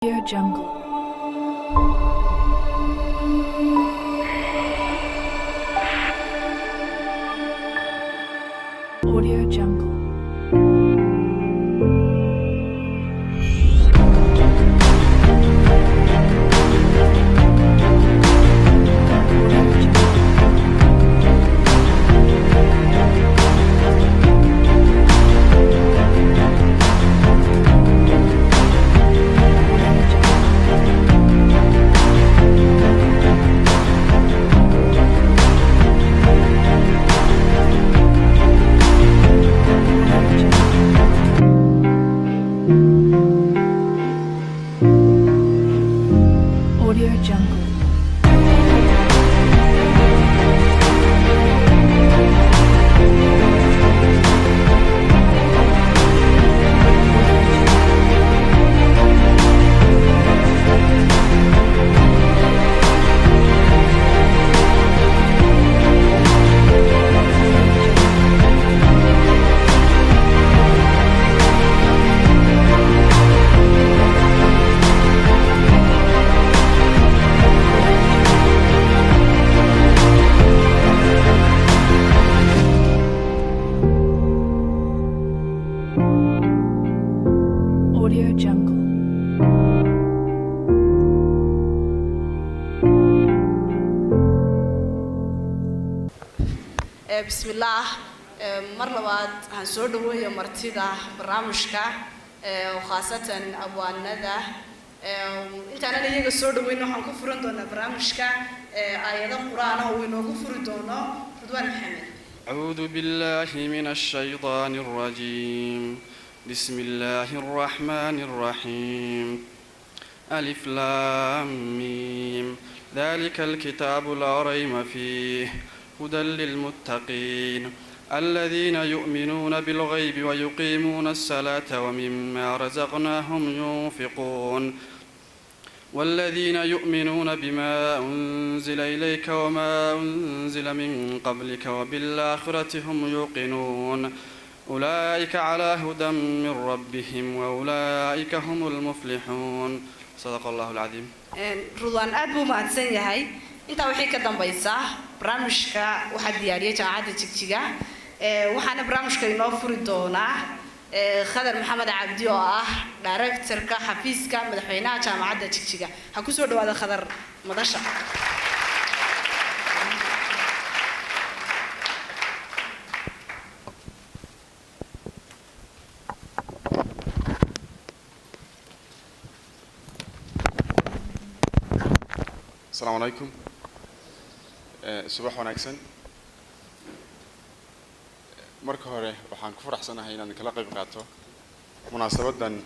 Audio Jungle. Audio Jungle. Audio Jungle. Audio Jungle. بسم الله مرلبات هنسود وهي مرتدى برامجك وخاصة أبواننا أنت أنا اللي يجسود وينه هنكفرن دونا برامجك أيضا قرآن وينه كفرن دونا رضوان محمد. أعوذ بالله من الشيطان الرجيم. بسم الله الرحمن الرحيم. ألف لام ميم ذلك الكتاب لا ريب فيه هدى للمتقين الذين يؤمنون بالغيب ويقيمون الصلاة ومما رزقناهم ينفقون والذين يؤمنون بما أنزل إليك وما أنزل من قبلك وبالآخرة هم يوقنون أولئك على هدى من ربهم وأولئك هم المفلحون صدق الله العظيم. رضوان أبو ما تسني هاي أنت وحيك دم بيسا برامجك واحد ديارية جماعة تكتيجا وحنا برامجك ينوفر دونا خضر محمد عبدي دايركتورك حفيزك مدحوينها جماعة تكتيجا هكوسو دوادا خضر مدشا. السلام عليكم. صباح وناكسن. marka hore waxaan ku faraxsanahay inaan kala qayb qaato munaasabadan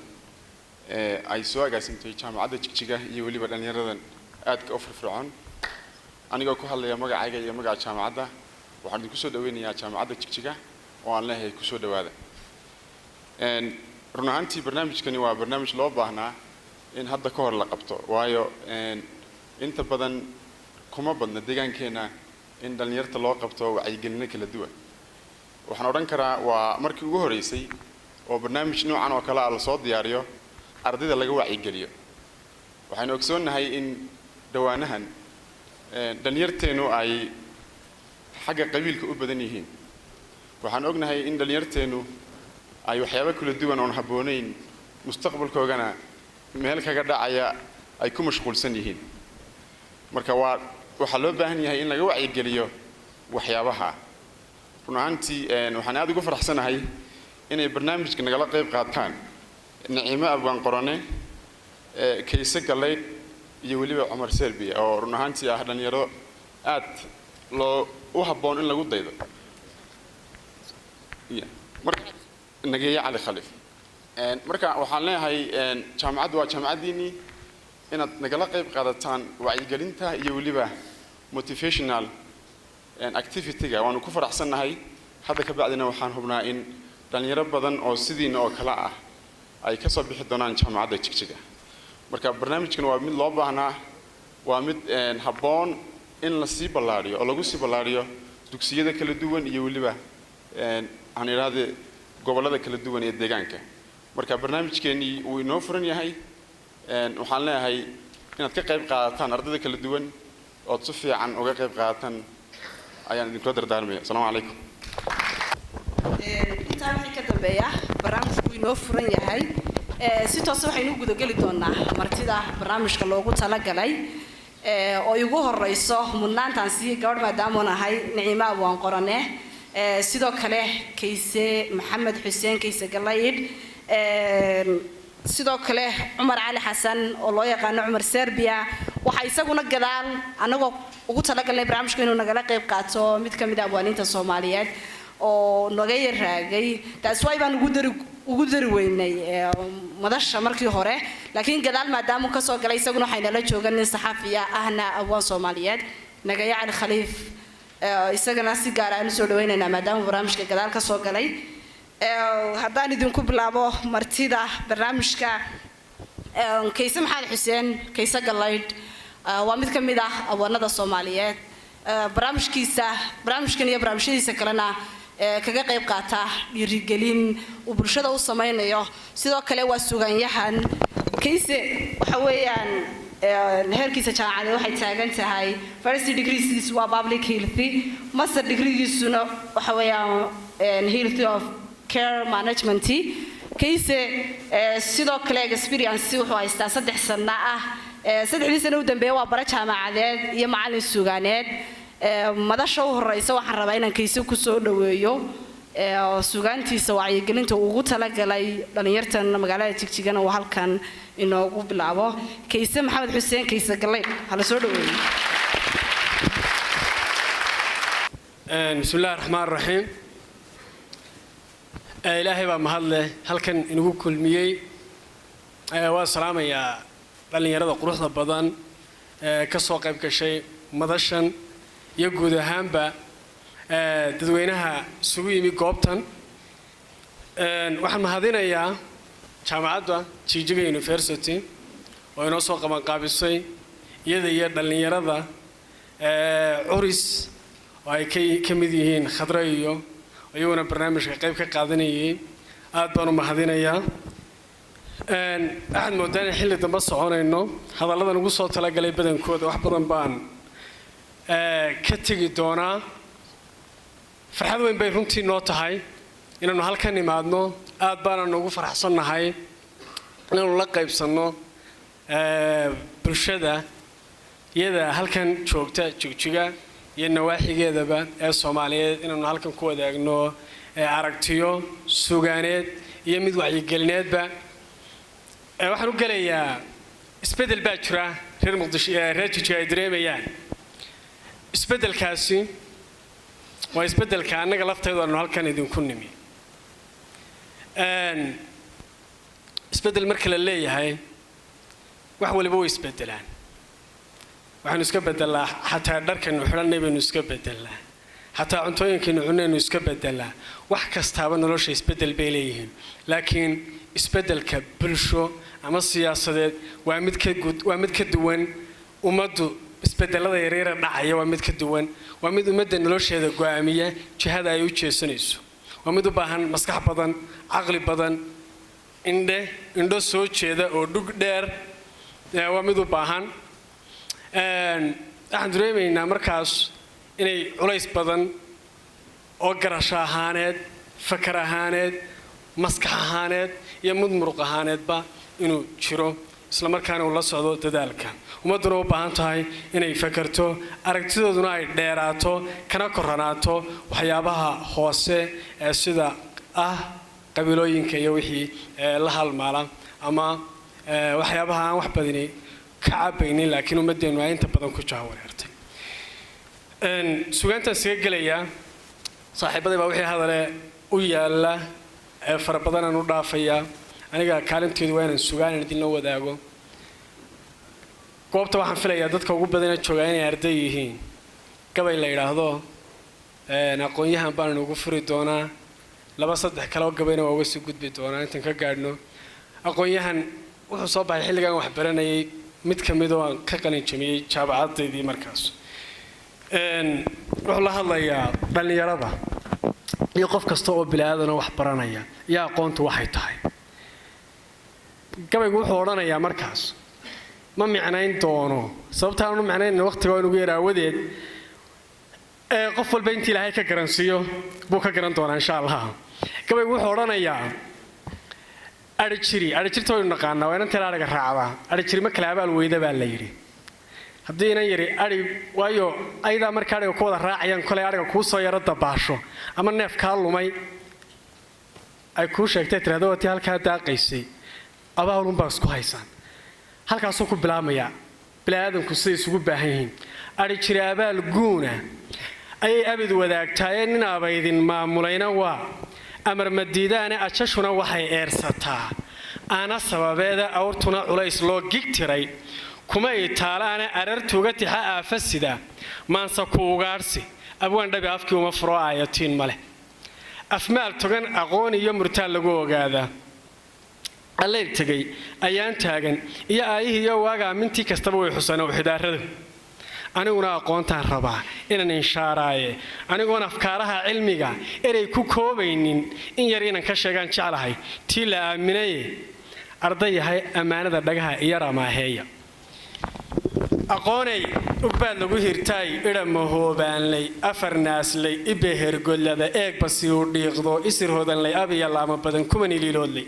ay soo agaasintay jaamacadda Jigjiga iyo waliba dhalinyaradan aadka u firfircoon anigoo ku hadlaya magacayga iyo magaca jaamacadda waxaan idinku soo dhaweynayaa jaamacadda Jigjiga oo aan leeyahay ku soo dhawaada run ahaantii barnaamijkani waa barnaamij loo baahnaa in hadda ka hor la qabto waayo inta badan kuma badna deegaankeena in dhalinyarta loo qabto wacyigelin kala duwan waxaan oran karaa waa markii ugu horeysay oo barnaamij noocan oo kale ah la soo diyaariyo ardayda laga wacyigeliyo waxaan ogsoonahay in dhawaanahan dhalinyarteenu ay xagga qabiilka u badan yihiin waxaan ognahay in dhalinyarteenu ay waxyaabo kala duwan oo haboonayn mustaqbalkoogana meel kaga dhacaya ay ku mashquulsan yihiin marka waxa loo baahan yahay in laga wacyigeliyo waxyaabaha runaantii waxaan aad ugu faraxsanahay inay barnaamijka nagala qayb qaataan Naciima Abwaan Qorane Kayse Galeyd iyo waliba Umar Serbiya oo runaantii ah dhalinyaro aad loo u haboon in lagu daydo marka nageeya Ali Khalif marka waxaan leeyahay jaamacaddu waa jaamacadiini inaad nagala qayb qaadataan wacyigelinta iyo waliba motivational activity-ga waanu ku faraxsanahay hadda ka bacdina waxaan hubnaa in dhalinyaro badan oo sidiina oo kala ah ay ka soo bixi doonaan jaamacadda Jigjiga marka barnaamijkan waa mid loo baahnaa waa mid haboon in la sii ballaariyo oo lagu sii ballaariyo dugsiyada kala duwan iyo waliba aan iraade gobolada kala duwan ee deegaanka marka barnaamijkeeni uu inoo furan yahay waxaan leeyahay inaad ka qayb qaadataan ardayda kala duwan ood si fiican uga qayb qaadataan ayaan idinkula dardaarmaya. Assalaamu calaykum. intaa wixii ka dambeeya barnaamijku inoo furan yahay si toos waxaynu gudageli doonaa martida barnaamijka loogu talagalay oo ugu horeyso mudnaantaan si gabadh maadaama aan ahay Naciima waan qorane sidoo kale Kayse Maxamed Xuseen Kayse Galayd sidoo kale Umar Ali Xasan oo loo yaqaan Umar Serbia waxa isaguna gadaal anagoo ugu talagalay barnaamijka inuu nagala qayb qaato mid kamid ah abwaaniinta Soomaaliyeed oo naga yaraagay taas way baan ugu dari weynay madasha markii hore laakiin gadaal maadaama ka soo galay isaguna waxay nala joogan nin saxafiya ahna abwaan Soomaaliyeed naga yacni Khaliif isagana si gaar ah soo dhaweynayna maadaama barnaamijka gadaal ka soo galay haddaan idinku bilaabo martida barnaamijka Kayse Maxamed Xuseen Kayse Galayd waa mid kamid ah abwaanada Soomaaliyeed barnaamijkan iyo barnaamijyadiisa kalena kaga qayb qaata dhiirigelin uu bulshada u sameynayo sidoo kale waa suugaanyahan Kayse waxa weeyaan heerkiisa jaamacadeed waxay taagan tahay first degree waa public health master degree-giisuna waxa weeyaan health of care management Kayse sidoo kale experience wuxuu haystaa 3 sano ah 3 sano u dambeeyay waa bara jaamacadeed iyo macallin suugaaneed madasha u horeysa waxaan rabaa inaan Kayse ku soo dhaweeyo suugaantiisa wacyigelinta ugu talagalay dhalinyartan magaalada Jigjigan oo halkan inoogu bilaabo Kayse Maxamed Xuseen Kayse Galayd hala soo dhaweeyo. Bismillahir Rahmaanir Rahiim. Ilaahay baa mahadle halkan inagu kulmiyay waa salaamaya dhalinyarada quruxda badan ka soo qayb gashay madashan iyo guud ahaanba dadweynaha isugu yimi goobtan waxaan mahadinayaa jaamacadda Jigjiga University oo inoo soo qaban qaabisay iyada iyo dhalinyarada curis oo ay ka mid yihiin Khadra iyo ayuuna barnaamijka qayb ka qaadanayay aad baan u mahadinayaa waxaan moodaan xilli dambe soconayno hadalladan ugu soo talagalay badankooda wax badan baan ka tagi doonaa farxad weyn bay runtii noo tahay inaanu halkan imaadno aad baan ugu faraxsanahay inaanu la qaybsano bulshada iyada halkan joogta Jigjiga iyo nawaaxigeedaba ee Soomaaliyeed inaanu halkan ku wadaagno aragtiyo suugaaneed iyo mid wacyigelineedba waxaan u galayaa isbedel baa jira reer Muqdisho reer Jigjiga ay dareemayaan isbedelkaasi waa isbedelka anaga lafteedu aanu halkan idinku nimi isbedel marka la leeyahay wax waliba way isbedelaan waxaan iska bedelaa xataa dharkan xidhanay baynu iska bedelaa xataa cuntooyinkan cunaynu iska bedelaa wax kastaaba nolosha isbedel bay leeyihiin laakiin isbedelka bulsho ama siyaasadeed waa mid ka duwan ummaddu isbedelada yaryar dhacaya waa mid ka duwan waa mid ummadda nolosheeda go'aamiya jihada ay u jeesanayso waa mid u baahan maskax badan aqli badan indho soo jeeda oo dhug dheer waa mid u baahan waxaan dareemaynaa markaas inay culays badan oo garasho ahaaneed fakar ahaaneed maskax ahaaneed iyo mid muruq ahaaneedba inuu jiro isla markaana uu la socdo dadaalka ummaduna u baahan tahay inay fakarto aragtidooduna ay dheeraato kana koranaato waxyaabaha hoose ee sida qabiilooyinka iyo wixii la halmaala ama waxyaabaha aan wax badani ka cabaynin laakiin ummadeenu ay inta badan ku jahwareertay suugaantan siga gelaya saaxiibadii baa wixii hadale u yaala fara badan aan u dhaafaya aniga kaalinteedu waa inaan suugaan idinla wadaago goobta waxaan filayaa dadka ugu badan ee jooga inay arday yihiin gabay la yiraahdo aqoonyahan baan ugu furi doonaa 2-3 kale oo gabayna waa uga sii gudbi doonaa intaan ka gaadhno aqoonyahan wuxuu soo baxay xilligan wax baranayay mid kamid oo aan ka qalin jamiyay jaamacadeedii markaas wuxuu la hadlayaa dhalinyarada iyo qof kasta oo bilaadan wax baranaya iyo aqoontu waxay tahay gabaygu wuxuu odhanayaa markaas ma micnayn doono sababta aanu micnayn waqtiga inuu yaraawadeed qof walba intii Ilaahay ka garansiyo buu ka garan doonaa insha Allah gabaygu wuxuu odhanayaa arjirta waynu naqaanaa waa inta laga raacdaa arjiri ma kala abaal weyda baa la yiri haddii inaan yiri ari waayo ayda markaa ay ku wada raacayaan kolay ariga ku soo yara dabaasho ama neef ka lumay ay ku sheegtay tirada wati halka daaqaysay abaalun baa isku haysan halkaas ku bilaamaya bilaadanku si isugu baahan yihiin arjiri abaal guuna ay abid wadaagtaayeen in abaydin maamulayna waa amar madiidaana ajashuna waxay eersataa ana sababeeda awrtuna culays loo gigtiray kuma itaalaana arartuuga tixa aafasida maansa ku ugaarsi abwaan dhabi afkii uma furo aayatiin male afmaal togan aqoon iyo murtaal lagu ogaada allay tagay ayaan taagan iyo aayihiyo waaga mintii kastaba way xusana xidaarada aniguna aqoontaan rabaa inaan inshaaraaye anigoona afkaaraha cilmiga eray ku koobaynin in yar inaan ka sheegaan jeclahay tii la aaminay ardayahay amaanada dhagaha iyo ramaaheeya aqoonay ugbaad lagu hirtay idhama hoobaanlay afarnaaslay ibehergollada eeg basi u dhiiqdo isir hodanlay abiya laama badan kumani liiloodlay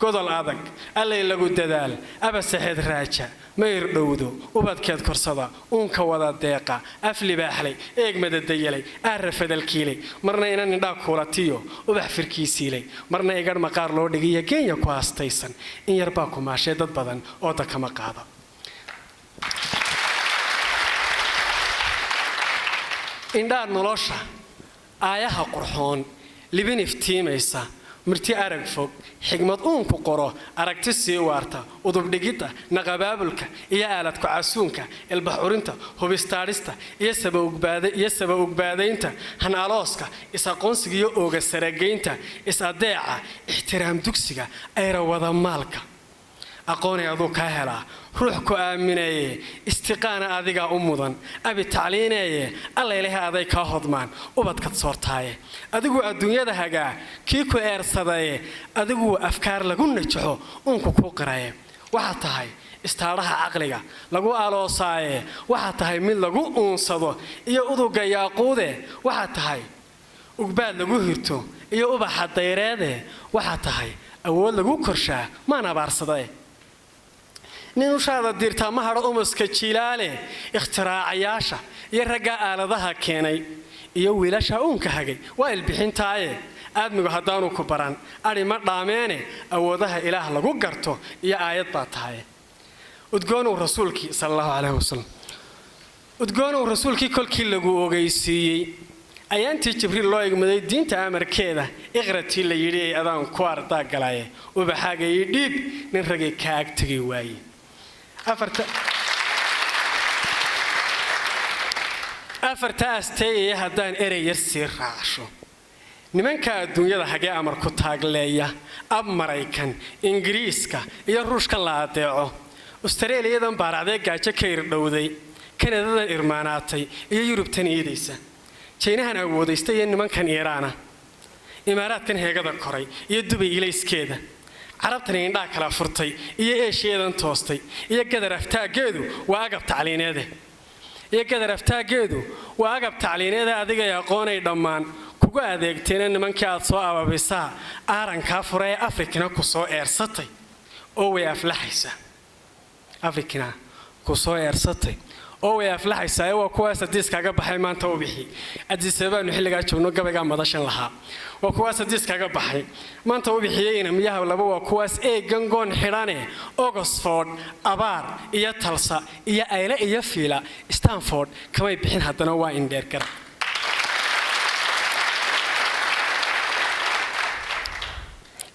godol adag allay lagu dadaal aba saxeed raaja mayr dhowdo ubadkeed korsada uunka wada deeqa af libaaxlay eeg madadayalay aarafadalkiilay marna inaan indhaa kuulatiyo ubax firkiisiilay marna igar maqaar loo dhigiyo geenya ku haastaysan in yar baa kumaashay dad badan oo dakama qaada indhaa nolosha aayaha qurxoon libin iftiimaysa mirti arag fog xigmad uunku qoro aragti sii waarta udubdhigida naqabaabulka iyo aalad ku casuunka ilbax urinta hubistaadhista iyo saba ugbaadaynta hanalooska is-aqoonsiga iyo ooga sarageynta is-adeeca ixtiraam dugsiga ayra wada maalka aqoonay aduu ka helaa ruux ku aaminaye istiqaana adiga u mudan abi tacliinaye alla ilaahay aday ka hodmaan ubadkad soortaaye adigu adduunyada hagaa kii ku eersadaye adigu afkaar lagu najaxo uunku ku qiraye waxa tahay istaaraha aqliga lagu aloosaaye waxa tahay mid lagu uunsado iyo uduga yaaquude waxa tahay ugbaad lagu hirto iyo ubaxa dayreede waxa tahay awood lagu korshaa maana baarsadaye nin ushaada dirta ma haro umaska jilaale ikhtiraacayasha iyo raga aaladaha keenay iyo wiilasha uunka hagay waa ilbixintaaye aadmigu hadaanu ku baran ari ma dhaameene awoodaha ilaah lagu garto iyo aayad baa tahay udgoonu rasuulkii sallallahu alayhi wasallam udgoonu rasuulkii kolkii lagu ogeysiiyay ayaantii jibriil loo igmaday diinta amarkeeda iqratii la yiri ay adaan ku ardaa galaaye ubaxaaga iyo dhiib nin ragay ka agtagay waaye afarta asteeye haddaan erey yar sii raacsho nimanka adduunyada hagee amar ku taagleeya ab maraykan ingiriiska iyo ruushka la adeeco australiyadan baaracdee gaajo ka irdhowday kanadadan irmaanaatay iyo yurubtan iidaysa jaynahan awoodaysta iyo nimankan iiraana imaaraadkan heegada koray iyo dubay ilayskeeda carabtan indhaa kala furtay iyo eeshiyadan toostay iyo gadar aftaageedu waa agab tacliineeda adiga ay aqoonay dhammaan kugu adeegteena nimankii aad soo ababisaa aarankaa fura ee afrikana ku soo eersatay oo way aflaxaysaa afrikana ku soo eersatay oo way aflaxaysaa waa kuwaas hadiiskaaga baxay maanta u bixi adisabaanu xilligaa joogno gabaygaa madashan lahaa waa kuwaas hadiiskaaga baxay maanta u bixiyeyna miyaha laba waa kuwaas gangoon xidhane Oxford abaar iyo talsa iyo ayle iyo fiila Stanford kamay bixin haddana waa indheer gar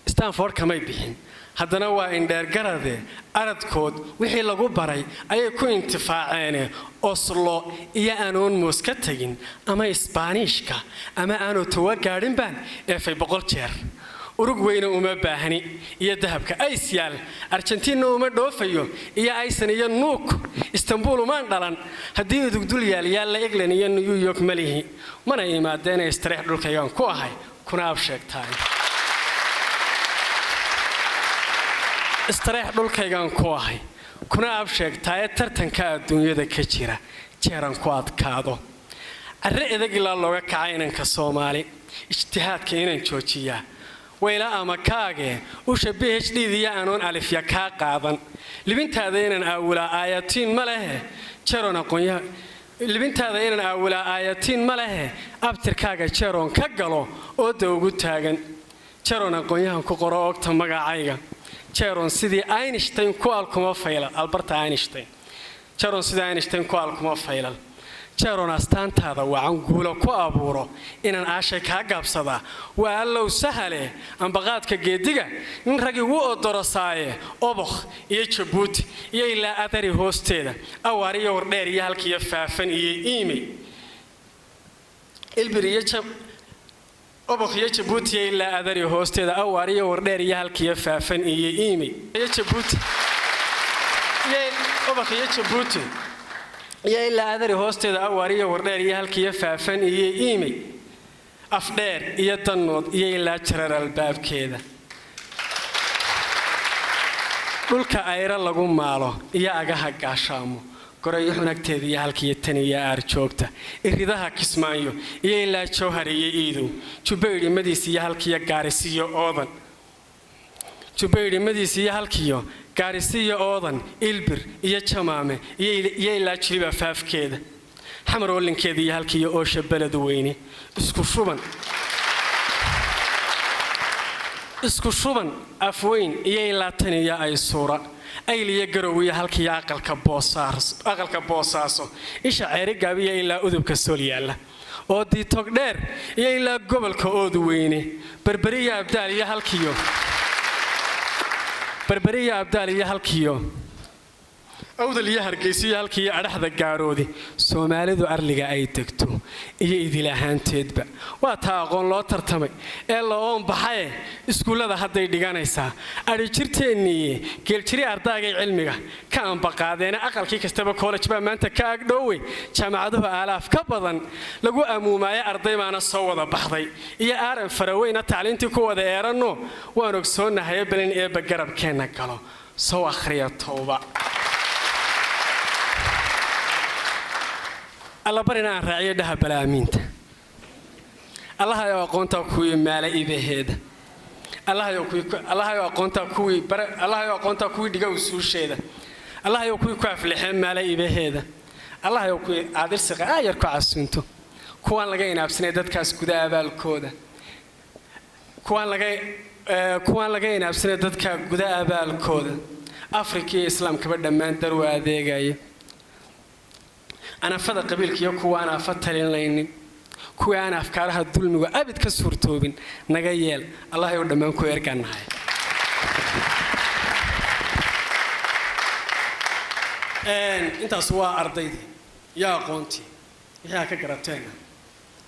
Stanford kamay bixin haddana waa indheergarade aradkood wixii lagu baray ayay ku intifaaceen Oslo iyo aanoon moos ka tagin ama Isbaanishka ama aanu tawa gaadhin baan eefay 100 jeer Uruguayna uma baahni iyo dahabka Aasiyaal Argentina uma dhoofayo iyo aysan iyo nuuk Istanbul uma dhalan hadii udugdul yaal la England iyo New York malihi mana imaadeen istreex dhulkayaan ku ahay kuna ab sheegtaan istareex dhulkaygaan ku ahay kuna absheegtaaye tartanka adduunyada ka jira jeeran ku adkaado arre adag ilaa looga kaca inanka Soomaali ijtihaadka inaan joojiyaa wayla ama kaage usha PhD-diya anoon alifya ka qaadan libintaada inaan aawulaa aayatiin ma lehe jeeron aqoonyaha libintaada inaan aawulaa aayatiin ma lehe abtirkaaga jeeron ka galo oo dawgu taagan jeeron aqoonyahan ku qoro ogta magacayga jeeron sidii Einstein ku alkuma faylal Albert Einstein jeeron sidii Einstein ku alkuma faylal jeeron astaantaada wacan guulo ku abuuro inaan aashay ka gaabsada waa allow sahale ambaqaadka geediga in ragi uu odorosaaye obokh iyo Djibouti iyo ilaa adari hoosteeda awaariyo wardheer iyo halkii faafan iyo email ilbiriyo obokh iyo Djibouti iyo ilaa adari hoosteeda awaariyo wardheer iyo halkii faafan iyo email iyo Djibouti iyo obokh iyo Djibouti iyo ilaa adari hoosteeda awaariyo wardheer iyo halkii faafan iyo email afdheer iyo danood iyo ilaa jarar albaabkeeda dhulka ayra lagu maalo iyo agaha gaashaamo gorayo xunagteeda iyo halkii tan iyo aar joogta iridaha Kismaayo iyo ilaa Jowhar iyo Iidow Jubayri madiis iyo halkii gaarisiyo oodan Jubayri madiis iyo halkii gaarisiyo oodan ilbir iyo jamaame iyo ilaa jiliba faafkeeda xamar oolinkeeda iyo halkii oo shabalad weyne isku shuban afweyn iyo ilaa tan iyo ay suura ayliya garowiya halkii aqalka boosaaso isha ceeri gaabiya ilaa udubka sool yaala oo diitog dheer iyo ilaa gobolka oodu weyne berberiya abdaal iyo halkii awdal iyo Hargeysa iyo halkii adhaxda gaaroodi Soomaalidu arliga ay degto iyo idil ahaanteedba waa taa aqoon loo tartamay ee loo baxay iskuulada hadday dhiganaysaa ari jirteennii geeljiri ardayga cilmiga ka anbaqaadeen aqalkii kastaba college ba maanta ka agdhowey jaamacaduhu aalaaf ka badan lagu amuumay arday maana soo wada baxday iyo aaran faraweyna tacliintii ku wada eerano waan ogsoonahay balin ee bagarabkeena galo soo akhriya tooba alla barina raaciyo dhaha balaamiinta Allah ayaa aqoonta ku iimaala ibaheeda Allah ayaa aqoonta ku dhiga usuusheeda Allah ayaa ku aflixay maala ibaheeda Allah ayaa ku aadirsiqa ayar ku casunto kuwan laga inaabsanay dadkaas gudaha abaalkooda kuwan laga inaabsanay dadka gudaha abaalkooda Afrika iyo Islaamka ba dhamaan dar waa adeegaya أنا فضل قبيل كيوكو أنا فتلين ليني كو أنا أفكارها دول أبد كسر توبين نجيل الله يود من كو يرجعنا أنت سواء أرضي يا قونتي يا كجرتين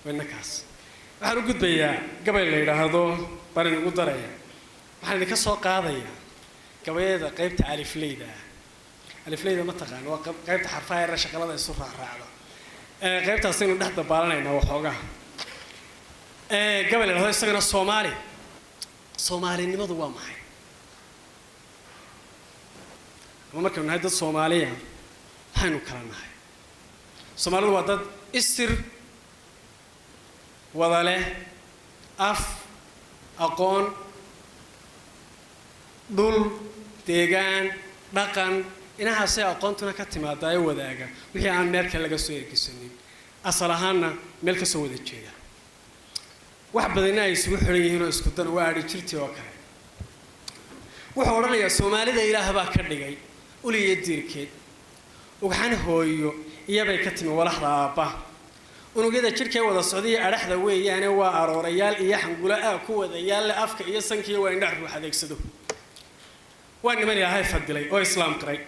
والنكاس أنا قلت بيا قبل اللي هذا برين قدرية وحنا كسر قاضية قبل هذا قيبت ألف ليدا الفليده ما تقان وقيبت حرفها ير شغلada isu raacraacdo qaybtaas inuu dhaxda baalanayna waxooga gabal hooyo isagana Soomaalinimadu waa maxay marka nahay dad Soomaaliya waxaanu kala nahay Soomaalidu waa dad isir wada leh af aqoon dul deegaan dhaqan inaha say aqoontuna ka timaada ay wadaaga wixii aan meel kale laga soo ergisanin asal ahaanna meel ka soo wada jeeda wax badan ay isugu xiran yihiin oo isku dan waa ari jirti oo kale wuxuu oranayaa Soomaalida Ilaahay baa ka dhigay uliye diirkeed waxaan hooyo iyabay ka timi walaxda aabba unugyada jirkay wada socday araxda weeyaan waa aroorayaal iyo xangula ku wada yaal afka iyo sankiyo waa indhax ruux adeegsado waa niman Ilaahay fadilay oo islaam qiray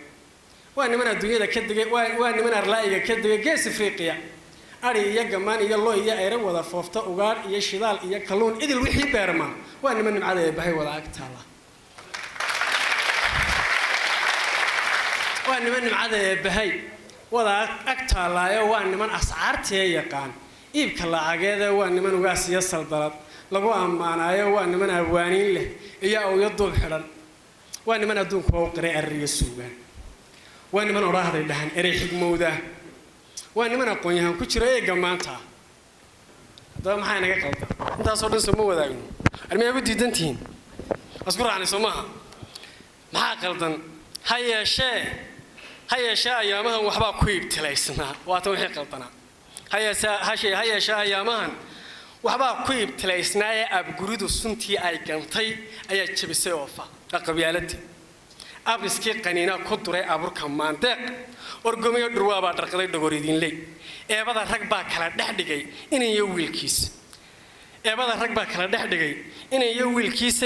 waa niman adduunyada ka digay waa niman arlaa'iga ka digay gees Afriqiya ari iyo gamaan iyo loo iyo ayra wada foofta ugaar iyo shidaal iyo kalluun idil wixii beerma waa niman nimcada ee bahay wada agtaala waa niman nimcada ee bahay wada agtaalaayo waa niman ascaartii yaqaan iibka lacageeda waa niman ugaas iyo saldalad lagu ammaanayo waa niman abwaaniin leh iyo awyo duub xiran waa niman adduunku waa u qiray arriyo suugaan waa niman odhaahday dhahan erey xigmowda waa niman aqoon-yahan ku jira eega maanta haddaba maxaa inaga qaldan intaasoo dhan soo ma wadaagno armiyaa ku diidan tihiin asku raacnay soo maaha maxaa qaldan ha yeeshee ayaamahan waxbaa ku ibtilaysnaa waatan wixii qaldanaa ha yeeshee ayaamahan waxbaa ku ibtilaysnaa ee abguridu suntii ay gantay ayaa jabisay oofa qabyaaladii abriskii qaniinaa ku duray abuurka maandeeq orgomiyo dhurwaabaa dharqaday dhagoridinley eebada rag baa kala dhex dhigay inayo wiilkiisa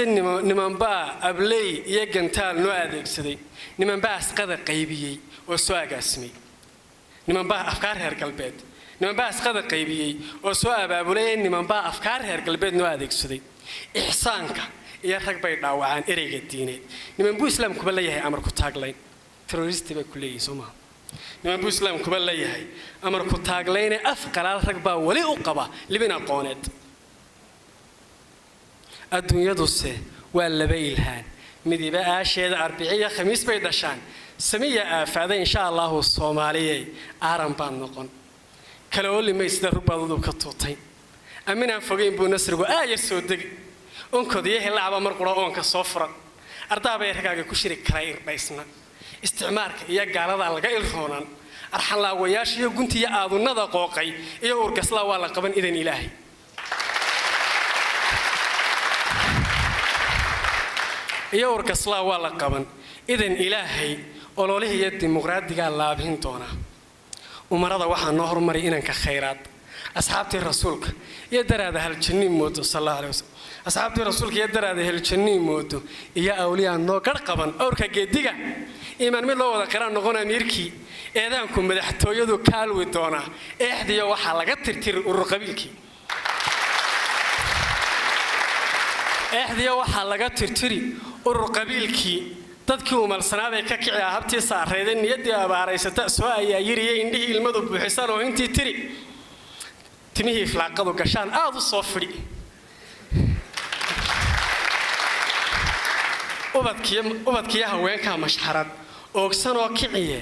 nimanbaa abley iyo gantaal noo adeegsaday nimanbaa asqada qaybiyey oo soo agaasimay nimanbaa afkaar reer galbeed nimanbaa asqada qaybiyey oo soo abaabulay nimanbaa afkaar reer galbeed noo adeegsaday ixsaanka iyo rag bay dhaawacaan ereyga diineed nimanbuu islaamkuba leeyahay amar ku taaglayn terroristi bay ku leeyihiin soo maaha nimanbuu islaamkuba leeyahay amar ku taaglayne af qalaal rag baa weli u qaba libin aqooneed adduunyaduse waa laba ilhaan midiba aasheeda arbiciya khamiis bay dhashaan samiya aafaaday insha allahu soomaaliyey aaran baan noqon kala olimay sida rugbaad udubka tuutay aminaan fogayn buu nasrigu aaya soo degi onkodiyo hilacba mar qura oonka soo furan ardaabay ragaaga ku shiri karay irdhaysna isticmaarka iyo gaalada laga ilroonan arxanlaawayaasha iyo guntiya aadunnada qooqay iyo urgaslaa waa la qaban idan ilaahay ololihii iyo dimuqraadigaa laabhin doona umarada waxaa noo hormaray inanka khayraad asxaabtii rasuulka iyo daraada haljanniin moodo sallallahu alayhi wasallam asxaabtii rasuulka iyo daraada haljanniin moodo iyo awliyaa noo gar qaban awrka geediga iimaan mid loo wada qiraan noqon amiirkii eedaanku madaxtooyadu kaalwi doona eexdiyo waxaa laga tirtiri urur qabiilkii dadkii umalsanaabay ka kici habtii saarayday niyadii abaaraysata soo ayaa yiriyay indhihii ilmadu buuxisan oo intii tiri timihii flaaqadu gashaan aad u soo fidhi ubadkiya haweenka mashxarad oogsan oo kiciye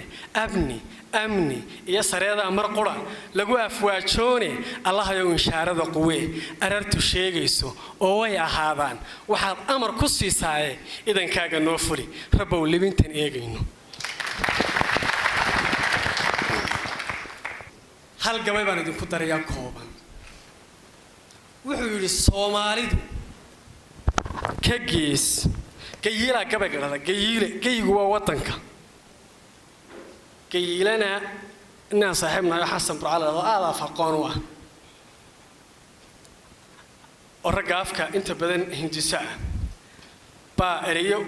amni iyo sareeda mar qura lagu afwaajoone allahayow inshaarada quwee arartu sheegayso oo way ahaadaan waxaad amar ku siisaaye idankaaga noo fuli rabbow libintan eegayno hal gabay baan idinku darayaa kooban wuxuu yidhi soomaalidu ka gees gayiilaa gabayga dhada gayigu waa wadanka gayiilana inaan saaxiibnayo xasan burcale oo aad aqoon u ah oo ragga afka inta badan hindisa ah baa ereyo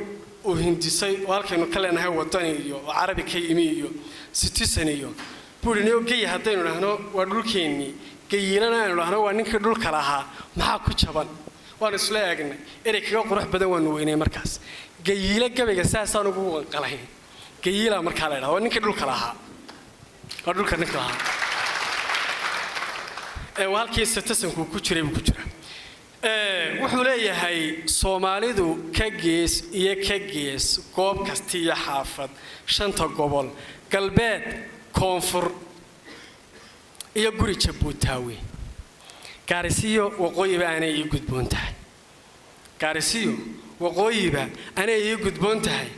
uu hindisay oo halkaynu ka leenahay wadani iyo carabi ka yimi iyo citizen iyo buuriniyo gay haddaynu dhahno waa dhulkeennii gayiilana aynu dhahno waa ninka dhulka lahaa maxaa ku jaban waan isla eegnay erey kaga qurux badan waanu weynay markaas gayiila gabayga saasaan ugu wanqalayn gayiila markaa la yidhahdo waa ninka dhulka lahaa waa dhulka ninka lahaa waa halkii citizenku ku jiray buu ku jira wuxuu leeyahay soomaalidu ka gees iyo ka gees goob kasta iyo xaafad shanta gobol galbeed koonfur iyo guri jabuutaawe gaarisiyo waqooyiba aanay ii gudboon tahay gaarisiyo waqooyiba aanay ii gudboon tahay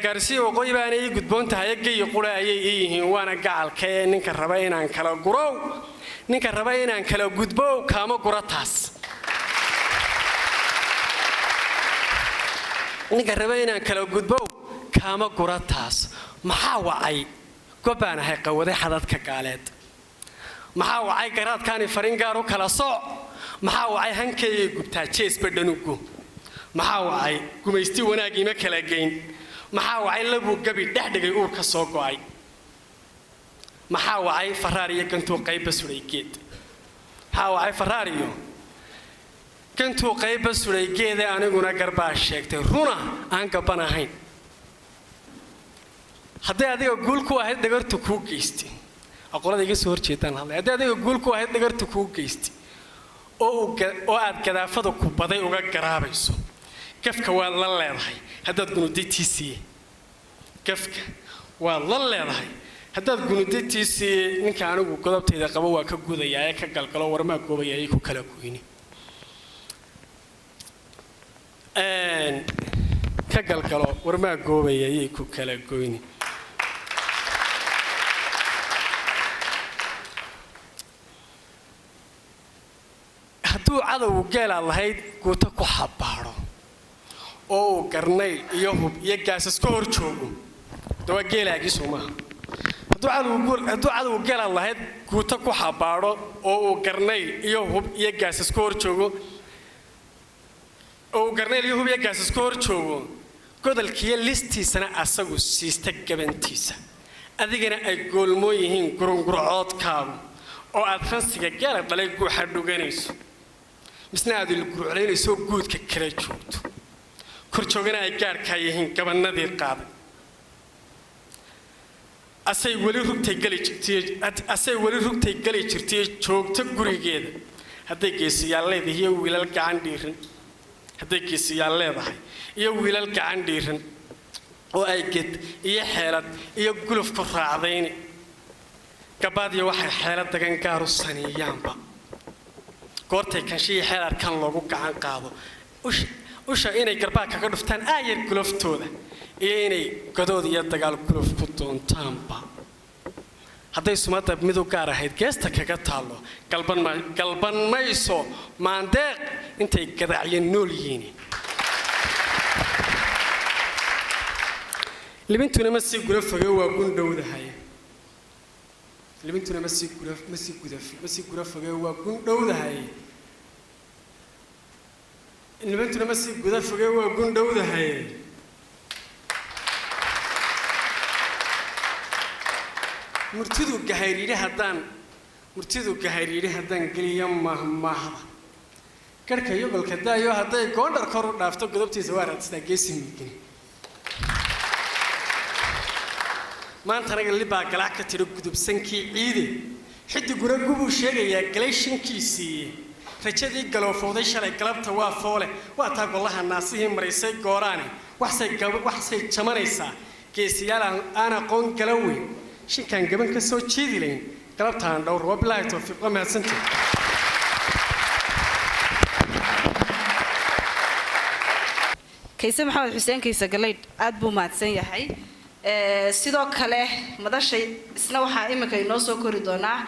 gaarisiyo waqooyiba aanay ii gudboon tahay gay qura ayay yihiin waana gacalka ee ninka raba inaan kala gurow ninka raba inaan kala gudbow kaama gura taas ninka raba inaan kala gudbow kaama gura taas maxaa wacay gobaan ahay qawaday xadadka gaaleed maxaa wacay garaadkaani farin gaar u kala sooc maxaa wacay hankeeyay gubtaa jees badhanugu maxaa wacay gumaysti wanaagima kala geyn maxaa wacay labuu gabi dhex dhigay uur ka soo go'ay maxaa wacay faraar iyo gantuu qayba suray geed maxaa wacay faraar iyo gantuu qayba suray geede aniguna garbaa sheegtay runa aan gaban ahayn hadday adiga guul ku ahayd dhagartu kuu geystay aqoonada iga soo horjeedaan hadlay hadday adiga guul ku ahayd dhagartu kuu geystay oo aad gadaafada ku baday uga garaabayso gafka waa la leedahay haddaad gunudaytiisii gafka waa la leedahay haddaad gunudaytiisii ninka anigu godobtayda qabo waa ka gudayaa ee ka galgalo warmaa goobaya ay ku kala goyni ka galgalo warmaa goobaya ay ku kala goyni hadduu cadow geelaa lahayd guuta ku xabaaro oo uu garnayl iyo hub iyo gaasas ka hor joogo dawaa geelaagii Soomaa hadduu cadow geelaa lahayd guuta ku xabaaro oo uu garnayl iyo hub iyo gaasas ka hor joogo godolkiiyo listiisana asagu siista gabantiisa adigana ay goolmoo yihiin gurungurcoodkaagu oo aad ransiga geela dhalay guuxa dhuganayso misna aad ilguruclaynayso guudka kala joogto kor joogana ay gaarkaa yihiin gabanadii qaaday asay weli rugtay gali jirtay joogto gurigeeda hadday geesiyaal leedahay iyo wiilal gacan dhiiran oo ay ged iyo xeelad iyo guluf ku raacdayni gabaadiyo waxay xeelad dagan gaar u saniyaanba goortay kanshii xeelarkan loogu gacan qaado usha inay garbaa kaga dhuftaan aayar guluftooda iyo inay gadood iyo dagaal guluf ku doontaanba hadday sumada mid u gaar ahayd geesta kaga taalo galban mayso maandeeq intay gadaacyo nool yihiin libintuna ma sii gula fogay waa gundhowdahay libintuna ma sii gula fogay waa gundhowdahay libintuna ma sii guda fogay waa gundhowdahay murtidu gahayriidhi haddaan geliyo mahmahda garhka yobolka daayo hadday goondhar kor u dhaafto godobtiisa waa raadsataa geesi miigani maanta anaga libaa galac ka tiro gudubsankii ciide xidiguna gubuu sheegayaa galay shankiisii rajadii galoofowday shalay galabta waa foole waa taa golaha naasihii maraysay gooraane waxsay jamanaysaa geesiyaal aan aqoon gala weyn shinkaan gaban ka soo jeedi layn galabtaan dhowr wabilaahi tawfiiq waa mahadsantahay kayse maxamed xuseen kayse galeydh aad buu mahadsan yahay sidoo kale madashay isna waxaa iminka inoo soo kori doonaa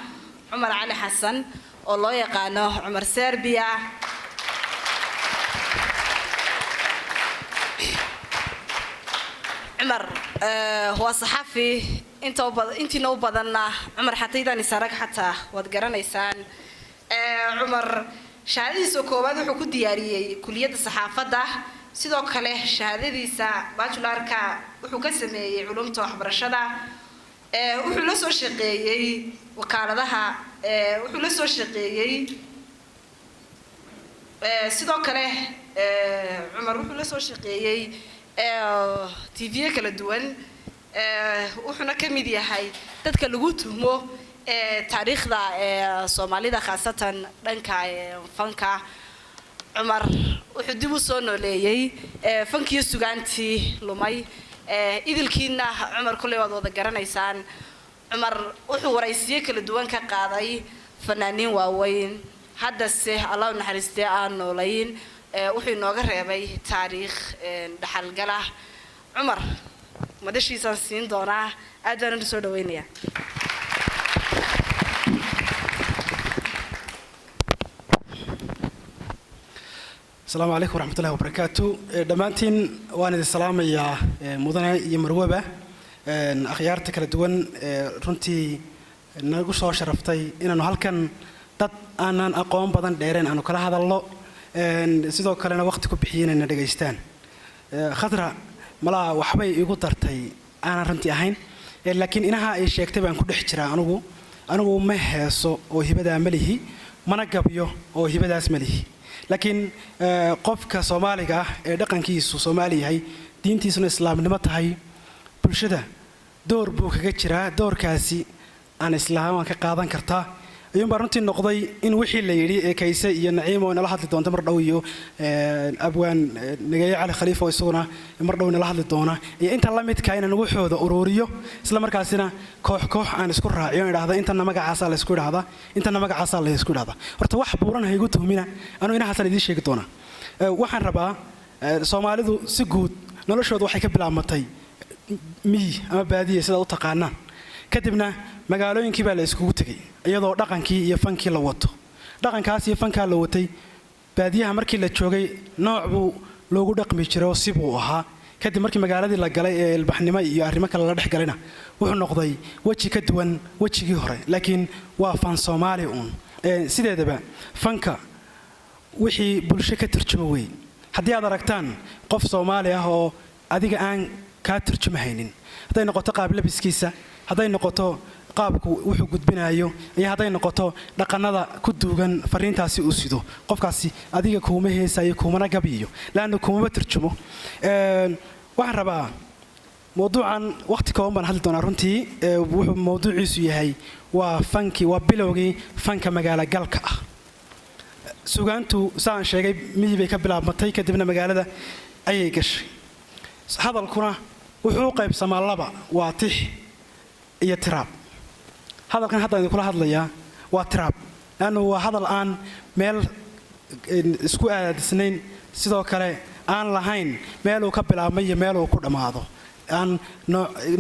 cumar cali xasan oo loo yaqaano cumar Serbia cumar waa saxafi intiina u badanna cumar xataydan isarag xataa waad garanaysaan cumar shahaadadiisa koowaad wuxuu ku diyaariyey kuliyadda saxaafadda sidoo kale shahaadadiisa bachelorka wuxuu ka sameeyay culumta waxbarashada wuxuu la soo shaqeeyay wakaaladaha wuxuu la soo shaqeeyay sidoo kale cumar wuxuu la soo shaqeeyay TV kala duwan wuxuuna ka mid yahay dadka lagu tuhmo taariikhda Soomaalida khaasatan dhanka fanka cumar wuxuu dib u soo nooleeyay fankiyo sugaantii lumay idilkiina cumar kulay wad wada garanaysaan cumar wuxuu waraysiyo kala duwan ka qaaday fanaaniin waaweyn hadda se Allah naxariistay aan noolayn wuxuu nooga reebay taariikh dhaxalgala cumar madashiisan siin doonaa aad baan u soo dhaweynayaa السلام عليكم ورحمة الله وبركاته دمانتين وانا السلام يا مدن يا مروبة أخيارتك الدوان رنتي نقص شرفتي إنه هالكن دت أنا أقوم بدن ديرين أنا كره هذا الله سيدو كلنا وقتكم بحين إن دقيستان خضرة ملا وحبي يقول ترتي أنا رنتي أهين لكن إنها إيش يكتب عن كل حجرة أنا مهسو أو هبدا مليه ما نقبيه أو هبدا اسمه لكن قفك سوماليغا دقنكيسو سومالي هي دينتيسو اسلامنimo tahay bulshada door buu kaga jiraa doorkaasi aan islaam ka qaadan kartaa ayuunbaa runtii noqday in wixii la yidhi ee kayse iyo naciimo inala hadli doonta mar dhow iyo abwaan nageeye cali khaliif oo isaguna mar dhow inala hadli doona iyo inta la midka inaan waxooda ururiyo isla markaasina koox koox aan isku raaciyo idhaahda intana magacaasaa la isku idhaahdaa intana magacaasaa la isku idhaahdaa horta wax buuran ha igu tuhmina anuu inahaasaan idiin sheegi doonaa waxaan rabaa soomaalidu si guud noloshooda waxay ka bilaabmatay miyi ama baadiye sidaad u taqaanaan kadibna magaalooyinkii baa la iskugu tegay iyadoo dhaqankii iyo fankii la wato dhaqankaas iyo fankaa la watay baadiyaha markii la joogay nooc buu loogu dhaqmi jiray oo sibuu ahaa kadib markii magaaladii la galay ee ilbaxnimo iyo arrimo kale la dhex galayna wuxuu noqday weji ka duwan wejigii hore laakiin waa fan soomaali uun sideedaba fanka wixii bulsho ka tarjuma wey haddii aad aragtaan qof soomaali ah oo adiga aan kaa tarjumahaynin hadday noqoto qaab labiskiisa hadday noqoto qaabku wuxuu gudbinayo iyo hadday noqoto dhaqannada ku duugan fariintaasi uu sido qofkaasi adiga kuuma heesayo kuumana gabiyo laanna kuumaba tarjumo waxaan rabaa mawduucan waqti kooban baan hadli doonaa runtii wuxuu mawduuciisu yahay waa fankii waa bilowgii fanka magaalo galka ah sugaantu saan sheegay miyi bay ka bilaabmatay kadibna magaalada ayay gashay hadalkuna wuxuu u qaybsamaa laba waa tix iyo tiraab hadalkan hadda idinkula hadlayaa waa tiraab laannu waa hadal aan meel isku aadisnayn sidoo kale aan lahayn meeluu ka bilaabmay iyo meeluu ku dhammaado aan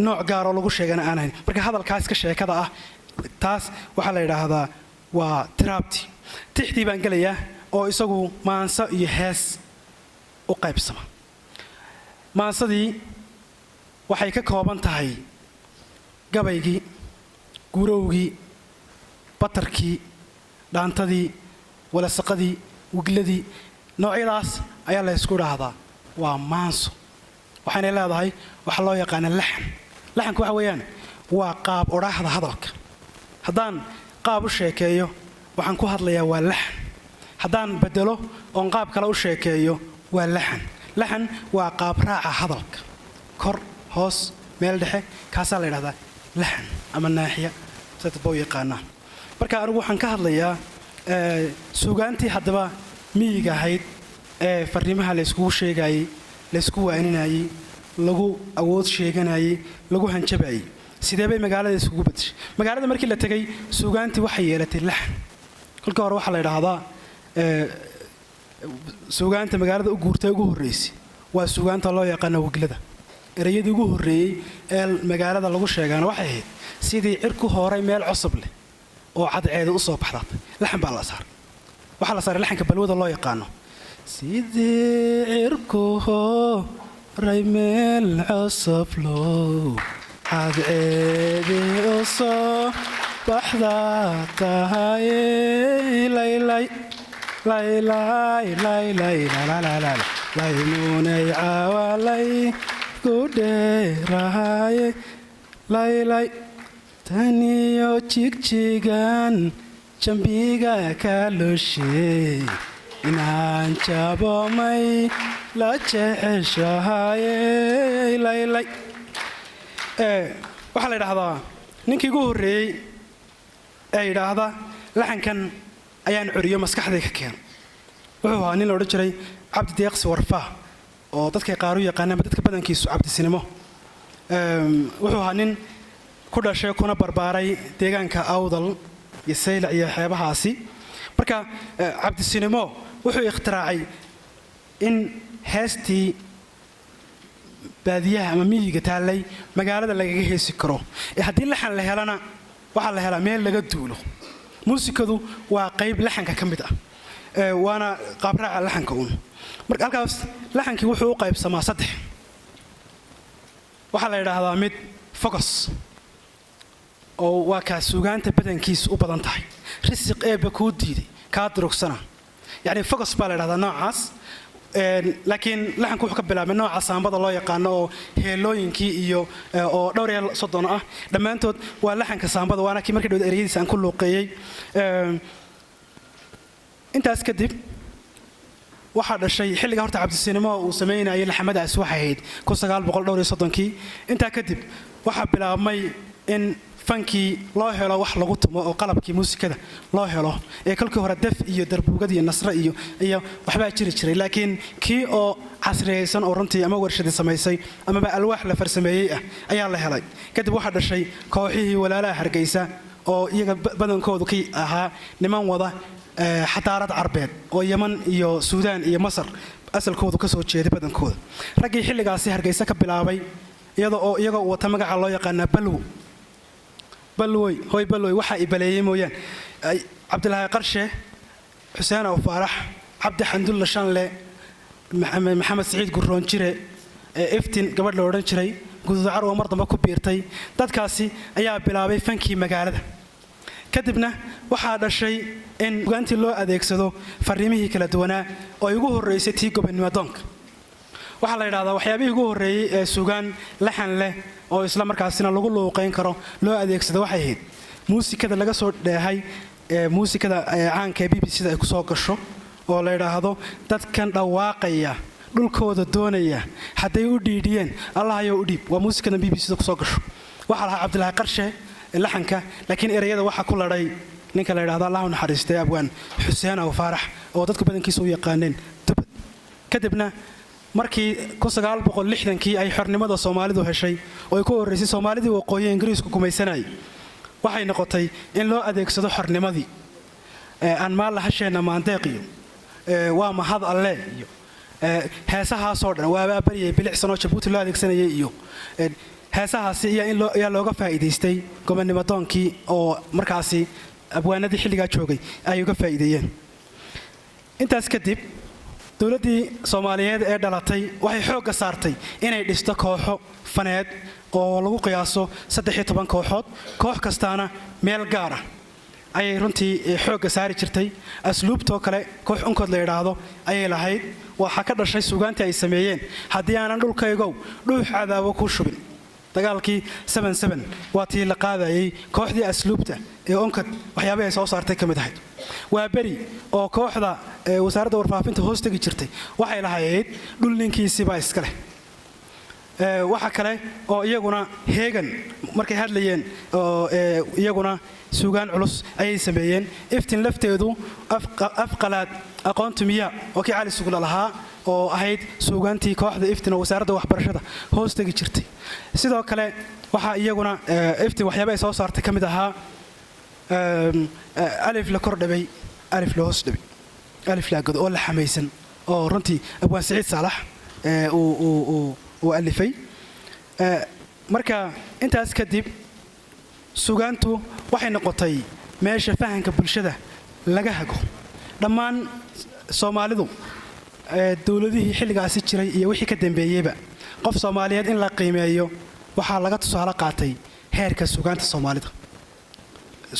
nooc gaaroo lagu sheegana aan hayn marka hadalkaas ka sheekada ah taas waxaa la yidhaahdaa waa tiraabtii tixdii baan gelayaa oo isagu maanso iyo hees u qaybsama maansadii waxay ka kooban tahay gabaygii guurowgii batarkii dhaantadii walasaqadii wigladii noocyadaas ayaa la ysku idhaahdaa waa maanso waxaynay leedahay waxaa loo yaqaana laxan laxanku waxa weeyaan waa qaab odhaahda hadalka haddaan qaab u sheekeeyo waxaan ku hadlayaa waa laxan haddaan bedelo oon qaab kale u sheekeeyo waa laxan laxan waa qaab raaca hadalka kor hoos meel dhexe kaasaa la yidhahdaa laxan ama naaxiya sida dadba u yaqaanaan marka anigu waxaan ka hadlayaa suugaantii haddaba miyiga ahayd ee farriimaha layskugu sheegayey laysku waaninayey lagu awood sheeganayey lagu hanjabayey sidee bay magaalada iskugu bedeshay magaalada markii la tegay suugaantii waxay yeelatay laxan kolka hore waxaa la yidhaahdaa suugaanta magaalada u guurtay ugu horraysay waa suugaanta loo yaqaana wiglada ereyadii ugu horreeyey ee magaalada lagu sheegaana waxay ahayd sidii cirku horay meel cusub leh oo cadceeda u soo baxdaatay laxan baa la saaray waxaa la saaray laxanka balwada loo yaqaano sidii cirku horay meel cusub loo cadceedii u soo baxdaa tahay laylay laylay laylay lalalala laymunay caawalay kudheerahaye laylay taniyo jigjigan jambiga kaloshee inaan jabomay la jeceshahaye laylay waxaa la yidhaahdaa ninkii ugu horreeyey ee yidhaahda laxankan ayaan curiyo maskaxday ka keeno wuxuu ahaa nin la odhan jiray cabdi deeqsi warfaa oo dadkay qaar u yaqaanaanba dadka badankiisu cabdisinimo wuxuu ahaa nin ku dhashay kuna barbaaray deegaanka awdal iyo saylac iyo xeebahaasi marka cabdisinimo wuxuu ikhtiraacay in heestii baadiyaha ama miyiga taallay magaalada lagaga heesi karo ee haddii laxan la helana waxaa la helaa meel laga duulo muusikadu waa qayb laxanka ka mid ah waana qaabraaca laxanka uun marka halkaas laxankii wuxuu u qaybsamaa 3 waxaa la yidhaahdaa mid focus oo waa kaa suugaanta badankiisa u badan tahay risiq eebba kuu diiday kaa durugsana yacni focus baa la yidhahdaa noocaas laakiin laxanku wuxuu ka bilaabay nooca saambada loo yaqaano oo heelooyinkii iyo oo dhowr iyo 30 ah dhammaantood waa laxanka saambada waana kii markii dhawada ereyadiisa aan ku luuqeeyey intaas kadib waxaa dhashay xilliga horta cabdisinimo uu sameynayay laxamadaas waxay ahayd 1930kii intaa kadib waxaa bilaabmay in fankii loo helo wax lagu tumo oo qalabkii muusikada loo helo ee kolkii hore daf iyo darbuugad iyo nasre iyo waxbaa jiri jiray laakiin kii oo casriyaysan oo runtii ama warshadi samaysay amaba alwaax la farsameeyey ah ayaa la helay kadib waxaa dhashay kooxihii walaalaha Hargeysa oo iyaga badankoodu kii ahaa niman wada xadaarad carbeed oo Yemen iyo Suudaan iyo Masar asalkoodu ka soo jeeday badankooda raggii xilligaasi Hargeysa ka bilaabay iyagoo wata magaca loo yaqaan balwoy waxa ay baleeyay mooyaan Cabdilaahi Qarshe Xuseen Aw Faarax Cabdi Xandulla Shanle Maxamed Saciid Gurroon Jire Iftiin gabadh la oran jiray guduucar oo mar dambe ku biirtay dadkaasi ayaa bilaabay fankii magaalada kadibna waxaa dhashay in suugaantii loo adeegsado fariimihii kala duwanaa oo ugu horeysay tii gobonimo doonka waxaa la yiraahdaa waxyaabihii ugu horeeyay ee suugaan laxan leh oo isla markaasina lagu luuqeyn karo loo adeegsado waxay ahayd muusikada laga soo dheehay muusikada caanka BBC-da ay ku soo gasho oo la yiraahdo dadkan dhawaaqaya dhulkooda doonaya haday u dhiidiyeen Allah ayaa u dhiib waa muusikada BBC-da ku soo gasho waxa lahaa Cabdilaahi Qarshe laxanka laakiin erayada waxa ku ladhay ninka la yiraahdo Allah u naxariistay abwaan Xuseen Aw Faarax oo dadku badankiisu u yaqaaneen dubad kadibna markii 1960kii ay xornimada Soomaalidu heshay oo ay ku horeysay Soomaalidii waqooyi Ingiriisku kumaysanay waxay noqotay in loo adeegsado xornimadii aan maal la hesheena maandeeqiyo waa mahad alle iyo heesahaasoo dhan waa bariyay bilicsanoo Jabuuti loo adeegsanayay iyo heesahaasi ayaa looga faa'iideystay gobonimo doonkii oo markaasi abwaanadii xilligaa joogay ay uga faa'iideeyeen intaas kadib dawladdii Soomaaliyeed ee dhalatay waxay xoogga saartay inay dhisto kooxo faneed oo lagu qiyaaso 13 kooxood koox kastaana meel gaar ah ayay runtii xoogga saari jirtay asluubtoo kale koox unkood la yiraahdo ayay lahayd waxa ka dhashay suugaantii ay sameeyeen haddii aanan dhulkaygow dhuux cadaabo ku shubin dagaalkii 77 waa tii la qaadayay kooxdii asluubta ee onkad waxyaabaha ay soo saartay kamid ahayd waa bari oo kooxda wasaaradda warfaafinta hoos tagi jirtay waxay lahayd dhul ninkiisii baa iska leh waxa kale oo iyaguna heegan markay hadlayeen oo iyaguna suugaan culus ayay sameeyeen iftiin lafteedu afqalaad aqoontu miya oo kii cali sugla lahaa oo ahayd suugaantii kooxda iftiin oo wasaaradda waxbarashada hoos tagi jirtay sidoo kale waxa iyaguna iftiin waxyaabo ay soo saartay kamid ahaa alif la kordhabay alif la hoos dhabay alif la gado oo la xamaysan oo runtii abwaan Saciid Saalax uu alifay marka intaas kadib suugaantu waxay noqotay meesha fahanka bulshada laga hago dhammaan Soomaalidu dawladihii xilligaasi jiray iyo wixii ka dambeeyayba qof Soomaaliyeed in la qiimeeyo waxa laga tusaale qaatay heerka suugaanta Soomaalida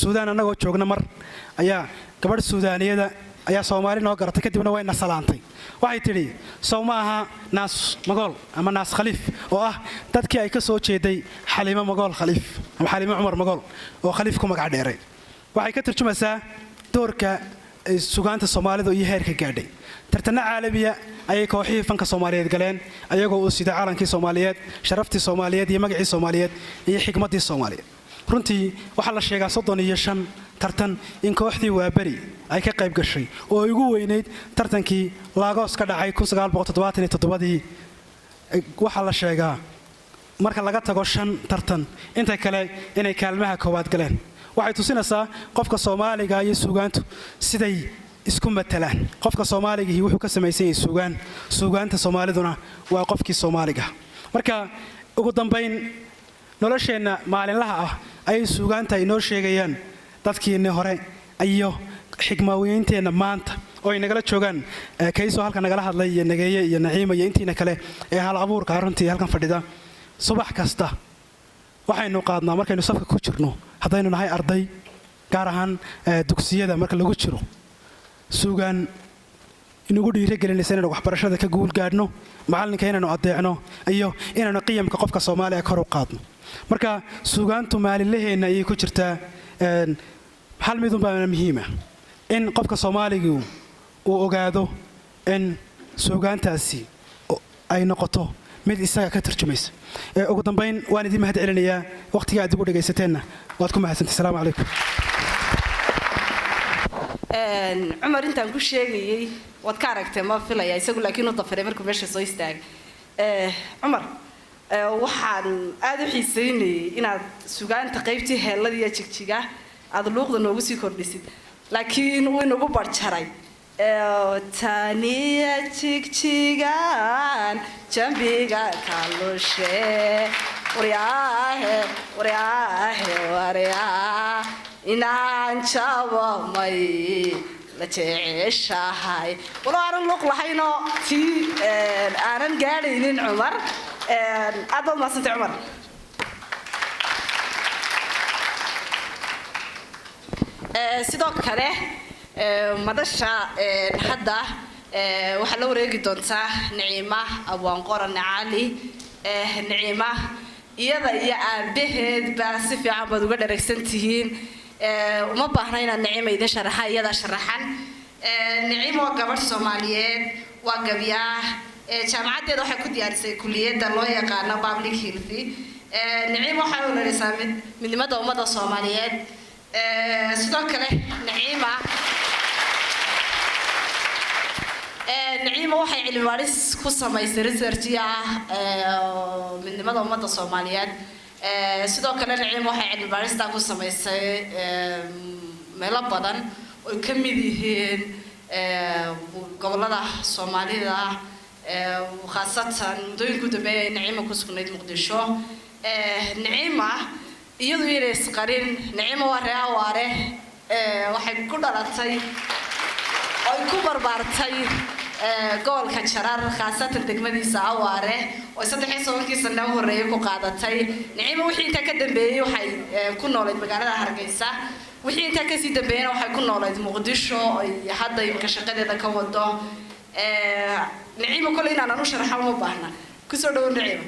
Suudaan anagoo joogna mar ayaa gabadh Suudaaniyada ayaa Soomaali noo garatay kadibna way nasalaantay waxay tiri Soomaha naas Magool ama naas Khaliif oo ah dadkii ay ka soo jeeday Xaliimo Magool Khaliif ama Xaliimo Umar Magool oo Khaliif ku magac dheeray waxay ka tarjumaysaa doorka suugaanta Soomaalidu iyo heerka gaadhay tartana caalamiya ayay kooxihii fanka Soomaaliyeed galeen ayagoo u sida calankii Soomaaliyeed sharaftii Soomaaliyeed iyo magacii Soomaaliyeed iyo xigmadii Soomaaliyeed runtii waxa la sheegaa 35 tartan in kooxdii Waabari ay ka qayb gashay oo ugu weyneyd tartankii Lagos ka dhacay 1977 waxa la sheegaa marka laga tago 5 tartan inta kale inay kaalmaha koowaad galeen waxay tusinaysaa qofka Soomaaliga iyo suugaantu siday isku matalaan qofka Soomaaliga wuxuu ka sameeyay suugaanta Soomaaliduna waa qofkii Soomaaliga marka ugu dambeyn nolosheena maalinlaha ah ay suugaanta inoo sheegayaan dadkii hore ayo xigmaaweynteena maanta oo inagala joogan kayso halka nagala hadlay iyo nageeye iyo naciima iyo intiina kale ee hal abuurka runtii halkan fadhida subax kasta waxaynu qaadnaa markaynu safka ku jirno hadaynu nahay arday gaar ahaan dugsiyada marka lagu jiro suugaan inugu dhiirigelinaysa inaynu waxbarashada ka guul gaadhno macalinka inaynu adeecno iyo inaynu qiyamka qofka Soomaaliya kor u qaadno marka suugaantu maalinlaheena ay ku jirtaa hal mid baa muhiim ah in qofka Soomaaligu uu ogaado in suugaantaasi ay noqoto mid isaga ka tarjumaysa ugu dambayn waan idin mahad celinayaa waqtiga aad ugu dhagaysateenna waad ku mahadsantahay salaamu calaykum cumar intaan ku sheegayay waad ka aragtay ma filaya isagu laakiin uu dafiray markuu meesha soo istaagay cumar waxaan aad u xiiseynayay inaad sugaanta qaybtii heelladii jigjiga aad luuqda noogu sii kordhisid laakiin uu inagu barjaray taniya jigjigan jambiga kalushe waryaa inaan jabamay la jeceshahay walo aanan luuq lahaynoo tii aanan gaadhaynin cumar aad baad mahadsantay cumar sidoo kale madasha hadda waxaa la wareegi doontaa Naciima Abwaan Qoran Cali Naciima iyada iyo aabaheed baa si fiican baad uga dharagsan tihiin uma baahna inaan Naciima idin sharaxa iyada sharaxan Naciima waa gabadh Soomaaliyeed waa gabyaa jaamacadeeda waxay ku diyaarisay kulliyadda loo yaqaan Public Health Naciima waxay u leedahay midnimada ummadda Soomaaliyeed sidoo kale Naciima waxay cilmi baaris ku samaysay research midnimada ummadda Soomaaliyeed sidoo kale Naciima waxay cilmi baarista ku samaysay meelo badan oo ka mid yihiin gobolada Soomaalida khaasatan mudooyinku dambeeyay Naciima ku sugnayd Muqdisho Naciima iyadu inay isqarin Naciima waa reewaare waxay ku dhalatay oo ku barbaartay gobolka Jarar khaasatan degmadiisa Awaare oo 13 sano horeeyay ku qaadatay Naciima wixii inta ka dambeeyay waxay ku noolayd magaalada Hargeysa wixii inta ka sii dambeeyay waxay ku noolayd Muqdisho oo hadda imka shaqadeeda ka wado Naciima kulli inaan u sharaxo uma baahna ku soo dhaw Naciima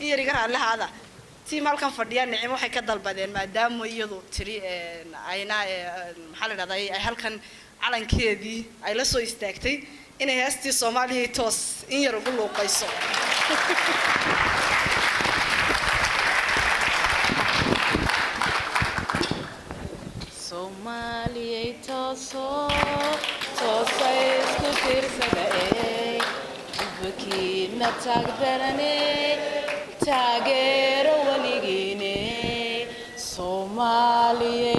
هذا تيم halkan fadhiya Naciima waxay ka dalbadeen maadaama iyadu tiri ayna maxaa la dhahday ay halkan calankeedii ay la soo istaagtay inay heestii Soomaaliya toos in yar ugu luuqayso Soomaaliya tooso toosay isku tirsaday wakiina tagdaranay taageero waligiine Soomaaliya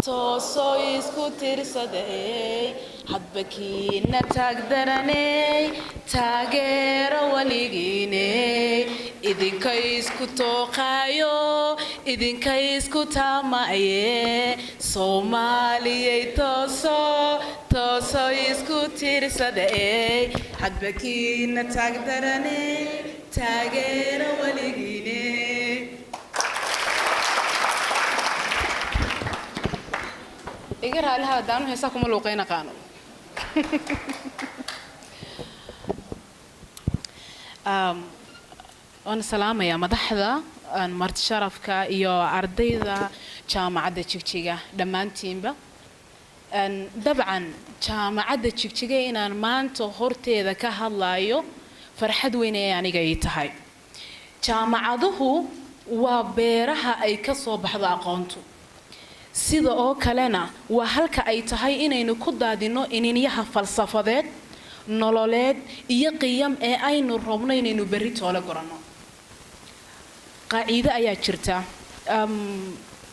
tooso isku tirsaday hadbakiina tagdaranay taageero waligiine idinka isku tooqayo idinka isku taamaye Soomaaliya tooso isku tirsaday hadbakiina tagdaranay taageero waligiine igar halaha daanu heesa kuma luuqayna qaano waan salaamaya madaxda marti sharafka iyo ardayda jaamacadda Jigjiga dhamaantiinba dabcan jaamacadda Jigjiga inaan maanta horteeda ka hadlayo farxad weyn ee aniga ay tahay jaamacaduhu waa beeraha ay ka soo baxdo aqoontu sida oo kalena waa halka ay tahay inaynu ku daadino ininyaha falsafadeed nololeed iyo qiyam ee aynu rabno inaynu berri toole gorano qaacido ayaa jirta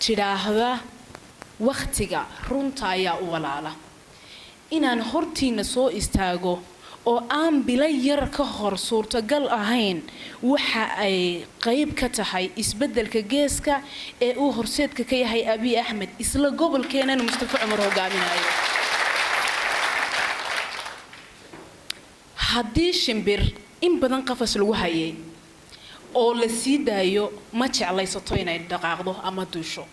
tiraahda waqtiga runta ayaa u walaala inaan hortiina soo istaago oo aan bila yar ka hor suurtagal ahayn waxa ay qayb ka tahay isbedelka geeska ee uu horseedka ka yahay Abiy Ahmed isla gobolkeena Mustafa Umar hogaaminayo haddii shimbir in badan qafas lagu hayay oo la sii daayo ma jeclaysato inay dhaqaaqdo ama duusho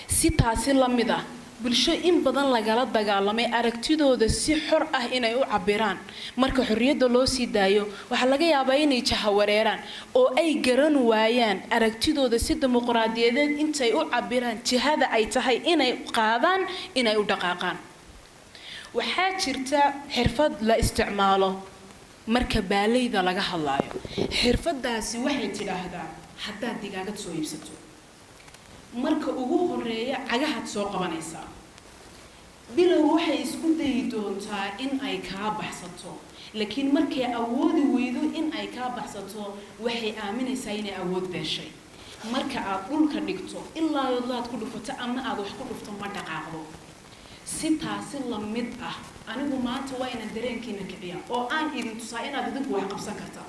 si taasi la mid ah bulsho in badan lagala dagaalamay aragtidooda si xor ah inay u cabiraan marka xorriyadda loo sii daayo waxa laga yaabaa inay jahawareeraan oo ay garan waayaan aragtidooda si dimuqraadiyadeed intay u cabiraan jihada ay tahay inay qaadaan inay u dhaqaaqaan waxaa jirta xirfad la isticmaalo marka baaleyda laga hadlaayo xirfadaasi waxay tidhaahdaa haddaad digaagad soo iibsato marka ugu horeeya cagahaad soo qabanaysaa bilow waxay isku dayi doontaa in ay kaa baxsato laakiin markay awoodi weydo in ay kaa baxsato waxay aaminaysaa inay awood beeshay marka aad dhulka dhigto ilaa yodlaad ku dhufato ama aad wax ku dhufto ma dhaqaaqdo si taasi la mid ah anigu maanta waa inaan dareenkiina kiciya oo aan idin tusaa inaad idinku wax qabsan kartaa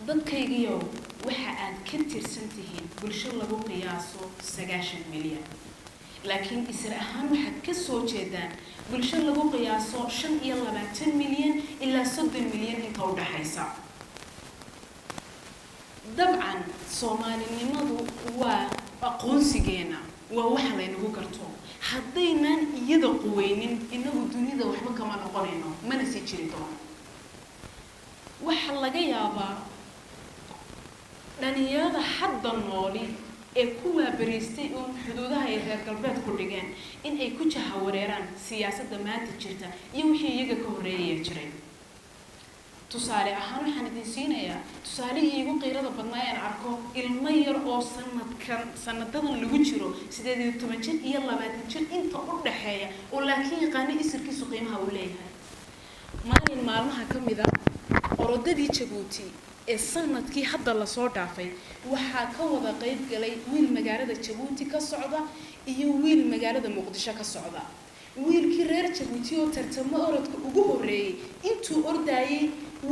dadkaygiyo waxa aad ka tirsan tihiin bulsho lagu qiyaaso 9 milyan laakiin isra ahaan waxaad ka soo jeedaan bulsho lagu qiyaaso 25 milyan ilaa 30 milyan inta u dhaxaysa dabcan Soomaalinimadu waa aqoonsigeena waa waxa laynagu garto haddaynan iyada quweynin inagu dunida waxba kama noqonayno mana sii jiri doono waxa laga yaabaa dhalinyarada hadda nooli ee kuwa bariistay oo xuduudaha ay reer galbeed ku dhigeen in ay ku jahawareeraan siyaasadda maanta jirta iyo wixii iyaga ka horeeyay jiray tusaale ahaan waxaan idin siinayaa tusaalihii igu qiirada badnaa aan arko ilmo yar oo sanadadan lagu jiro 18 jir iyo 20 jir inta u dhaxeeya oo laakiin yaqaan isirkiisu qiimaha uu leeyahay maalin maalmaha kamida orodadii Djibouti ee sanadkii hadda la soo dhaafay waxa ka wada qayb galay wiil magaalada Djibouti ka socda iyo wiil magaalada Muqdisho ka socda wiilkii reer Djibouti oo tartamo orodka ugu horeeyay intuu ordayay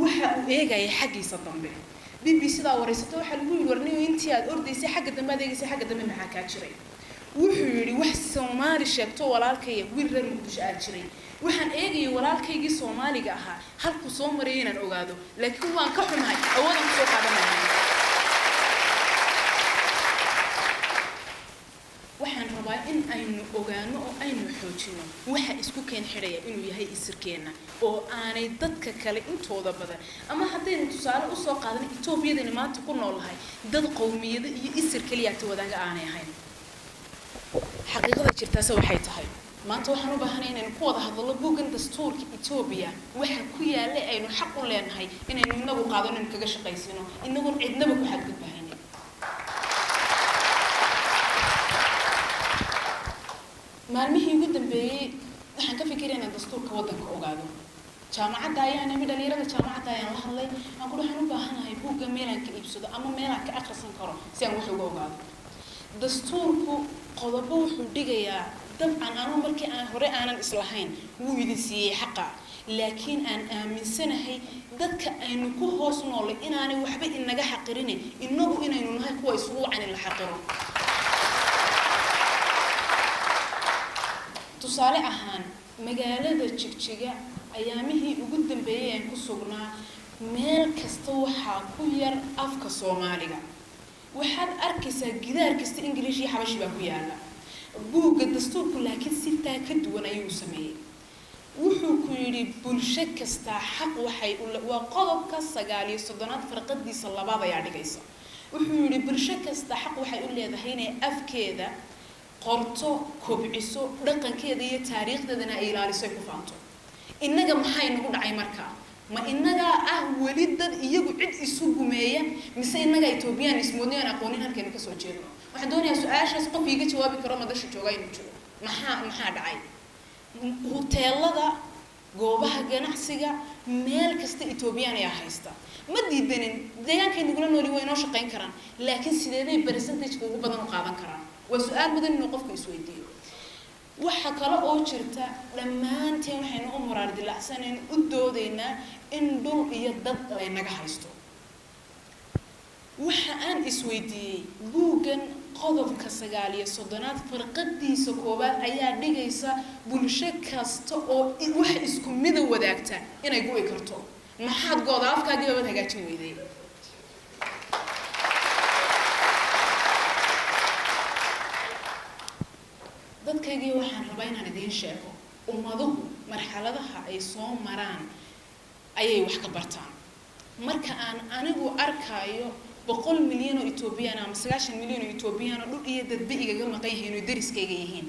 waxa uu eegay xaqiisa dambe BBC-da waraysato waxa lagu warnay intii aad ordaysay xagga dambe adeegaysay xagga dambe maxaa ka jiray wuxuu yiri wax Soomaali sheegto walaalkay wiil reer Muqdisho aad jiray waxaan eegay walaalkaygii Soomaaliga ahaa halku soo maray inaan ogaado laakiin waan ka xumahay awoodan soo qaadanay waxaan rabaa in aynu ogaano oo aynu xoojino waxa isku keen xidhaya inuu yahay isirkeena oo aanay dadka kale intooda badan ama haddaynu tusaale u soo qaadan Itoobiyada maanta ku noolahay dad qowmiyada iyo isir kaliya wadaaga aanay ahayn xaqiiqada jirtaas waxay tahay maanta waxaan u baahanahay inaynu ku wada hadallo buugan dastuurka Itoobiya waxa ku yaala aynu xaq u leenahay inaynu inagu qaadano in kaga shaqaysano inagu cidnaba ku xadgudbahayna maalmihii ugu dambeeyay waxaan ka fikiraynaa dastuurka wadanka ogaado jaamacadda ayaan mid dhalinyarada jaamacadda ayaan la hadlay aan ku waxaan u baahanahay buugga meelaan ka iibsado ama meelaan ka akhrisan karo si aan wax uga ogaado dastuurku qodobo wuxuu dhigayaa dabcan aanu markii aan hore aanan islahayn wuu idin siiyay xaqa laakiin aan aaminsanahay dadka aynu ku hoos noolay inaanay waxba inaga xaqirin inagu inaynu nahay kuwa isugu wacan la xaqiro tusaale ahaan magaalada Jigjiga ayaamihii ugu dambeeyay aan ku sugnaa meel kasta waxa ku yar afka Soomaaliga waxaad arkaysaa gidaar kasta Ingiriis iyo Xabashi baa ku yaala buugga dastuurku laakiin si taa ka duwan ayuu sameeyay wuxuu ku yiri bulsho kasta xaq waxay waa qodobka 9 farqadiisa labaad ayaa dhigaysa wuxuu yiri bulsho kasta xaq waxay u leedahay inay afkeeda qorto kobciso dhaqankeeda iyo taariikhdeedana ay ilaaliso ku faanto inaga maxay nagu dhacay markaa ma inaga wali dad iyagu cid isu gumeeya mise inaga Itoobiyaan ismoodeen aqoonin halkeen ka soo jeedo waxaan doonayaa su'aashaas qof iga jawaabi karo madasha jooga inuu jiro maxaa dhacay hoteelada goobaha ganacsiga meel kasta Itoobiyaan ay haysta ma diidanin deegaanka nugula nooli way noo shaqeyn karaan laakiin sideeday percentage ugu badan u qaadan karaan waa su'aal badan inuu qofku isweydiiyo waxa kale oo jirta dhamaanteen waxaynu u muraad dilacsaneen u doodeynaa in dhul iyo dad ay naga haysto waxa aan isweydiiyay buugan qodobka 9 farqadiisa koobaad ayaa dhigaysa bulsho kasta oo wax isku mid wadaagta inay go'i karto maxaad gooda afkaaga wada hagaajin weyday dadkayga waxaan rabaa inaan idin sheego ummaduhu marxaladaha ay soo maraan ayay wax ka bartaan marka aan anigu arkayo 100 milyan oo Ethiopian ama 90 milyan oo Ethiopian oo dhul iyo dad biiga maqan yihiin oo dariskayga yihiin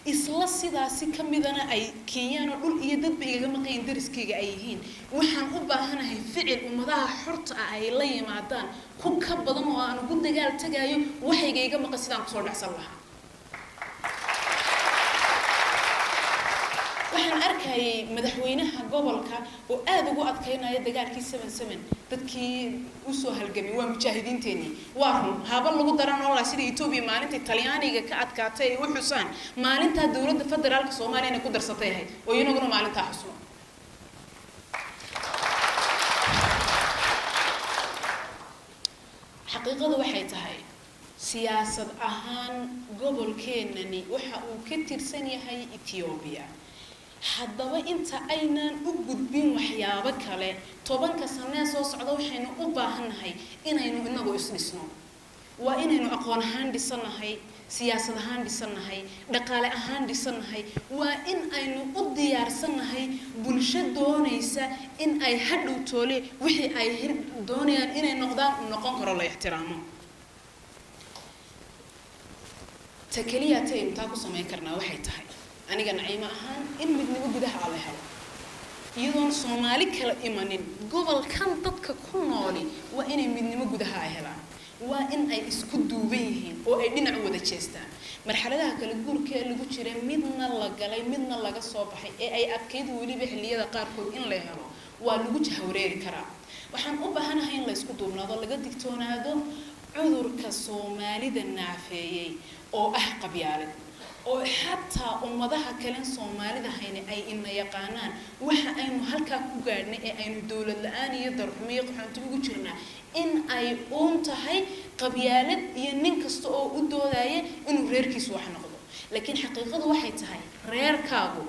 isla sidaasi kamidana ay Kenyan oo dhul iyo dad biiga maqan yihiin dariskayga ay yihiin waxaan u baahanahay ficil ummadaha xorta ah ay la yimaadaan ku ka badan oo aan ugu dagaal tagayo waxayga maqan sidaan ku soo dhacsan lahaa waxaan arkay madaxweynaha gobolka oo aad ugu adkaynaya dagaalkii 77 dadkii u soo halgamay waa mujaahidiinteeni waa run haba lagu daran oo la sida Ethiopia maalinta Talyaaniga ka adkaatay u xusaan maalinta dawladda federaalka Soomaaliya inay ku darsatay ahayd oo iyaguna maalinta xusno xaqiiqadu waxay tahay siyaasad ahaan gobolkeenani waxa uu ka tirsan yahay Ethiopia haddaba inta aynan u gudbin waxyaabo kale 10 sano soo socda waxaynu u baahanahay inaynu inagu isdhisno waa inaynu aqoon ahaan dhisanahay siyaasad ahaan dhisanahay dhaqaale ahaan dhisanahay waa in aynu u diyaarsanahay bulsho doonaysa in ay hadhow toole wixii ay doonayaan inay noqon karo la ixtiraamo takaliyaatay inta ku sameyn karnaa waxay tahay aniga naciima ahaan in midnimo gudaha la helo iyadoon Soomaali kala imanin gobolkan dadka ku nooli waa inay midnimo gudaha ay helaan waa in ay isku duuban yihiin oo ay dhinac wada jeestaan marxaladaha kala guurka lagu jiray midna la galay midna laga soo baxay ee ay adkeyd waliba xilliyada qaarkood in la helo waa lagu jahwareeri karaa waxaan u baahanahay in la isku duubnaado laga digtoonaado cudurka Soomaalida naafeeyay oo ah qabyaalad oo xataa ummadaha kale Soomaalida hayna ay inna yaqaanaan waxa aynu halka ku gaadhnay ee aynu dawlad la'aan iyo darxumiyo qaxoonti ugu jirnaa in ay tahay qabyaalad iyo nin kasta oo u doodaya inuu reerkiisu wax noqdo laakiin xaqiiqadu waxay tahay reerkaagu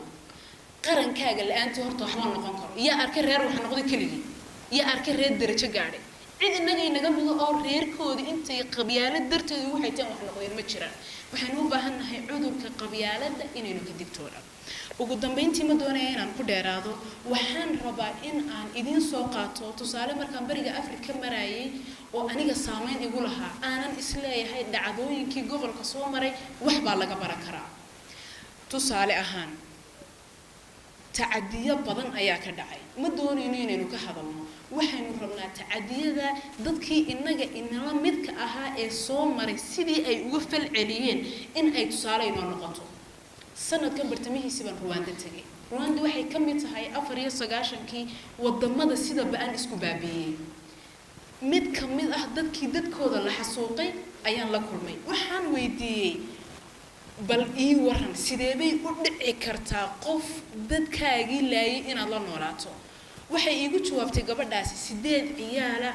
qarankaaga la'aantii horta wax ma noqon karo yaa arkay reer wax noqday kaliya yaa arkay reer darajo gaadhay cid inaga mido oo reerkoodi intay qabyaalad darteedu waxay taan wax noqdeen ma jiraan waxaan u baahanahay cudurka qabyaalada inaynu ka digtoonaa ugu dambeyntii ma doonayo inaan ku dheeraado waxaan rabaa in aan idin soo qaato tusaale markaan bariga Afrika marayay oo aniga saameyn igu lahaa aanan isleeyahay dhacdooyinkii gobolka soo maray wax baa laga baran karaa tusaale ahaan tacadiyo badan ayaa ka dhacay ma doonayno inaynu ka hadalno waxaynu rabnaa tacadiyada dadkii inaga inala midka ahaa ee soo maray sidii ay uga falceliyeen in ay tusaale inoo noqoto sanadkan bartamihiisa baan Rwanda tagay Rwanda waxay ka mid tahay 94kii wadamada sida baan isku baabiyay mid ka mid ah dadkooda la xasuuqay ayaan la kulmay waxaan weydiiyay bal ii waran sidee bay u dhici kartaa qof dadkaagii laayay inaad la noolaato waxay iigu jawaabtay gabadhaasi 8 ciyaala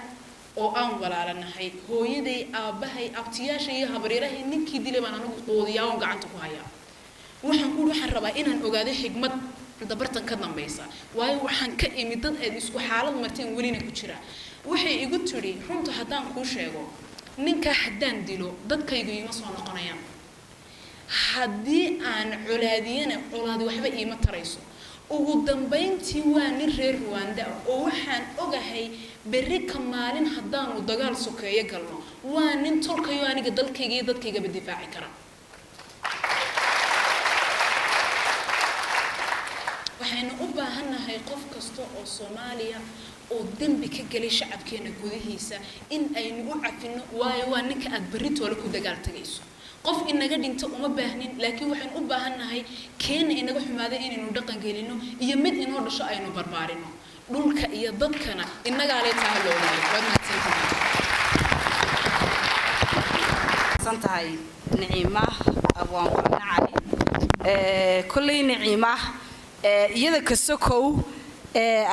oo aan walaalanahay hooyaday aabahay abtiyaasha iyo habaryarahay ninkii dilay baan anigu qoodiyaa oo gacanta ku hayaa waxaan rabaa inaan ogaado xigmad dabartan ka dambaysa waayo waxaan ka imid dad aad isku xaalad marteen welina ku jira waxay igu tiri runta haddaan kuu sheego ninka haddaan dilo dadkaygu ima soo noqonayaan haddii aan colaadiyana colaadi waxba iima tarayso ugu dambeyntii waa nin reer Rwanda oo waxaan ogahay berri ka maalin haddaanu dagaal sokeeyo galno waa nin tolkayo aniga dalkayga iyo dadkayga difaaci kara waxaynu u baahanahay qof kasta oo Soomaaliya oo dambi ka galay shacabkeena gudihiisa in aynu u cafino waayo waa ninka aad berri toole ku dagaal tagayso qof inaga dhinto uma baahnin laakiin waxaan u baahanahay keen inaga xumaaday inaynu dhaqan gelino iyo mid inoo dhasho aynu barbaarino dhulka iyo dadkana inaga leh tahalooday wad santahay Naciima abwaan qornacali kulli Naciima iyada ka sokow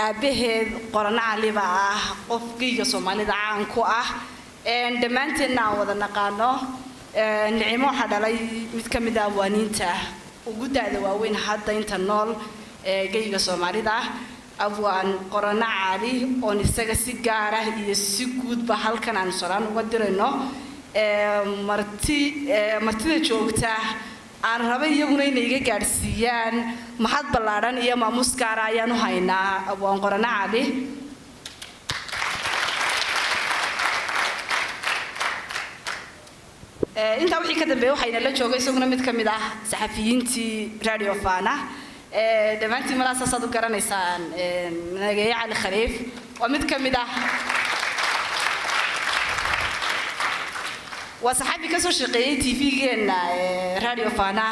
aabaheed qornacali baa qofkiga Soomaalida caan ku ah dhamaanteedna wada naqaano nicimo waxaa dhalay mid ka mid ah abwaaniinta ugu da'da waaweyn hadda inta nool geyga soomaalida abwaan qorana cali oon isaga si gaar ah iyo si guudba halkan aan salaan uga dirayno martida joogta aan raba iyaguna inay iga gaadhsiiyaan mahad ballaadhan iyo maamuus gaara ayaan u haynaa abwaan qorana cali intaa wixii ka dambeeyay waxayna la joogay isaguna mid ka mid ah saxafiyiintii radio Fana dhammaantiin malaasaad u garanaysaan nageeye cali khaliif waa mid ka mid ah waa saxaabi ka soo shaqeeyay TV-geena radio Fana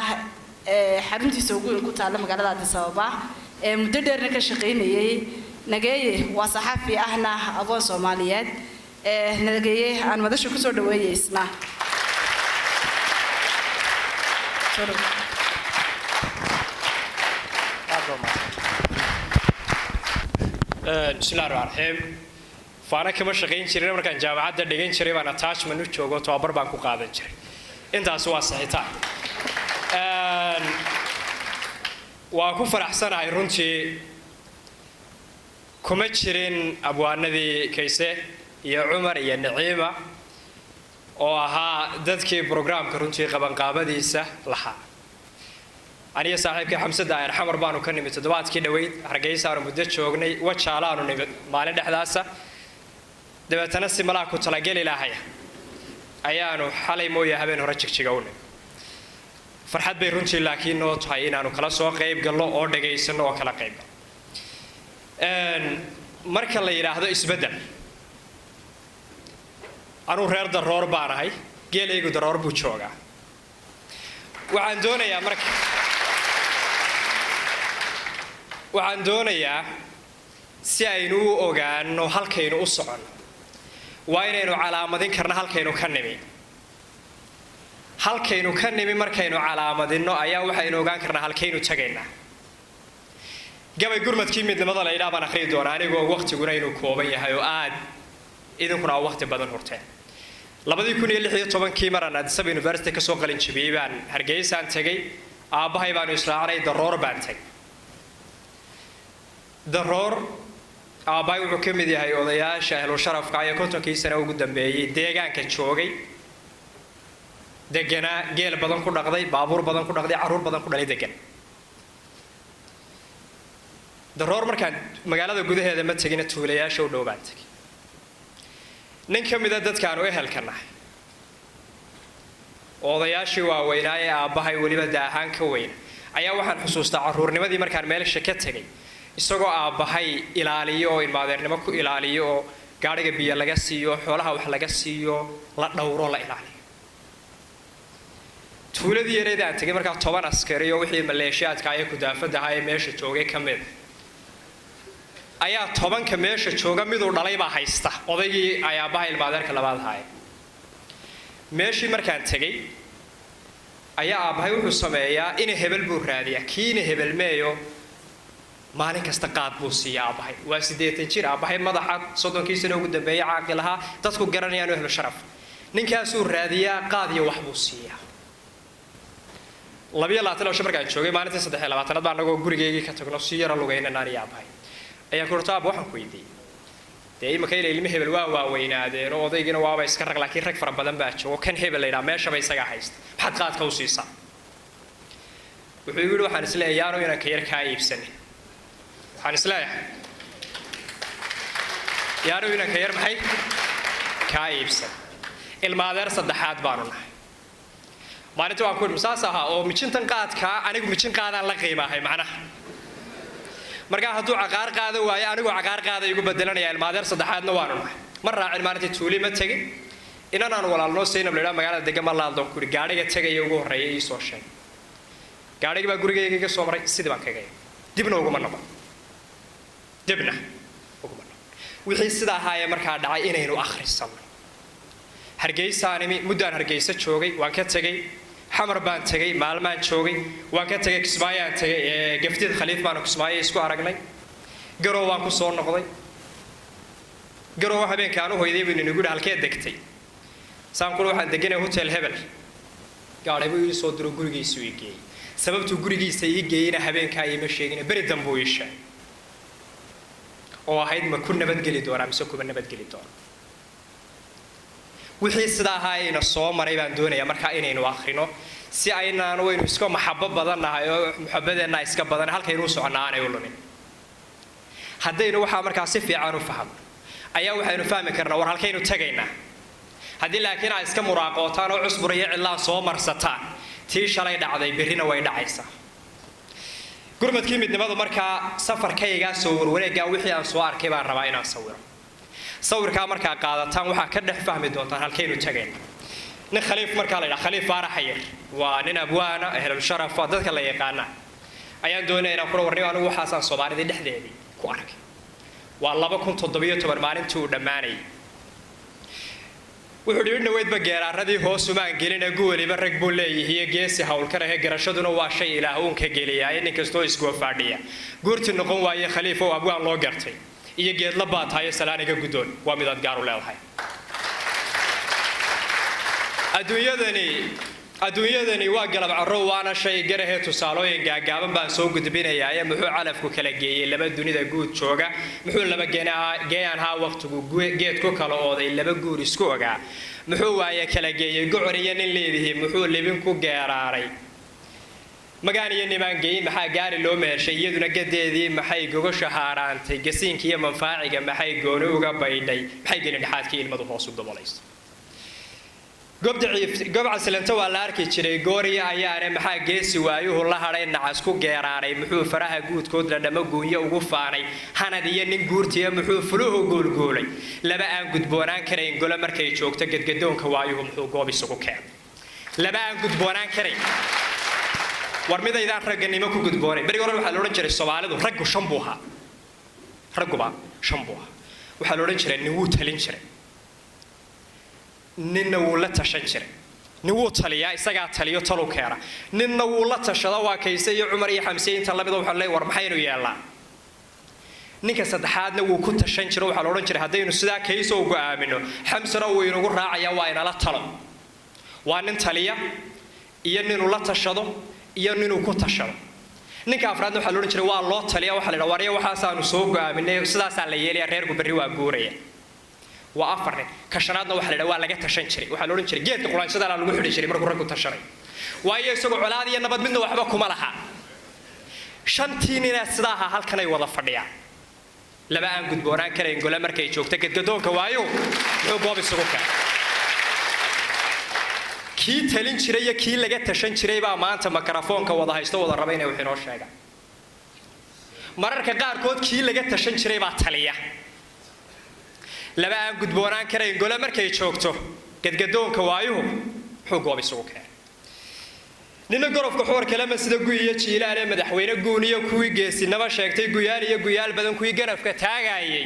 xaruntiisa ugu weyn ku taalla magaalada Addis Ababa muddo dheerna ka shaqeynayay nageeye waa saxaafi ahna abwaan Soomaaliyeed nageeye aan madasha ku soo dhaweeyay isna بسم الله الرحمن الرحيم فانا كما شقين جيرين markaan jaamacada dhigan jiray baan attachment u joogo tababar baan ku qaadan jiray intaas waa saxiitaan waa ku faraxsanahay runtii kuma jirin abwaanadii Kayse iyo Umar iyo Naciima oo ahaa dadkii programka runtii qaban qaabadiisa lahaa aniga saaxiibkay Xamse Daayir Xamar baanu ka nimid toddobaadkii dhaweyd Hargeysa aanu muddo joognay wajaalaanu nimid maalin dhexdaasa dabeetana si malaa ku talagal ilaahay ayaanu xalay mooye habeen hore jigjiga u nimid farxad bay runtii laakiin noo tahay inaanu kala soo qayb galno oo dhageysano oo kala qayb marka la yiraahdo isbedel anu reer daroor baan ahay geelaygu daroor buu joogaa waxaan doonayaa si aynu u ogaano halkaynu u socono waa inaynu calaamadin karno halkaynu ka nimi markaynu calaamadino ayaa waxaynu ogaan karnaa halkaynu tagaynaa gabay gurmadkii midnimada la yidhaah baan akhriyi doonaa anigoo waqtiguna inuu kooban yahay oo aad idinkuna waqti badan horteen 2016 maraan Addis Ababa University ka soo qalin jabiyay baan Hargeysa tagay aabahay baan israacnay daroor baan tagay daroor aabahay wuxuu ka mid yahay odayaasha ahlu sharafka ay kontonkii sano ugu dambeeyay deegaanka joogay degana geel badan ku dhaqday baabuur badan ku dhaqday caruur badan ku dhalay degan daroor markaan magaalada gudaheeda ma tagin tuulayaasha u dhow baan tagay nin ka mid ah dadkaan u ehelkanahay odayaashii waa weynaaye aabahay waliba daahaan ka weyn ayaa waxaan xusuustaa caruurnimadii markaan meelsha ka tagay isagoo aabahay ilaaliyo oo ilmaadeernimo ku ilaaliyo oo gaariga biyo laga siiyo xoolaha wax laga siiyo la dhowro la ilaaliyo tuuladii yareeda aan tagay markaa 10 askari oo wixii maleeshiyaadka ay ku daafadaha ee meesha joogay ka mid ayaa 10ka meesha jooga mid uu dhalay baa haysta odaygii ayaa aabahay ilmaadeerka labaad haay meeshii markaan tagay ayaa aabahay wuxuu sameeyaa in hebel buu raadiyaa kiina hebel meeyo maalin kasta qaad buu siiyaa aabahay waa 80 jir aabahay madaxa 30kii sano ugu dambeeyay caaqilaha dadku garanayaan inuu helo sharaf ninkaas uu raadiyaa qaad iyo wax buu siiyaa 22 markaan joogay maalintii 23 baan anagoo gurigeygii ka tagno si yar lugeynaa naan aabahay ayaan ku rataab waxaan ku weydiiyay imaka ilmo hebel waa weynaadeen oo odaygina waaba iska rag laakiin rag fara badan baa joogo kan hebel leeyahay meesha bay isaga haysta maxad qaadka u siisaa wuxuu yiri waxaan isleeyahay yaano inaan ka yar ka iibsanin waxaan isleeyahay yaano inaan ka yar maxay ka iibsan ilmaadeer saddexaad baanu nahay maalintii waan ku misaas ahaa oo mijintan qaadka anigu mijin qaadaan la qiimahay macnaha markaa hadduu caqaar qaado waayo anigu caqaar qaada igu bedelanaya ilmaadeer saddexaadna waanu nahay mar raacin maalintii tuuli ma tagin inaan walaalno Seynab leeyahay magaalada degan ma laadon kuri gaariga tagay ugu horeeyay ii soo sheegay gaariga baa gurigeyga ka soo maray sidii baan kaga dibna ugu noqon wixii sida ahaayay markaa dhacay inaynu akhrisano Hargeysa animi muddaan Hargeysa joogay waan ka tagay xamar baan tagay maalmaan joogay waan ka tagay Kismaayo aan tagay gaftid Khaliif baan Kismaayo isku aragnay garow waan ku soo noqday garow habeenkaan u hoyday inuu igu halkee degtay saan ku waxaan deganay hotel hebel gaadhay buu ii soo diro gurigiisa ii geeyey sababtuu gurigiisa ii geeyeyna habeenkaa iima sheegin beri dambe uu ii sheegay oo ahayd ma ku nabadgeli doonaa mise kuma nabadgeli doonaa wixii sidaa ahaa ayna soo maray baan doonayaa markaa inaynu akhrino si aynaan waynu iska maxabo badannahay oo muxabadeenna iska badan halkaynu u soconnaa aanay u lumin haddaynu waxaa markaa si fiican u fahmo ayaa waxaynu fahmi karnaa war halkaynu tagaynaa haddii laakiin aad iska muraaqootaan oo cusbur iyo cidlaan soo marsataan tii shalay dhacday berrina way dhacaysaa gurmadkii midnimadu markaa safarkaygaa soo warwareeggaa wixii aan soo arkay baan rabaa inaan sawiro sawirkaa markaa qaadataan waxaa ka dhex fahmi doontaan halkaynu tagayna nin khaliif markaa la yidhaha khaliif faarax xayir waa nin abwaana ehlul sharafa dadka la yaqaana ayaan doonaya inaan kula warniyo anigu waxaasaan soomaalidii dhexdeedii ku arkay waa 2017 maalintii uu dhammaanayay wuxuu dhibi dhaweydba geeraaradii hoosumaan gelin ee guwaliba rag buu leeyahay iyo geesi hawlkar ah garashaduna waa shay ilaah uun ka geliyaa in kastoo isku faadhiya guurti noqon waaye khaliif oo abwaan loo gartay iyo geedla baatayo salaaniga gudoon waa mid aad gaar u leedahay adduunyadani waa galab carro waana shay garahe tusaalooyin gaagaaban baan soo gudbinayaa muxuu calafku kala geeyay laba dunida guud jooga muxuu laba geeyaan haa waqtigu geed ku kala ooday laba guur isku ogaa muxuu waaye kala geeyay gocor iyo nin leedahay muxuu libin ku geeraaray magaan iyo nimaan geey maxaa gaari loo meeshay iyaduna gadeedii maxay gogosha haaraantay gasiinka iyo manfaaciga maxay gooni uga baydhay maxay gelin dhaxaadkii ilmadu hoos u dabolayso gobca silanta waa la arki jiray gooriya ayaana maxaa geesi waayuhu la hadhay nacas ku geeraaray muxuu faraha guudkood la dhamo guunyo ugu faanay hanad iyo nin guurtiya muxuu fuluhu guulguulay laba aan gudboonaan karayn gole markay joogto gadgadoonka waayuhu muxuu goob isugu keenay laba aan gudboonaan karayn war midaydaan ragganimo ku gudboonay beriga hore waxaa la odhan jiray soomaalidu raggu shan buu ahaa ragguba shan buu ahaa waxaa la odhan jiray nin wuu talin jiray ninna wuu la tashan jiray nin wuu taliyaa isagaa taliyo talu keena ninna wuu la tashada waa kayse iyo cumar iyo xamse inta lamida waxaa leeyahay war maxaynu yeelnaa ninka saddexaadna wuu ku tashan jiray waxaa la odhan jiray haddaynu sidaa kayso u go'aamino xamsana wuu inagu raacayaa waa inala talo waa nin taliya iyo ninuu la tashado iyo ninuu ku tashado ninka afraadna waxaa la odhan jiray waa loo taliya waxaa la yidhaha warya waxaasaanu soo go'aaminay sidaasaa la yeelaya reerku berri waa guuraya waa afar nin ka shanaadna waxaa la yidhaha waa laga tashan jiray waxaa la odhan jiray geedka quraanshadaana lagu xidhi jiray markuu raggu tashanay waayo isagoo colaad iyo nabad midna waxba kuma laha shantii ninaa sidaa ahaa halkanay wada fadhiyaan laba aan gudboonaan karayn gole markay joogto gadgadoonka waayo muxuu goob isugu keenay kii talin jiray iyo kii laga tashan jiray baa maanta makarafoonka wada haysto wada raba inay wax inoo sheegaan mararka qaarkood kii laga tashan jiray baa taliya laba aan gudboonaan karayn gole markay joogto gadgadoonka waayuhu muxuu goob isugu keenay nina gorofka xoorka lama sida guyiyo jiilaale madaxweyne guuniyo kuwii geesinaba sheegtay guyaal iyo guyaal badan kuwii garafka taagayay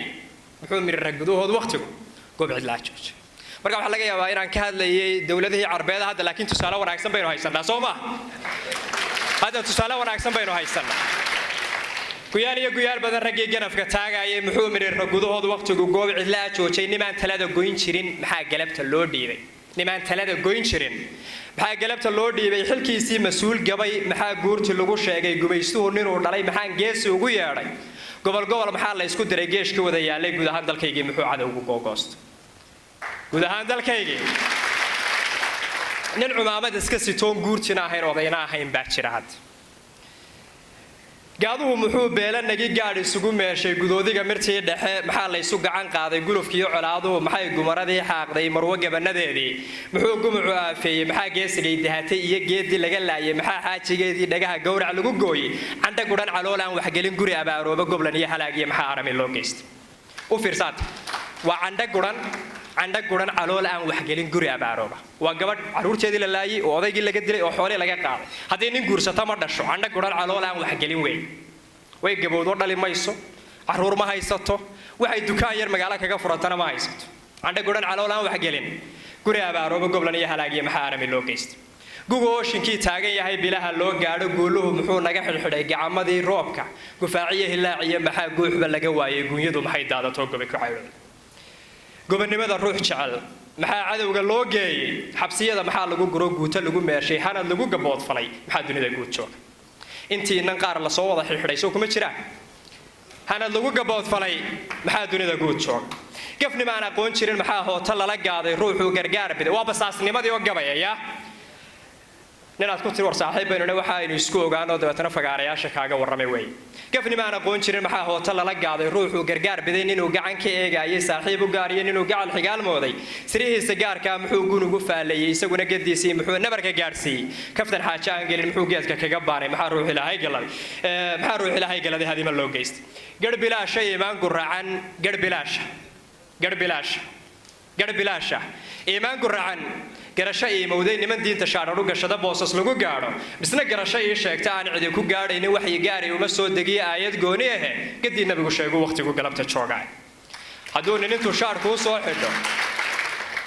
muxuu mirar gudahood waqtigu goob cidlaa joojay marka waxa laga yaabaa inaan ka hadlayay dawladihii carbeed hadda laakiin tusaale wanaagsan baynu haysanaa Soomaa hadda tusaale wanaagsan baynu haysanaa guyaal iyo guyaal badan ragii ganafka taagayay muxuu mirir gudahood waqtigu goob cidlaa joojay nimaan talada goyn jirin maxaa galabta loo dhiibay nimaan talada goyn jirin maxaa galabta loo dhiibay xilkiisii mas'uul gabay maxaa guurti lagu sheegay gubaystuhu inuu dhalay maxaan geesi ugu yeedhay gobol maxaa la isku diray geeshka wada yaalay guud ahaan dalkaygii muxuu cadawgu googoosto guud ahaan dalkaygii nin cumaamad iska sitoon guurtina ahayn odayna ahayn baa jira had gaaduhu muxuu beelanagi gaadh isugu meeshay gudoodiga mirtii dhexe maxaa la isu gacan qaaday gulufkiyo colaaduhu maxay gumaradii xaaqday marwo gabanadeedii muxuu gumucu aafeeyey maxaa geesigay dahatay iyo geedii laga laayay maxaa xaajigeedii dhagaha gowrac lagu gooyey candha guran calool aan waxgelin guri abaarooba goblan iyo halaag iyo maxaa arami loo geystay u fiirsaad waa candha guran calool aan waxgelin guri abaarooba waa gabadh caruurteedii la laayay oo odaygii laga dilay oo xoolii laga qaaday haddii nin guursato ma dhasho candha guran calool aan waxgelin way gabowdo dhali mayso caruur ma haysato waxay dukaan yar magaalo kaga furatana ma haysato candha guran calool aan waxgelin guri abaarooba goblan iyo halaag iyo maxaa arami loo geystay gugo ooshinkii taagan yahay bilaha loo gaadho guuluhu muxuu naga xidhxidhay gacamadii roobka gufaaciyo hilaaciyo maxaa guuxba laga waayay guunyadu maxay daadato gobi ku caydho gobonimada ruux jecel maxaa cadowga loo geeyey xabsiyada maxaa lagu guro guuta lagu meeshay hanad lagu gaboodfalay maxaa dunida guud jooga intiinan qaar la soo wada xidhay soo kuma jiraan hanad lagu gaboodfalay maxaa dunida guud jooga gafni maan aqoon jirin maxaa hoota lala gaaday ruuxu gargaar biday waa basaasnimadii oo gabayaya ninaad ku tir war saaxiib baynu waxa aynu isku ogaano dabeetana fagaarayaasha kaaga warramay way gafni maan aqoon jirin maxaa hoota lala gaaday ruuxu gargaar biday inuu gacan ka eegayay saaxiib u gaariyay inuu gacal xigaal mooday sirihiisa gaarka muxuu gunugu faalayay isaguna gadiisii muxuu nabarka gaarsiiyay kaftan xaaja aan gelin muxuu geedka kaga baaray maxaa ruux ilaahay galaday hadima loo geystay garbilaasha iimaan guracan garbilaasha iimaan guracan garasho ii mowday niman diinta shaadharu gashada boosas lagu gaadho misna garasho ii sheegta aan cidi ku gaadhaynin waxyi gaari uma soo degiye aayad gooni ahe kadib nabigu sheegu waqtigu galabta joogaa hadduu nin intuu shaadhkuu soo xidho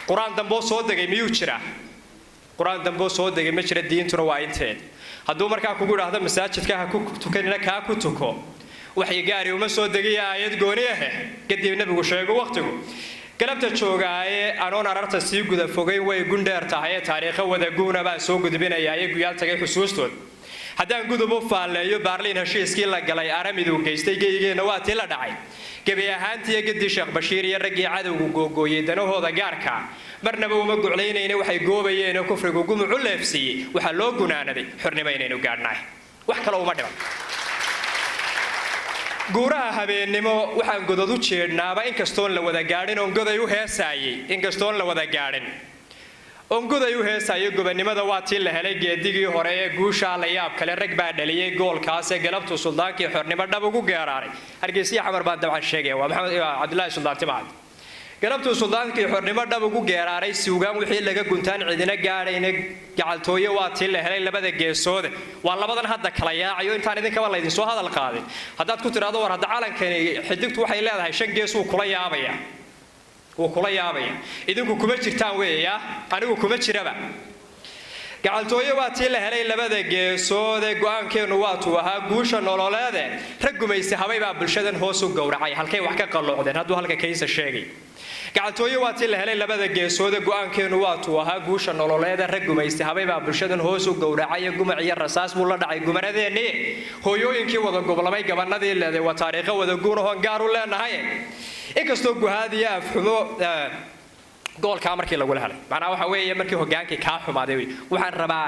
qur-aan damboo soo degay miyuu jiraa qur-aan damboo soo degay ma jira diintuna waa inteed hadduu markaa kugu idhaahdo masaajidka ha ku tukanina kaa ku tuko waxyi gaari uma soo degiye aayad gooni ahe kadib nabigu sheegu waqtigu galabta joogaaye anoon ararta sii guda fogeyn way gundheer tahay taariikho wada guuna baa soo gudbinaya ay guyaal tagay xusuustood haddaan gudub u faalleeyo baarliin heshiiskii la galay aramiduu geystay geyigeena waa tii la dhacay gebi ahaantii gedi sheekh bashiir iyo raggii cadowgu googooyey danahooda gaarka marnaba uma guclaynayna waxay goobayeen kufrigu gumucu leefsiiyey waxaa loo gunaanaday xornimo inaynu gaadhnaay wax kale uma dhiman guuraha habeennimo waxaan godad u jeedhnaaba inkastoon la wada gaadhin oon goday u heesaayey inkastoon la wada gaadhin oon goday u heesaayey gobannimada waa tii la helay geedigii hore ee guushaa la yaab kale rag baa dhaliyey goolkaasee galabtuu suldaankii xornimo dhab ugu geeraaray hargeysiya xamar baan dabcan sheegaya waa maxamed cabdulaahi suldaan timacad galabtuu suldaankii xornimo dhab ugu geeraaray suugaan wixii laga guntaan cidina gaadhayna gacaltooye waa tii la helay labada geesoode waa labadan hadda kala yaacayo intaan idinkaba laydin soo hadal qaadin haddaad ku tiraahdo war hadda calankani xidigtu waxay leedahay 5 gees wuu kula yaabaya idinku kuma jirtaan weeya anigu kuma jiraba gacaltooye waa tii la helay labada geesoode go'aankeenu waa tuu ahaa guusha nololeede rag gumaysi habay baa bulshadan hoos u gowracay halkay wax ka qalloocdeen hadduu halka kaysa sheegay gacaltooye waa tii la helay labada geesoode go'aankeenu waa tuu ahaa guusha nololeeda rag gumaysi habay baa bulshadan hoos u gowracay gumac iyo rasaas buu la dhacay gumanadeennii hooyooyinkii wada goblamay gabanadii leeday waa taariikho wada guunahoon gaar u leenahay inkastoo guhaadiya afxumo goolkaa markii lagula helay macnaha waxa weeye markii hogaankii kaa xumaaday waxaan rabaa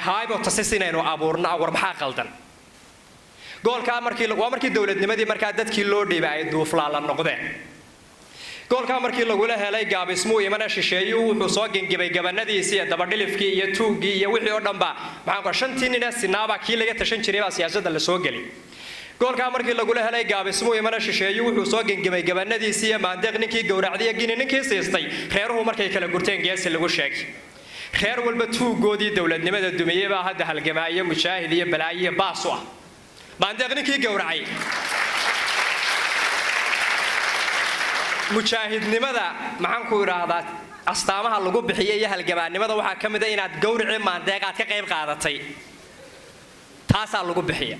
hypothesis inaynu abuurno war maxaa qaldan goolkaa markii dowladnimadii markaa dadkii loo dhiibay ay duuflaala noqdeen goolkaa markii lagula helay gaabismuu imana shisheeyuu wuxuu soo gengibay gabanadiisii dabadhilifkii iyo tuuggii iyo wixii oo dhanba maxaan shantii nina sinaaba kii laga tashan jiray baa siyaasadda la soo geli goolkaa markii lagula helay gaabismuu imana shisheeyuu wuxuu soo gengibay gabanadiisii iyo maandeeq ninkii gowracdiya gini ninkii siistay reeruhu markay kala gurteen geesi lagu sheegay reer walba tuuggoodii dowladnimada dumiyey baa hadda halgamaayo mujaahid iyo balaayiyo baas u ah maandeeq ninkii gowracay mujaahidnimada maxaan ku idhaahdaa astaamaha lagu bixiyo iyo halgamaannimada waxaa ka mid ah inaad gowricii maandeeqaad ka qayb qaadatay taasaa lagu bixiya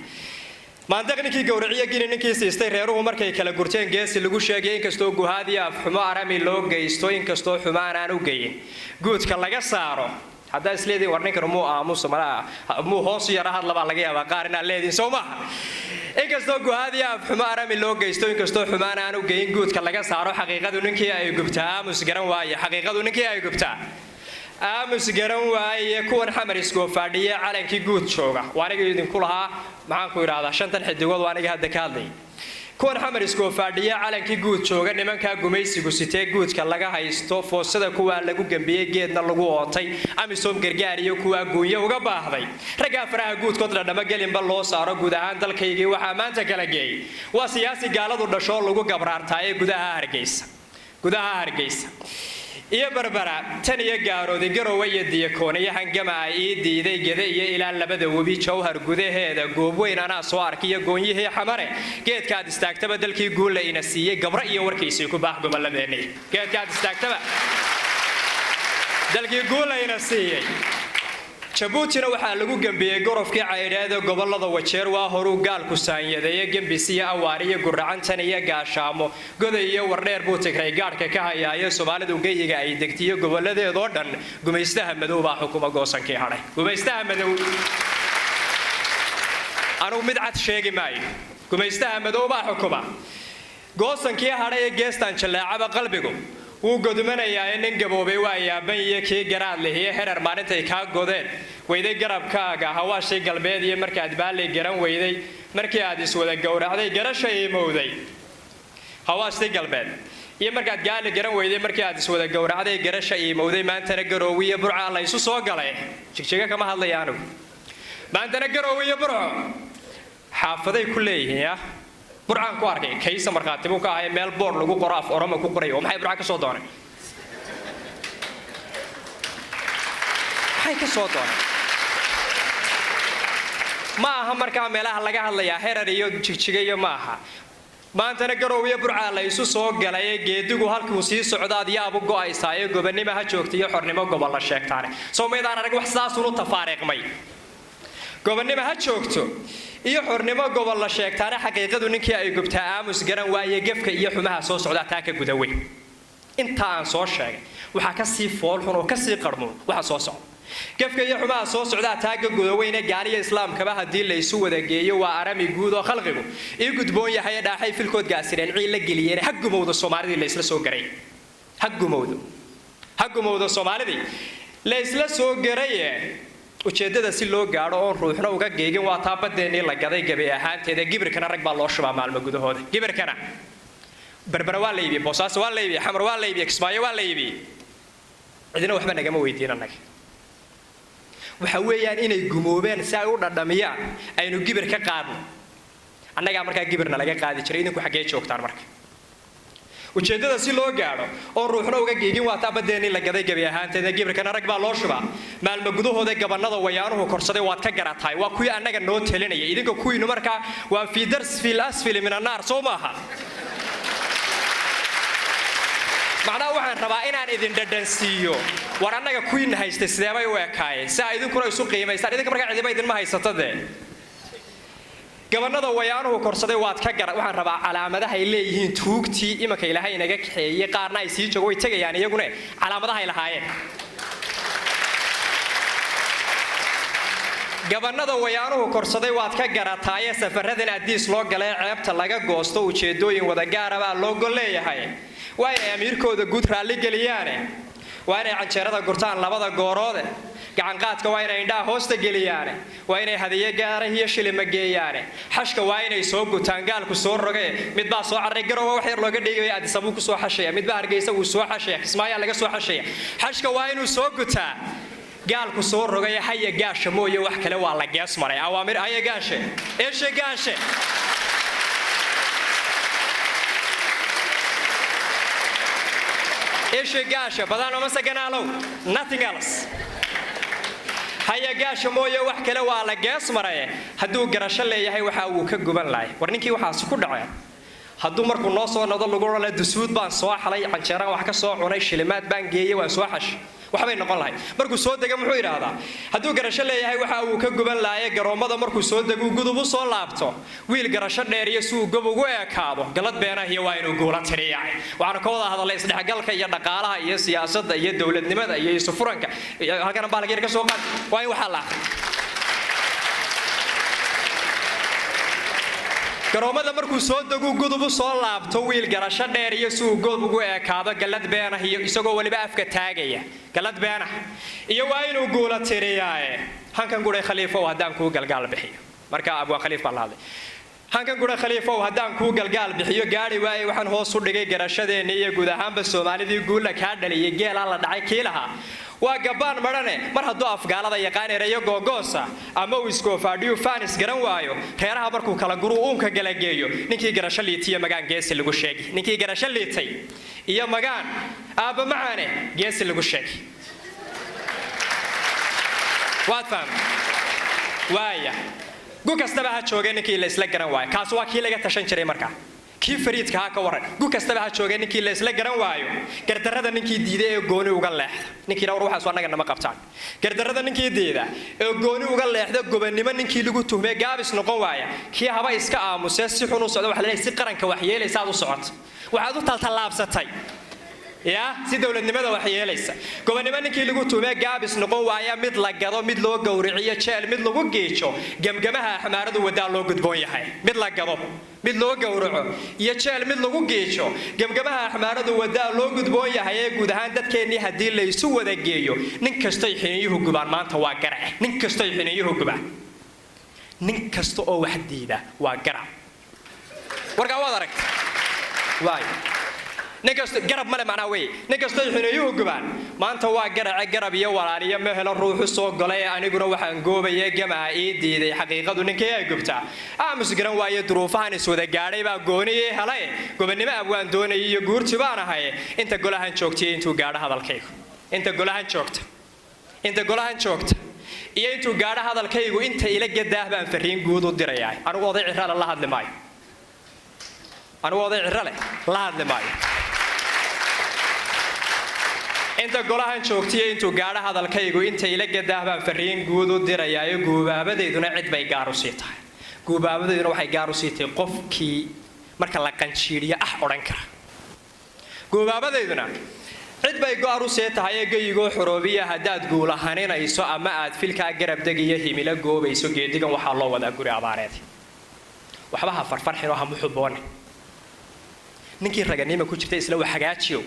maandeeq ninkii gowriciyo gini ninkii siistay reeruhu markay kala gurteen geesi lagu sheegay inkastoo guhaadiya afxumo arami loo geysto inkastoo xumaan aan u geyin guudka laga saaro haddaa isleediin war ninkan muu aamuso muu hoos yara hadlabaa laga yaabaa qaar inaad leediin soo maaha inkastoo guhaadiya afxumo arami loo geysto inkastoo xumaan aan u geyin guudka laga saaro xaqiiqadu ninkii ay gubtaa aamus garan waaye xaqiiqadu ninkii ay gubtaa aamus garan waaye kuwan xamar iskoofaadhiye calankii guud jooga waa aniga idinku lahaa maxaan ku idhaahdaa 5 xidigood waa aniga hadda ka hadlay kuwan xamar iskoofaadhiye calankii guud jooga nimankaa gumaysigu sitee guudka laga haysto foosada kuwaa lagu gambiyey geedna lagu ootay amisom gargaar iyo kuwaa guunyo uga baahday raggaa faraha guudkood dhadhama gelinba loo saaro guud ahaan dalkaygii waxaa maanta kala geeyey waa siyaasi gaaladu dhashoo lagu gabraartaaye gudaha hargeysa iyo barbara tan iyo gaaroodi garowe iyo diyakoon iyo hangama ay ii diiday gede iyo ilaa labada webi jawhar gudaheeda goobweyn anaa soo arkiyo goonyihii xamare geedkaad istaagtaba dalkii guulla ina siiyey gabra iyo warkiisii ku baax gobolladeennii geedkaad istaagtaba dalkii guulla ina siiyey jabuutina waxaa lagu gambiyey gorofkii caydheed ee gobolada wajeer waa horuu gaalku saanyadeeye gembisiyo awaariyo guracantan iyo gaashaamo goday iyo wardheer buu tigray gaadhka ka hayaayo soomaalidu geyiga ay degtiyo goboladeedoo dhan gumaystaha madow baa xukuma goosankii hadhay gumaystaha madow anugu mid cad sheegi maayo gumaystaha madow baa xukuma goosankii hadhay ee geestaan jallaacaba qalbigu wuu godumanayaa nin gaboobay waa yaaban iyo kii garaad leh iyo herar maalintay kaa godeen weyday garabkaaga hawaashii galbeed iyo markaad baalay garan weyday markii aad iswada gowracday garasha iimowday hawaashii galbeed iyo markaad gaali garan weyday markii aad iswada gowracday garasha iimowday maantana garoowi iyo burca la isu soo galay jigjiga kama hadlaya anugu maantana garoowi iyo burco xaafaday ku leeyihiin burcaan ku arkay kaysa markhaati buu ka ahay meel boor lagu qoro af oromo ku qoray oo maxay burca ka soo doonay maxay ka soo doonay ma aha markaa meelaha laga hadlayaa herar iyo jigjiga iyo ma aha maantana garoow iyo burca la isu soo galay geedigu halkuu sii socdaad yaabu go'aysaa ee gobonnimo ha joogta iyo xornimo gobol la sheegtaane soo meydaan arag wax saasunu tafaariiqmay gobonnimo ha joogto iyo xornimo gobol la sheegtaana xaqiiqadu ninkii ay gubtaa aamus garan waaye gefka iyo xumaha soo socda taa ka gudaway inta aan soo sheegay waxa ka sii fool xun oo ka sii qarmoon waxa soo socda gefka iyo xumaha soo socda taa ka gudawayna gaaliya islaamkaba hadii la isu wada geeyo waa arami guud oo khalqigu ii gudboon yahay dhaaxay filkood gaasireen ciil la geliyeen xaqumowda Soomaalida la isla soo garay xaqumowda Soomaalida la isla soo garay ujeedada si loo gaaro oo ruuxna uga geegin waa taabadeenii la gaday gabi ahaanteeda gibirkana rag baa loo shubaa maalmo gudahooda gibirkana berbera waa la iibiyey boosaas waa la iibiyey xamar waa la iibiyey kismaayo waa la iibiyey cidina waxba nagama weydiin annaga waxa weeyaan inay gumoobeen si ay u dhadhamiyaan aynu gibir ka qaadno annaga markaa gibirna laga qaadi jiray idinku xaggee joogtaan marka ujeedada si loo gaaro oo ruuxna uga geegin waa taabadeenii la gaday gabi ahaanteeda gibirkana rag baa loo shubaa maalmo gudahooda gabannada wayaanuhu korsaday waad ka garatahay waa kuwii annaga noo talinaya idinka kuwiinu markaa waa fii dars fil asfili min annaar soo maaha macnaha waxaan rabaa inaan idin dhadhansiiyo war annaga kuwiina haystay sideebay u ekaayeen si ay idinkuna isu qiimaystaan idinka markaa cidiba idinma haysatadee gabannada wayaanuhu korsaday waad ka gar waxaan rabaa calaamadaha ay leeyihiin tuugtii imanka ilaahay inaga kaxeeyay qaarna ay sii joogo way tagayaan iyaguna calaamadaha ay lahaayeen gabannada wayaanuhu korsaday waad ka garataaye safaradan adiis loo galay ceebta laga goosto ujeedooyin wada gaar ah loo goleeyahay waa inay amiirkooda guud raali geliyaane waa inay canjeerada gurtaan labada gooroode gacan qaadka waa inay indhaha hoosta geliyaane waa inay hadiye gaara iyo shilima geeyaane xashka waa inay soo gutaan gaalku soo rogay mid baa soo carray garowa wax yar looga dhigay Addis Ababa ku soo xashaya mid baa Hargeysa uu soo xashaya Kismaayo laga soo xashaya xashka waa inuu soo gutaa gaalku soo rogay haya gaasha mooyo wax kale waa la gees maray awaamir haya gaashe eeshe gaashe eeshe gaashe badana ma saganaalow nothing else haya gaasha mooyo wax kale waa la gees maray haduu garasho leeyahay waxa uu ka guban laay war ninkii waxaas ku dhacay haduu markuu noo soo noqdo lagu oran dusuud baan soo xalay canjeeraan wax ka soo cunay shilimaad baan geeyay waan soo xash waxbay noqon lahayd markuu soo dega muxuu yiraahdaa haduu garasho leeyahay waxa uu ka guban laay garoomada markuu soo dego gudub u soo laabto wiil garasho dheer iyo suu gob ugu eekaado galad beenahiyo waa inuu guula tiriyay waxaan ka wada hadalay isdhexgalka iyo dhaqaalaha iyo siyaasadda iyo dawladnimada iyo isu furanka halkan baa laga ka soo qaad waa in waxa la garoomada markuu soo dego gudub u soo laabto wiil garasho dheer iyo suu gob ugu eekaado galad beenahiyo isagoo waliba afka taagaya galad beenah iyo waa inuu guula tiriyay hankan guray khaliifo hadaan ku galgaal bixiyo marka abu khaliif baa la hadlay hankan guray khaliifo hadaan ku galgaal bixiyo gaari waay waxaan hoos u dhigay garashadeena iyo guud ahaanba Soomaalidii guula ka dhaliyay geela la dhacay kiilaha waa gabaan marane mar hadduu afgaalada yaqaan erayo googoosa ama uu iskoo faadhiyo faanis garan waayo reeraha markuu kala guru uunka gala geeyo ninkii garasho liitiyo magaan geesi lagu sheegay ninkii garasho liitay iyo magaan aaba macaane geesi lagu sheegay waad faham waaya gu kastaba ha joogay ninkii la isla garan waayo kaas waa kii laga tashan jiray markaa kii fariidka ha ka waran gu kastaba ha joogay ninkii la isla garan waayo gardarrada ninkii diiday ee gooni uga leexda ninkii war waxaas anaga nama qabtaan gardarrada ninkii diida ee gooni uga leexda gobannimo ninkii lagu tuhmay gaabis noqon waaya kii haba iska aamusay si xun u socdo waxa la leeyahay si qaranka wax yeelaysa aad u socoto waxaad u taltallaabsatay ya si dawladnimada wax yeelaysa gobannimo ninkii lagu tuhmay gaabis noqon waaya mid la gado mid loo gowriciyo jeel mid lagu geejo gamgamaha xamaaradu wadaa loo gudboon yahay mid la gado mid loo gowraco iyo jeel mid lagu geejo gamgamaha xamaaradu wadaa loo gudboon yahay ee guud ahaan dadkeenii haddii la isu wada geeyo nin kastoo xiniyuhu gubaan maanta waa garac nin kastoo xiniyuhu gubaan nin kasta oo wax diida waa garac warka wada arag waay ninkasto garab male macnaa wey ninkastoo xiniyuhu gubaan maanta waa garace garab iyo walaaliyo ma helo ruuxu soo galay aniguna waxaan goobayay gamaha ii diiday xaqiiqadu ninkii ay gubtaa aamus garan waaye duruufahan iswada gaadhay baa gooniyey helay gobannimo abwaan doonayay iyo guurti baan ahay inta golahan joogtay intuu gaadho hadalkaygu inta golahan joogta iyo intuu gaadho hadalkaygu inta ila gadaah baan fariin guud u dirayaa anigu oday cirale la hadli maayo inta golahan joogtay intuu gaadho hadalkaygu inta ila gadaah baan fariin guud u dirayaa guubaabadeeduna cid bay gaar u sii tahay guubaabadeeduna waxay gaar u sii tahay qofkii marka la qanjiiriyo odhan kara guubaabadeeduna cid bay gaar u sii tahay geyigoo xoroobiya haddaad guulahaninayso ama aad filkaa garab degiyo himilo goobayso geedigan waxaa loo wadaa guri abaareed waxba ha farfarxin oo ha muxuboone ninkii raganimo ku jirta isla wax hagaajiyo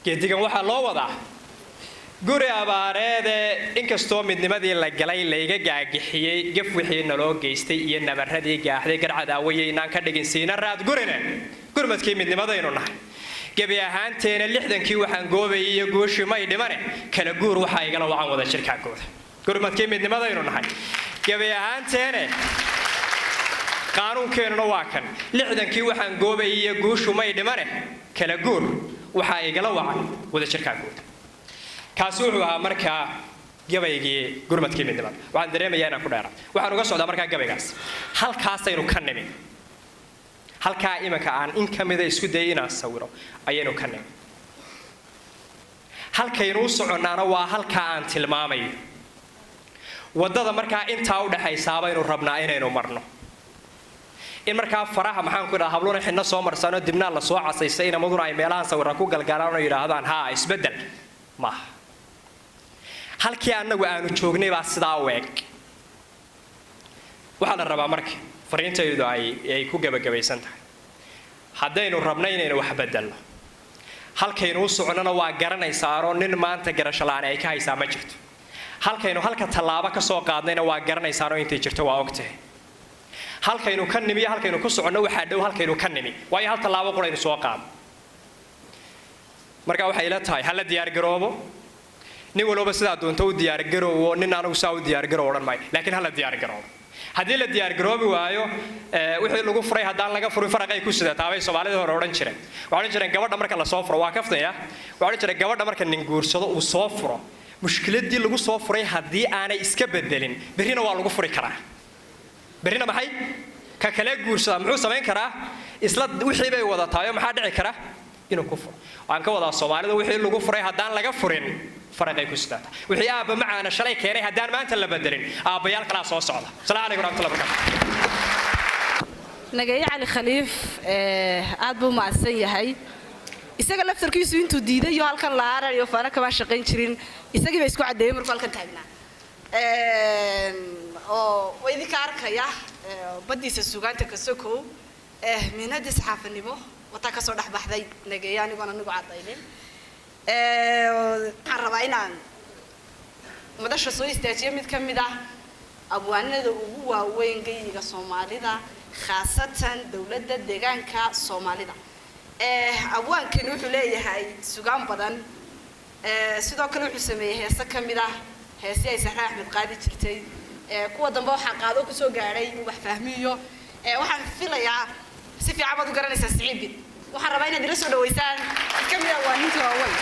geedigan waxaa loo wadaa guri abaareede inkastoo midnimadii la galay layga gaagixiyey gaf wixii naloo geystay iyo nabaradii gaaxday garcadaawaye inaan ka dhigin siina raad gurine gurmadkii midnimadaynu nahay gebi ahaanteena 60kii waxaan goobayay iyo gooshi may dhimane kala guur waxaa igala wacan wada shirkaankooda gurmadkii midnimadaynu nahay gebi ahaanteena qaanuunkeenuna waa kan 60kii waxaan goobayay iyo gooshu may dhimane kala guur waxaa igala wacan wada shirkaankooda kaasi wuxuu ahaa markaa gabaygii gurmadkii midnimada waxaan dareemayaa inaan ku dheeraa waxaan uga socdaa markaa gabaygaas halkaasaynu ka nimi halkaa imanka aan in ka mida isku dayay inaan sawiro ayaynu ka nimi halkaynu u soconnaana waa halkaa aan tilmaamayo waddada markaa intaa u dhaxaysaa baynu rabnaa inaynu marno in markaa faraha maxaan ku idhaha habluna xidhna soo marsano dibnaa la soo casaysay inamaduna ay meelahan sawirra ku galgalaan oo yidhaahdaan haa isbeddel maaha halkii annagu aanu joognay baa sidaa u eg waxaa la rabaa marka fariintaydu ay ku gabagabaysan tahay haddaynu rabna inaynu wax beddelno halkaynu u soconnana waa garanaysaanoo nin maanta garasho la'aan ay ka haysaa ma jirto halkaynu halka tallaabo ka soo qaadnayna waa garanaysaanoo intay jirto waa ogtahay halkaynu ka nimi iyo halkaynu ku soconno waxaa dhow halkaynu ka nimi waayo hal tallaabo quraynu soo qaadno marka waxay ila tahay hala diyaargaroobo nin walba sidaa doonto u diyaargaroobo nin anagu saa u diyaargaroobo odhan maayo laakiin hala diyaargaroobo haddii la diyaargaroobi waayo wixii lagu furay haddaan laga furin faraqay ku sidataa bay soomaalida hore odhan jireen waxay odhan jireen gabadha marka la soo furo waa kaftaya waxay odhan jireen gabadha marka nin guursado uu soo furo mushkiladii lagu soo furay haddii aanay iska bedelin berrina waa lagu furi karaa berrina maxay ka kale guursada muxuu samayn karaa isla wixii bay wadataayo maxaa dhici kara inuu ku furo waan ka wadaa soomaalida wixii lagu furay haddaan laga furin faraqay ku sidaata wixii aabba macaana shalay keenay haddaan maanta la bedelin aabbayaal kalaa soo socda asalaamu calaykum waraxmatullahi wabarakaatu nagaye cali khaliif aad buu mahadsan yahay isaga laftarkiisu intuu diiday iyo halkan laaran iyo faana kama shaqayn jirin isagii baa isku caddeeyay markuu halkan taagnaa oo way idinka arkaya baddiisa sugaanta ka sokow mihnadii saxaafanimo wataa kasoo dhex baxday nagaye anigoon anigu caddaynin waxaan rabaa inaan madasha soo istaajiyo mid ka mid ah abwaanada ugu waaweyn geyiga soomaalida khaasatan dowladda deegaanka soomaalida abwaankani wuxuu leeyahay sugaan badan sidoo kale wuxuu sameeyey heese ka mid ah heesi ay Sahra Axmed qaadi jirtay kuwa dambe waxaa qaado ku soo gaaray wax fahmiyo waxaan filayaa si fiican baad u garanaysaa Siciid waxaan rabaa inaad ila soo dhaweysaan ka mid ah waa ninka waaweyn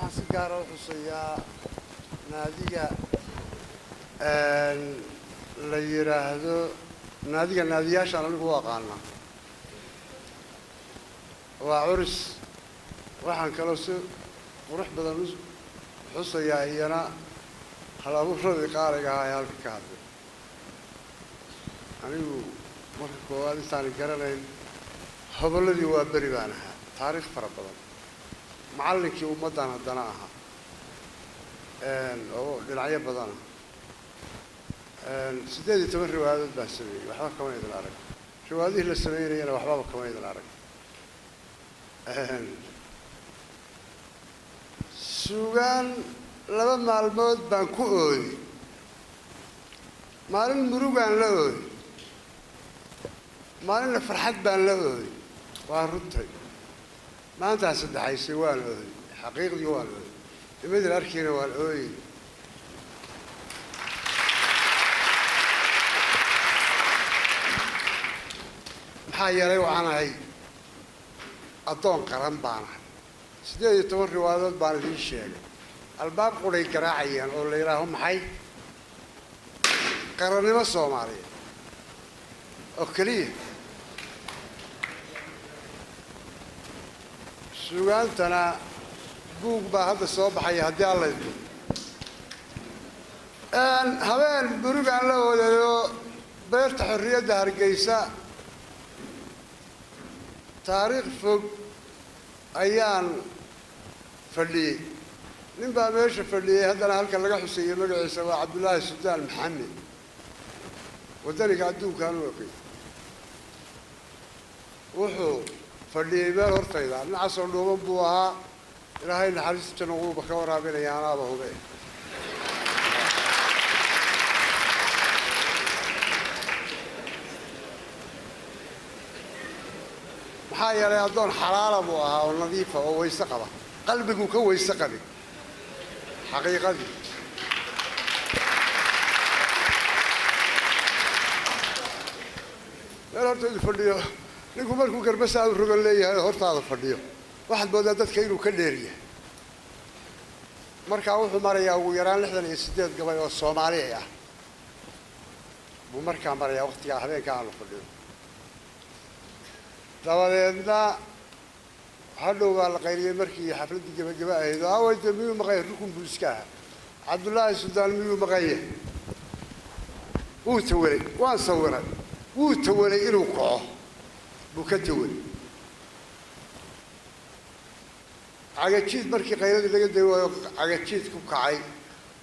waxaan si gaara u xusayaa naadiga la yiraahdo naadiyaashaan anigu u aqaana waa curis waxaan kaloo si qurux badan u xusayaa iyana hal-abuuradii qaaliga ahaa ee halka ka hadlay anigu marka koowaad intaani garanayn hobolladii waa beri baan ahaa taariikh fara badan macallinkii ummaddan haddana ahaa oo dhinacyo badana 18 riwaayadood baan sameeyey waxba kama idin arag riwaayadihii la sameynayana waxbaba kama idin arag suugaan 2 maalmood baan ku ooyey maalin murugaan la ooyey maalinna farxad baan la ooyey waa runtay maantaa saddexaysay waan ooyey xaqiiqdii waan ooyey imadin arkiina waan ooyey maxaa yeelay waxaan ahay addoon qaran baan ahay 18 riwaayadood baan idiin sheegay albaab quray garaacayaan oo la yidhaaho maxay qarannimo soomaaliyeed oo keliya sugaantana buug baa hadda soo baxaya haddii alla idmo habeen murugaan la oodayo beerta xorriyadda hargeysa taariikh fog ayaan fadhiyey nin baa meesha fadhiyey haddana halka laga xuseeyey magaciisa waa cabdullaahi sudaan maxamed waddaniga adduunkaan u oqay wuxuu fadhiyey meel hortayda dhinacaasoo dhuuban buu ahaa ilaahay naxariistana wuuba ka waraabinaya anaaba hube maxaa yeelay addoon xalaala buu ahaa oo nadiifa oo wayse qaba qalbiguu ka wayse qabi xaqiiqadii meel hortaydu fadhiyo ninku markuu garbasaa u rogan leeyahay oo hortaada fadhiyo waxaad moodaa dadka inuu ka dheeriyahay markaa wuxuu marayaa ugu yaraan 68 gabay oo soomaali ah buu markaa marayaa waqtigaa habeenka aanu fadhiyo dabadeedna hadhow baa la qayriyey markii xafladdii gebageba ahayd oo awayde miyuu maqanya rukun buu iska ahaa cabdullaahi sudaan miyuu maqanya wuu tawalay waan sawiray wuu tawalay inuu kaco buu ka tawalay cagajiid markii qayradii laga day waayo cagajiid ku kacay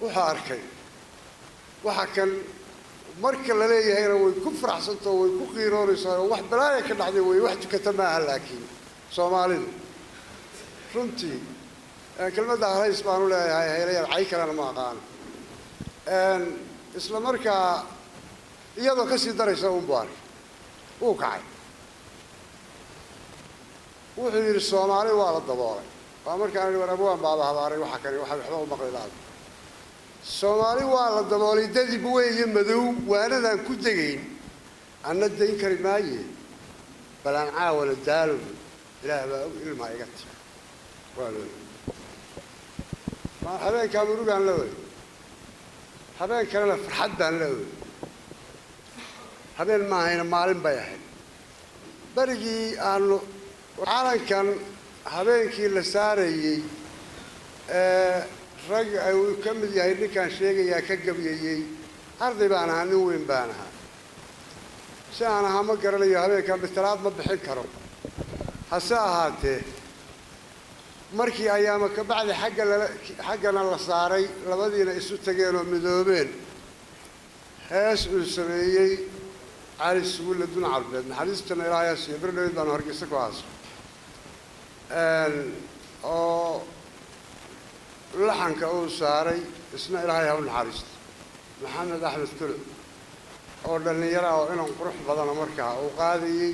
wuxuu arkay waxa kan marka la leeyahayna way ku faraxsantoo way ku qiiroonaysaa oo wax balaaya ka dhacday way wax tukata maaha laakiin soomaalidu runtii kelmadda harays baan u leeyahay haylayaan cay kalena ma aqaano isla markaa iyadoo ka sii daraysa unbuu arkay wuu kacay wuxuu yidhi soomaali waa la daboolay waa markaan war abwaan baaba habaaray waxa kani waxa waxba u maqli lahayd soomaali waa la daboolay dadib weeye madow waanadaan ku degayn anna dayn kari maaye balaan caawala daalo ilaah baa og ilmaa iga timi waa loo habeenkaa murugaan la ooy habeen kalena farxad baan la ooy habeen maahayna maalin bay ahayd berigii aanu calankan habeenkii la saarayey rag uu ka mid yahay ninkaan sheegayaa ka gabyayey arday baan ahaa nin weyn baan ahaa si aan ahaa ma garanayo habeenkan bitalaad ma bixin karo hase ahaatee markii ayaama ka bacdi xaggana la saaray labadiina isu tageen oo midoobeen hees uu sameeyey cali sugulle dun carbeed naxariistana ilaahay siiyo berdhaweyd baanu hargeysa ku aaso oo laxanka uu saaray isna ilaahay ha u naxariisto maxamed axmed kulo oo dhallinyara oo inan qurux badana markaa uu qaadayey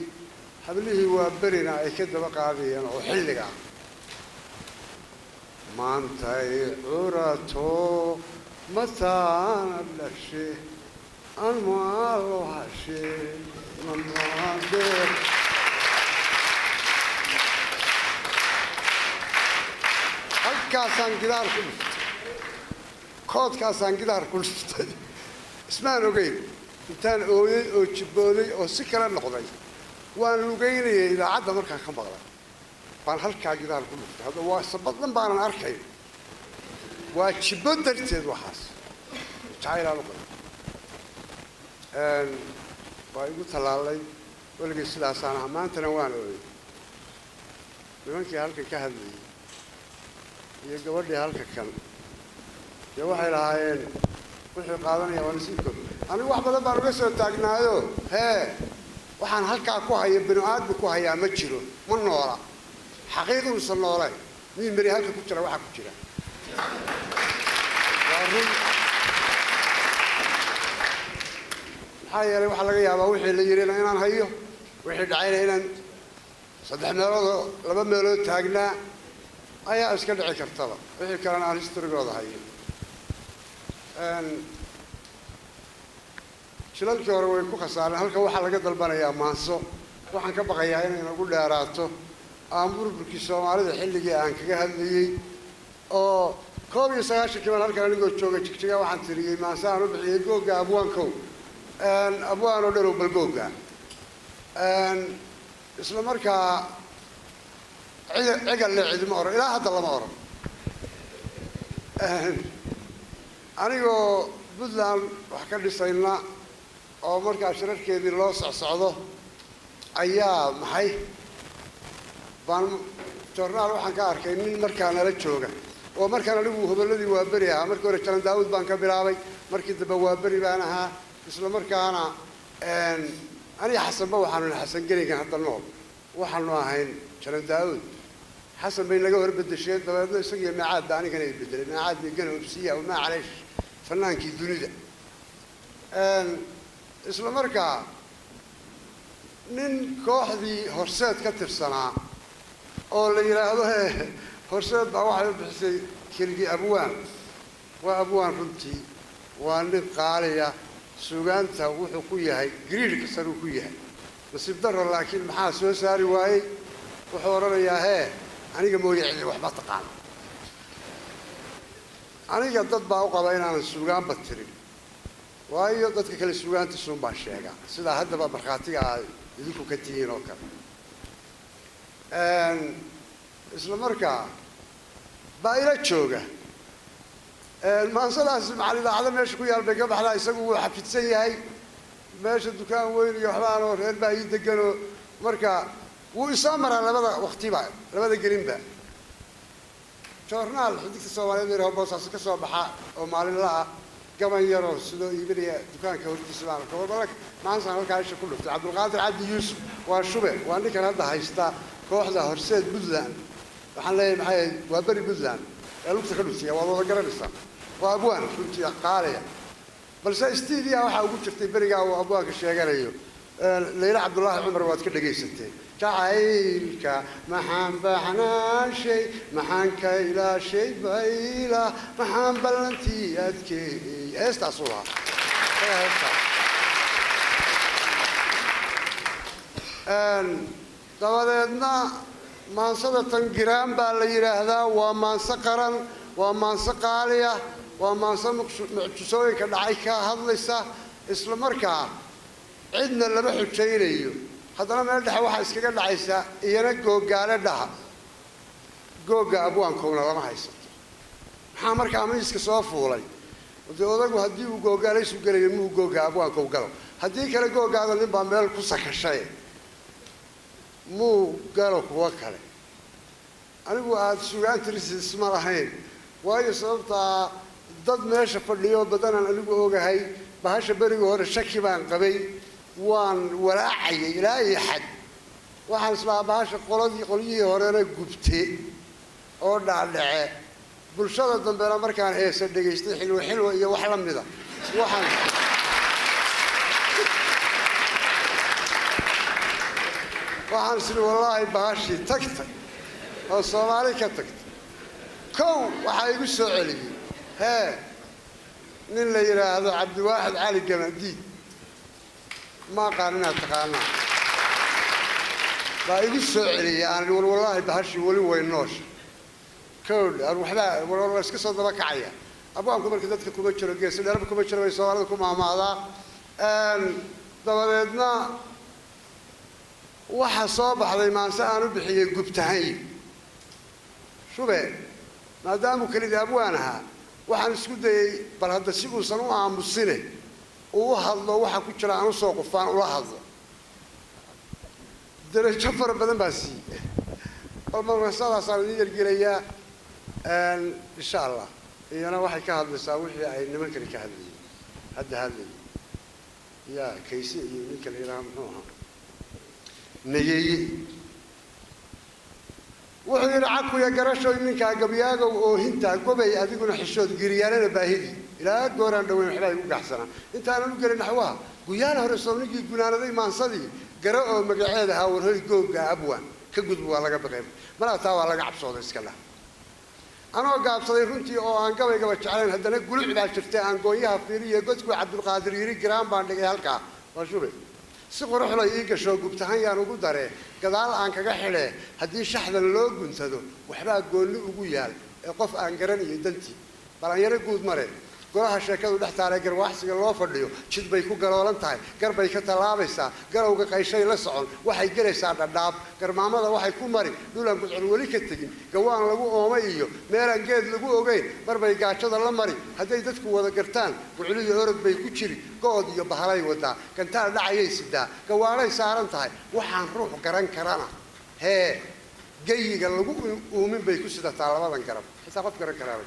hablihii waa berina ay ka daba qaadayeen oo xilliga ah maantay curato mataana dhashe anmaalo hashe mamaadeer halkaasaan gidaar ku dhuftay koodkaasaan gidaar ku dhuftay ismaan ogeyn intaan ooyey oo jibbooday oo si kale noqday waan lugaynayay idaacadda markaan ka maqlay baan halkaa gidaar ku dhuftay hadda waa sabaddan baanan arkayn waa jibbo darteed waxaas jacaylaan u qaba waa igu tallaalay weligay sidaasaan aha maantana waan ooyey nimankii halkan ka hadlayay iyo gabadhii halka kan iyo waxay lahaayeen wixii qaadanaya waa nasiibkooda anigu wax badan baan uga soo taagnaayo hee waxaan halkaa ku haya binu aadmi ku hayaa ma jiro ma noola xaqiiqiduusan noole nin meri halka ku jira waxaa ku jira waa run maxaa yeelay waxaa laga yaabaa wixii la yidhina inaan hayo wixii dhacayna inaan 3 meelood oo 2 meelood taagnaa ayaa iska dhici kartaba wixii kalena aan historigooda hayo shilalkii hore way ku khasaareen halkan waxaa laga dalbanayaa maanso waxaan ka baqayaa inay nagu dheeraato aan burburkii soomaalida xilligii aan kaga hadlayey oo 91 baan halkan anigoo jooga jigjiga waxaan tiriyey maanso aan u bixiyey googa abwaankow abwaanoo dhan oo balgooga isla markaa cigal le cidima oran ilaa hadda lama oran anigoo puntland wax ka dhisayna oo markaa shirarkeedii loo socsocdo ayaa maxay baan joornaal waxaan ka arkay nin markaa nala jooga oo markaan anigu hobolladii waa beri ahaa markii hore jalan daawud baan ka bilaabay markii dambe waa beri baan ahaa isla markaana aniga xasanba waxaanu nahay xasan gerigan hadda nool waxaanu ahayn jalan daawud xasan bay naga horbedesheen dabeedna isagiyo maacaad baa anigana ay bedelay maacaad iyo gana obsiya wamaa caleesh fanaankii dunida isla markaa nin kooxdii horseed ka tirsanaa oo la yidhaahdo horseed baa waxay u bixisay keligii abwaan waa abwaan runtii waa nin qaaliya suugaanta wuxuu ku yahay gariirka sare uu ku yahay nasiib darro laakiin maxaa soo saari waayey wuxuu odhanayaa aniga mooye cidi waxba taqaano aniga dad baa u qaba inaanan suugaanba tirin waayo dadka kale suugaanta suun baan sheegaa sidaa haddaba markhaatiga aad idinku ka tihiin oo kale isla markaa baa ila jooga maansadaasi macal idaacada meesha ku yaal bay ka baxdaa isagu wuu xafidsan yahay meesha dukaan weyn iyo waxbaanoo reer baa ii deganoo marka wuu isoo maraa labada waqtiba labada gelinba joornaal xidigta soomaaliyeed ee boosaaso ka soo baxa oo maalinla ah gaban yaroo sidoo iibinaya dukaanka hortiisa baan arkay maanta halkaa isha ku dhuftay cabdulqaadir cabdi yuusuf waa shube waa ninkan hadda haysta kooxda horseed puntland waxaan leeyahay maxay waa beri puntland ee lugta ka dhuftay waa wada garanaysaa waa abwaan runtii qaaliya balse istiidiya waxaa ugu jirtay berigaa uu abwaanka sheeganayo leyla cabdullaahi cumar waad ka dhagaysatay jacaylka maxaan baaxnaashay maxaan ka ilaashay bayla maxaan ballantii adkeeyey heestaas u lahaa dabadeedna maansada tangiraan baa la yidhaahdaa waa maanso qaran waa maanso qaaliya waa maanso mucjisooyinka dhacay ka hadlaysa isla markaa cidna lama xujaynayo haddana meel dhexe waxaa iskaga dhacaysa iyana googaale dhaha googa abwaankowna lama haysato maxaa markaa miiska soo fuulay dee odagu haddii uu googaalaysu gelayo muu googa abwaankow galo haddii kale googaada nin baa meel ku sakashay muu galo kuwa kale anigu aada sugaan tirisis ma lahayn waayo sababtaa dad meesha fadhiyo badanaan anigu ogahay bahasha berigii hore shaki baan qabay waan walaacayay ilaa iyo xad waxaan islahaa bahasha qolyihii horena gubte oo dhaadhace bulshada dambena markaan heesa dhegaystay xilwo xilwo iyo wax la mida waxaan isli wallaahi bahashii tagtay oo soomaali ka tagtay kow waxaa igu soo celiyey nin la yidhaahdo cabdiwaaxid cali gamadiid ma aqaan inaad taqaanaa baa igu soo celiyey aan wallaahi bahashii weli way noosha كل وحلا والله اسكسر ضبا كعيا أبوهم كبر كذا تكون بتشرو جيس اللي أنا كبر بتشرو يسوى هذا كم هذا دبلتنا وحصاب هذا ما سأنو بحي جبتهاي شو به ما دام كل ذي أبوانها وحن سكودي برهد السيقو صنوع عم بصينه وهذا وح كتير عنو سوق فان وهذا درج شفر بدن بس المرة صار يرجع إن شاء الله أنا واحد كهذا بساوي يعني نمكن كهذا هذا يا كيسي يمكن الإيران نوها نيجي وحين العكو يا جرشوا منك عقبياga oo hinta gobay adiguna xishood giriyaana baahidi ilaa gooraan dhaweyn waxba ay u gaxsana intaan u galin naxwaha guyaal hore soomnigii gunaanaday maansadii garo oo magaceeda ha warhoy googa abwaan ka gudub waa laga baqay marka taa waa laga cabsooday iska la anoo gaabsaday runtii oo aan gabayga jecelayn haddana guluc baa jirtay aan gooyaha fiiriyo godku Cabdul Qaadir yiri giraan baan dhigay halka waa shubay si qurux la ii gasho gubtahan yaan ugu daree gadaal aan kaga xidhay haddii shaxda loo guntado waxba gooni ugu yaal ee qof aan garanayo danti balanyaro guud mare golaha sheekadu dhex taalay garwaxsiga loo fadhiyo jid bay ku galoolan tahay gar bay ka talaabaysaa garowga qayshay la socon waxay galaysaa dhadhaab garmaamada waxay ku mari dhulan gudcur wali ka tagin gawaan lagu oomay iyo meelan geed lagu ogeyn barbay gaajada la mari haday dadku wada gartaan gucliyo orod bay ku jiri good iyo bahalay wada kantaa dhacayay sidaa gawaalay saaran tahay waxaan ruux garan karana hee gayiga lagu uumin bay ku sidataa labadan garab xitaa qof garan karaa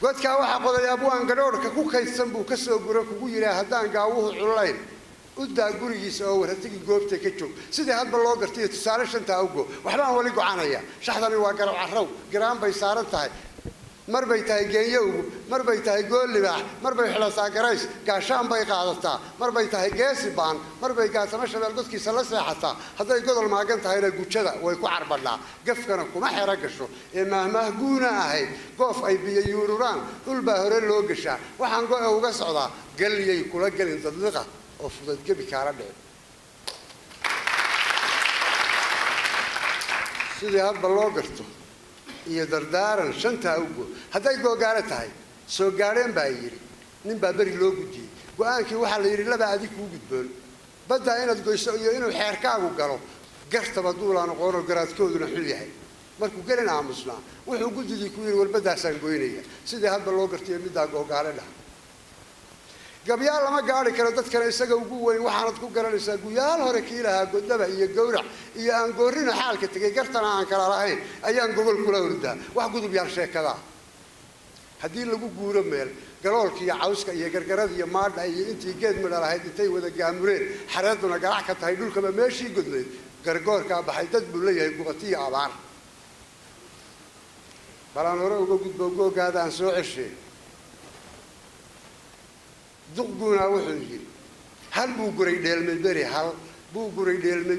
godka waxa qoday abwaan gadhoorka ku kaydsan buu ka soo guro kugu yiraahdo hadaan gaawuhu culayn u daa gurigiisa oo waratigi goobta ka joog sidii hadba loo gartay tusaale shanta awgo waxbaan wali gocanaya shaxdani waa garab carrow giraan bay saaran tahay marbay tahay geeyow marbay tahay gool libaax marbay xilaasaa garays gaashaan bay qaadataa marbay tahay geesi baan marbay gaasama shabeel dadkiisa la seexataa haday godol maagan tahayna gujada way ku carbadhaa gafkana kuma xira gasho ee maahmaah guuna ahayd goof ay biyo yuururaan dhul baa hore loo gashaa waxaan go uga socdaa galiyay kula galin dadliqa oo fudud gabi kaala dhicin sidii hadba loo garto iyo dardaaran shanta ugu haday googaale tahay soo gaareen baa yiri nin baa bari loo gudiyay go'aankii waxa la yiri laba adig ku gudboon badda inaad goyso iyo inuu xeerkaagu galo gartaba duulaan qooro garaadkooduna xul yahay markuu galin aamusnaa wuxuu gudidii ku yiri walbadaasaan goynaya sidii hadba loo gartay midda googaale dhaha gabyaal lama gaari karo dadkana isaga ugu weyn waxaanad ku garanaysaa guyaal hore kiilaha godaba iyo gowrac iyo aan goorina xaalka tagay gartana aan kala lahayn ayaan gobol kula hurdaa wax gudub yaan sheekada haddii lagu guuro meel galoolka iyo cawska iyo gargarada iyo maadha iyo intii geed midha lahayd intay wada gaamureen xareeduna galac ka tahay dhulkaba meeshii godleed gargoorkaa baxay dad buu leeyahay gubatiyo abaar balaan hore uga gudbo googaada aan soo ceshay duqguna wuxuu yiri hal buu guray dheelmay hal buu guray dheelmay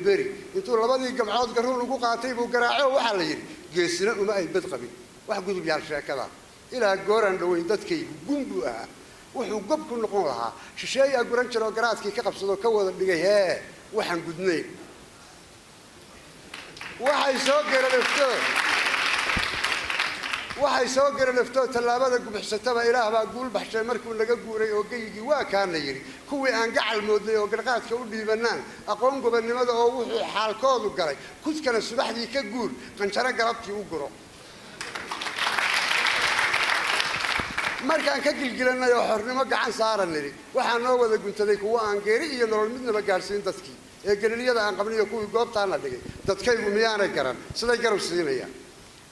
intuu labadii gabcood garuun ugu qaatay buu garaaco waxa la yiri geesina uma ay bad qabin wax gudub yaal sheekada ilaa gooran dhaweyn dadkaygu gumbu ah wuxuu gob ku noqon lahaa shisheeyaa guran jiro garaadkii ka qabsado ka wada dhigay hee waxaan gudnay waxay soo garaleefto talaabada gubixsataba ilaah baa guul baxshay markuu laga guuray oo geyigii waa kaana yiri kuwii aan gacal moodnay oo garqaadka u dhiibanaan aqoon gobonnimada oo wuxuu xaalkoodu galay kudkana subaxdii ka guur qanjaro galabtii u guro markaan ka gilgilanay oo xornimo gacan saaran niri waxaa noo wada guntaday kuwa aan geeri iyo nolol midnaba gaarsiin dadkii ee galiliyada aan qabniyo kuwii goobtaana dhigay dadkaygu miyaanay garan siday garab siinayaan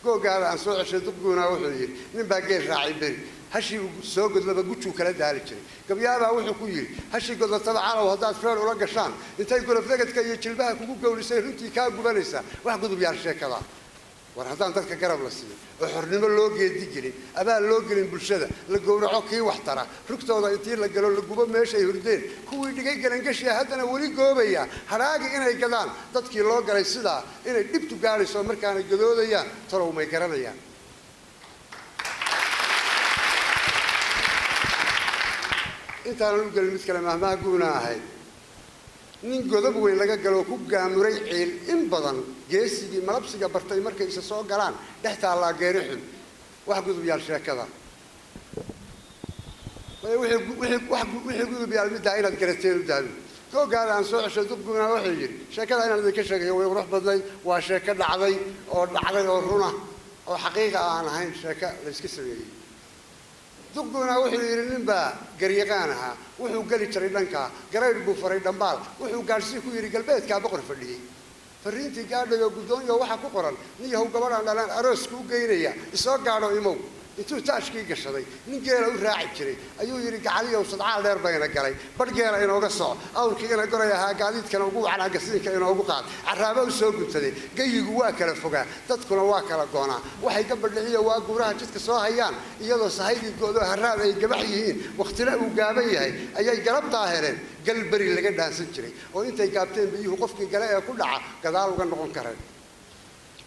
googaada aan soo ceshay duqguna wuxuu yiri nin baa geel raacay bari hashi soo godlaba guju kala daali jiray gabyaaba wuxuu ku yiri hashi godlataba calaw hadaad feer ula gashaan intay goloflegadka iyo jilbaha kugu gowlisay runtii ka gubanaysa wax gudub yaar sheekada war hadaan dadka garab la siiyo oo xornimo loo geedi gelin abaal loo gelin bulshada la gowraco kii wax tara rugtooda intii la galo la gubo meesha ay hurdeen kuwii dhigay galangashi haddana wali goobaya haraagi inay gadaan dadkii loo galay sidaa inay dhibtu gaarayso markaana gadoodayaan talow may garanayaan intaan u galin mid kale mahmaah guuna ahayd nin godob weyn laga galo ku gaamuray ciil in badan geesigii malabsiga bartay markay isa soo galaan dhex taallaa geeri xun wax gudub yaal sheekada wixii gudub yaal middaa inaad garateen u daabi googaada aan soo cesho duqguna wuxuu yidhi sheekada inaan idinka sheegayo way qurux badnayd waa sheeko dhacday oo runa oo xaqiiqa aan ahayn sheeko la iska sameeyey duqguna wuxuu yidhi ninbaa garyaqaan ahaa wuxuu geli jiray dhankaa garaydh buu faray dhambaal wuxuu gaadhsii ku yidhi galbeedkaa boqor fadhiyey fariintii gaadhayo guddoonyo waxaa ku qoran nin yahow gabadhaan dhalaan arooska u geynaya isoo gaadho imow intuu taashkii gashaday nin geela u raaci jiray ayuu yidhi gacaliyow sadcaal dheer bayna galay badh geela inooga soco awrkiigana goray ahaa gaadiidkana ugu wacnaa gasiinka inoogu qaad carraaba u soo guntaday geyigu waa kala fogaa dadkuna waa kala goonaa waxay gabadhiciyo waa guuraha jidka soo hayaan iyadoo sahaydii goodoo harraad ay gabax yihiin wakhtina uu gaaban yahay ayay galabtaa heleen galberi laga dhaansan jiray oo intay gaabteen biyuhu qofkii gale ee ku dhaca gadaal uga noqon kareen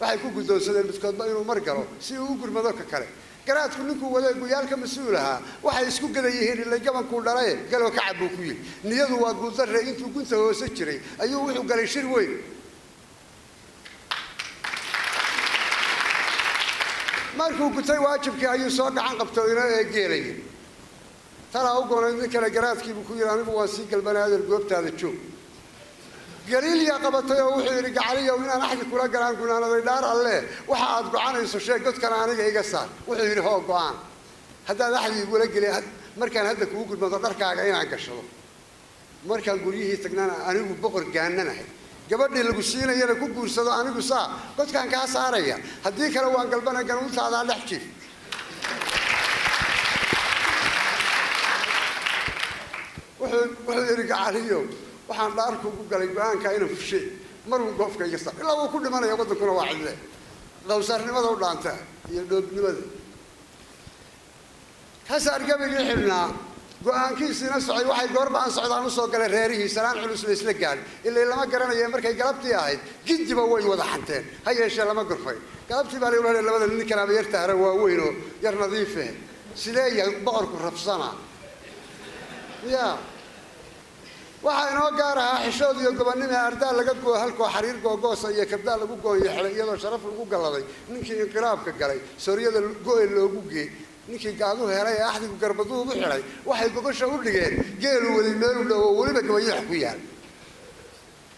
waxay ku guddoonsadeen midkoodba inuu mar galo si uu u gurmado ka kale garaadku ninkuu waday guyaalka mas-uul ahaa waxay isku gada yihiin ilay gabankuu dhalaye galoo kacab buu ku yidhi niyadu waa guuldarre intuu gunta hoose jiray ayuu wuxuu galay shir weyn markuu gutay waajibkii ayuu soo gacan qabto inoo eegeelayay talaa u goonayd nin kale garaadkiibuu ku yidhi anigu waan sii galbanaadeer goobtaada joog galiilyaa qabatay oo wuxuu yidhi gacaliyow inaan axdi kula galaan gunaanaday dhaar alle waxa aad gocanayso sheeg godkana aniga iga saar wuxuu yidhi hoo go-aan haddaad axdi igula geli markaan hadda kugu gudmado dharkaaga inaan gashado markaan guryihii tagnana anigu boqor gaananahay gabadhii lagu siinayana ku guursado anigu saa godkaan kaa saaraya haddii kale waan galbana ganuuntaadaa dhex jiif wuxuu yidhi gacaliyow waxaan dhaarku ugu galay go-aanka inaan fushe maruu goofka iga saar ilaa wuu ku dhimanaya waddankuna waa cidle qawsaarnimada u dhaanta iyo dhoobnimada kasaar gabigii xidhnaa go-aankiisiina socday waxay goorba aan socdaan usoo galay reerihii salaan culus la isla gaadhin ilay lama garanaya markay galabtii ahayd gidiba way wada xanteen ha yeeshee lama gorfay galabtii baa la labada nin kalaaba yar tahra waaweyn oo yar nadiife sidee yahay boqorku rabsana ya waxaa inoo gaar ahaa xishood iyo gobonnimo ardaa laga goo halkoo xariir googoosa iyo kabdaa lagu gooyo xidhay iyadoo sharaf lagu galladay ninkii inqilaabka galay sooryada go-e loogu geey ninkii gaadu helay ee axdigu garbaduubu xidhay waxay gogosha u dhigeen geelu waday meelu dhow oo weliba gabayax ku yaal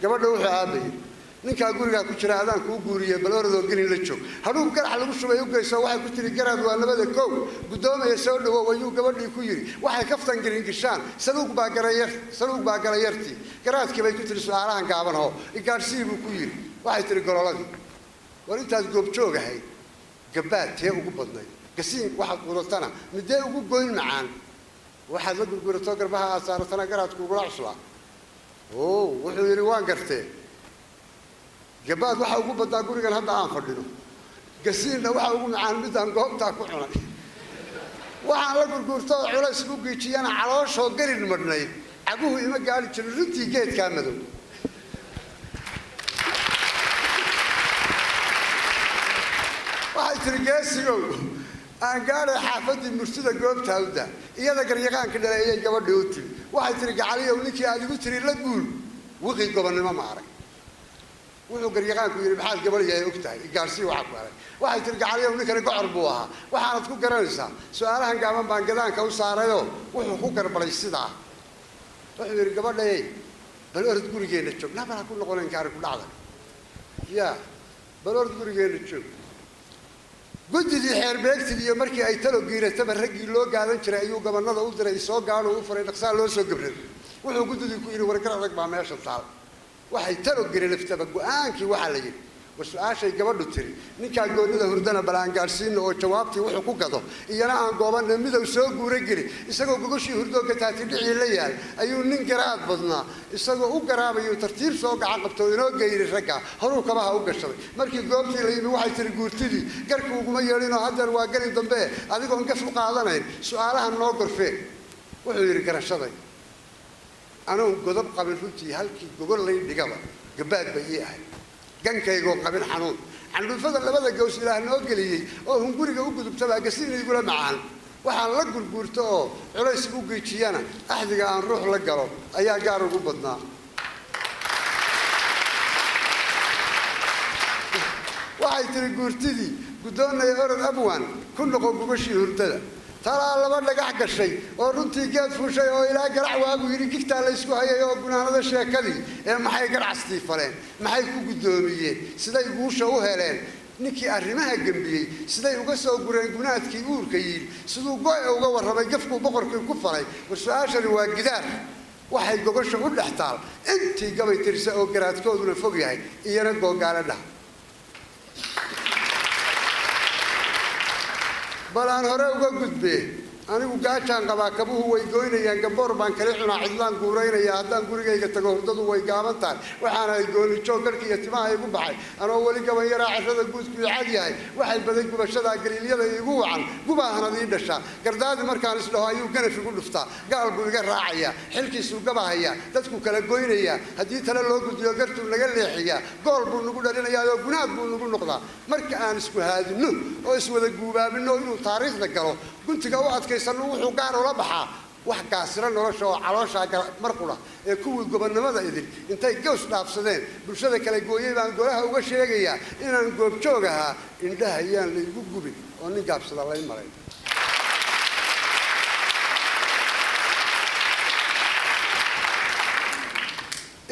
gabadha wuxuu aabayay ninkaa gurigaa ku jira adaan kuu guuriyey bal oradoo gelin la joog hadhuub garax lagu shubay u geyso waxay ku tiri garaad waa labada kow guddoomaya soo dhawow ayuu gabadhii ku yidhi waxay kaftan gelingishaan saluug baa galay yartii garaadkii bay ku tiri su-aalahan gaaban oo igaadhsii buu ku yidhi waxay tihi gololadii war intaad goobjoog ahayd gabaad tee ugu badnayd gasiin waxaad qudatana midee ugu goyn macaan waxaad la gurgurato garbaha aad saaratana garaadku ugula cuslaa wuxuu yidhi waan gartee gabaad waxaa ugu badnaa gurigan hadda aan fadhino gasiinna waxaa ugu macaan midaan goobtaa ku cunay waxaan la gurguurto oo culays ku giijiyana calooshoo garin madhnayd caguhu ima gaari jirin runtii geedkaa madow waxay tiri geesigow aan gaadhay xaafaddii mursida goobtaa u daa iyada garyaqaanka dhalay ayay gabadhii u tiri waxay tihi gacaliyow ninkii aad igu tiri la guul wiqii gobonnimo ma arag wuxuu garyaqaanku yidhi maxaad gabadhyahay og tahay igaarsii waxaa ku helay waxay tihi gacaliyow ninkani gocor buu ahaa waxaanad ku garanaysaa su-aalahan gaaban baan gadaanka u saarayoo wuxuu ku garbalay sidaa wuxuu yidhi gabadhayay bal orod gurigeenna joog nabalha ku noqonayn kaari ku dhacda ya bal orod gurigeenna joog guddidii xeerbeegtidii iyo markii ay talo giirataba raggii loo gaadan jiray ayuu gabannada u diray soo gaadhuu u furay dhaqsaa loo soo gabraday wuxuu guddidii ku yidhi wargar adag baa meesha taal waxay talo gerilaftaba go-aankii waxaa la yidhi war su-aashay gabadhu tiri ninkaa goonnada hurdana bal aan gaadhsiino oo jawaabtii wuxuu ku gado iyana aan goobanna midow soo guura geli isagoo gogoshii hurdooga taatidhicii la yaal ayuu nin garaad badnaa isagoo u garaabayu tartiib soo gacan qabto oo inoo geyri ragga horuu kabaha u gashaday markii goobtii la yimi waxay tihi guurtidii garku uguma yeedhinoo haddeer waa gelin dambe adigoon gaf u qaadanayn su-aalahan noo gorfee wuxuu yidhi garashaday anuun godob qabin runtii halkii gogol lay dhigaba gabaad bay ii ahay gankaygoo qabin xanuun candhuufada labada gaws ilaah noo geliyey oo hunguriga u gudubtabaa gasiin igula macaan waxaan la gurguurto oo culays u giijiyana axdiga aan ruux la galo ayaa gaar ugu badnaa waxay tiri guurtidii guddoonnaya orod abwan ku noqo gubashii hurdada talaa laba dhagax gashay oo runtii geed fuushay oo ilaa garac waagu yidhi gigtaa la isku hayay oo gunaanada sheekadii ee maxay garacastii faleen maxay ku guddoomiyeen siday guusha u heleen ninkii arrimaha gambiyey siday uga soo gureen gunaadkii uurka yiil siduu go'e uga warramay gafkuu boqorkii ku falay war su-aashani waa gidaar waxay gogosha u dhex taal intii gabay tirsa oo garaadkooduna fog yahay iyana googaale dhah bal aan hore uga gudbee anigu gaajaan qabaa kabuhu way goynayaan gamboor baan kala cunaa cidlaan guuraynaya haddaan gurigayga tago hurdadu way gaaban tahay waxaana ay gooni joog garhka iyo timaha igu baxay anoo weli gaban yaraa cirrada guudku ii cad yahay waxay baday gubashada galiilyada iigu wacan gubaahanad ii dhashaa gardaadi markaan isdhaho ayuu ganaf igu dhuftaa gaal buu iga raacayaa xilkiisuu gabahayaa dadku kala goynayaa haddii tale loo gudbiyo gartuu naga leexiyaa gool buu nagu dhalinayaa oo gunaad buu nagu noqdaa marka aan isku haadinno oo iswada guubaabinno inuu taariikhda galo guntiga u adkaysanno wuxuu gaar ula baxaa wax gaasira nolosha oo calooshaa marqudha ee kuwii gobonnimada idin intay gaws dhaafsadeen bulshada kala gooyey baan golaha uga sheegayaa inaan goobjoog ahaa indhaha ayaan laygu gubin oo nin gaabsada lay maray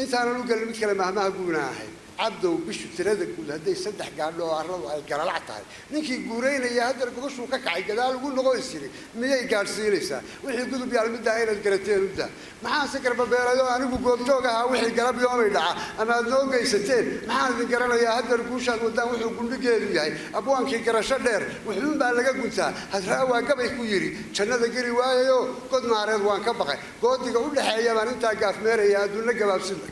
intaanan u gelin mid kale mahmaha guuna ahayd cabdow bishu tirada guud hadday 3 gaadho oo arradu ay garalac tahay ninkii guureynaya haddar gogashuu ka kacay gadaal ugu noqon jiray miyay gaadhsiinaysaa wixii gudub yaal midda inaad garateen u daa maxaan si karba beerayo anigu goobjoog ahaa wixii garab yoomay dhaca ama aad noo geysateen maxaan idin garanayaa haddar guushaad wadaan wuxuu gundhigeedu yahay abwaankii garasho dheer wuxuun baa laga guntaa hadraa waa gabay ku yidhi jannada geli waayayo god naareed waan ka baqay goodiga u dhexeeya baan intaa gaafmeeraya adduunna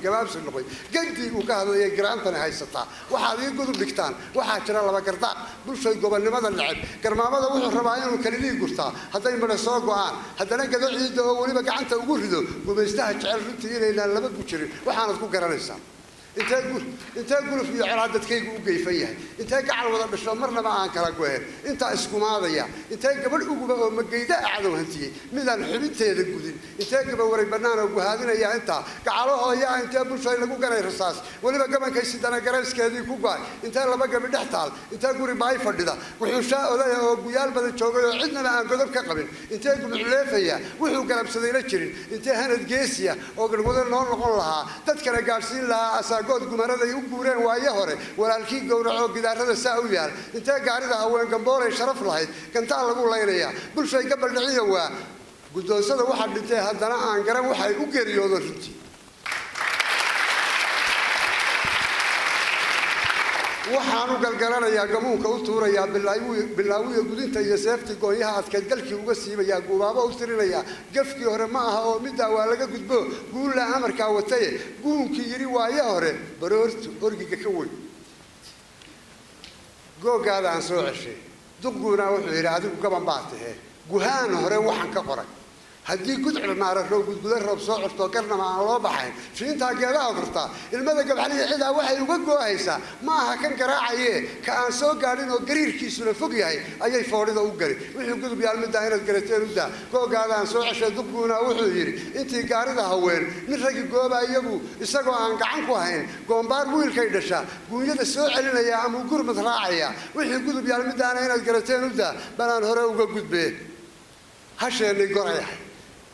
gabaabsi noqoy gadii uu ka hadlayay garaantani haysataa waxaad ii gudub dhigtaan waxaa jira laba gardaaq bulshay gobonnimada neceb garmaamada wuxuu rabaa inuu kalidii gurtaa hadday midha soo go'aan haddana gado ciidda oo weliba gacanta ugu rido gumaystaha jecel runtii inaynaan laba ku jirin waxaanad ku garanaysaa intee guluf iyo colaad dadkaygu u geyfan yahay intee gacal wada dhasho marnaba aan kala go'een intaa iskumaadaya intee gabadh uguba oo magayda cadow hantiyey midaan xubinteeda gudin intee gaba waray bannaan oo guhaadinaya intaa gacalo hooyaa intee bulshay lagu ganay rasaas weliba gabankaysi dana garayskeedii ku go'ay intee laba gabi dhex taal intee guri baay fadhida wuxuushaa odaya oo guyaal badan joogay oo cidnaba aan godob ka qabin intee gumucleefaya wuxuu garabsadayna jirin intee hanad geesiya oo garwado noo noqon lahaa dad kale gaadhsiin lahaa good gumaraday u guureen waaye hore walaalkii gowracoo gidaarada saa u yaal intee gaarida haween gambooray sharaf lahayd gantaa lagu laynayaa bulshay gabaldhiciya waa guddoonsada waxaa dhintay haddana aan garan waxay u geeriyoodo runtii waxaan u galgalanayaa gamuunka u tuurayaa bilaawiya gudinta iyo seeftii goonyaha adkeed galkii uga siibayaa guubaabo u tirinayaa gafkii hore ma aha oo middaa waa laga gudbo guullaa amarkaa wataye guunkii yidhi waaye hore baroortu orgiga ka weyn googaada aan soo ceshay duqguuna wuxuu yidhi adigu gaban baa tahee guhaan hore waxaan ka qoray haddii gudcir naara roob gudguda roob soo curto garnama aan loo baxayn fiintaa geedaha gurtaa ilmada gabxaliya cidaa waxay uga goohaysaa ma aha kan garaacaye ka aan soo gaadhin oo gariirkiisuna fog yahay ayay foodhida u gali wixii gudub yaal middaa inaad garateen u daa googaada aan soo ceshay dubguuna wuxuu yidhi intii gaarida haween nin ragi gooba iyagu isagoo aan gacan ku hayn goombaar wiilkay dhashaa guunyada soo celinaya ama gurmad raacaya wixii gudub yaal middaana inaad garateen u daa banaan hore uga gudbee hasheenay gorayahay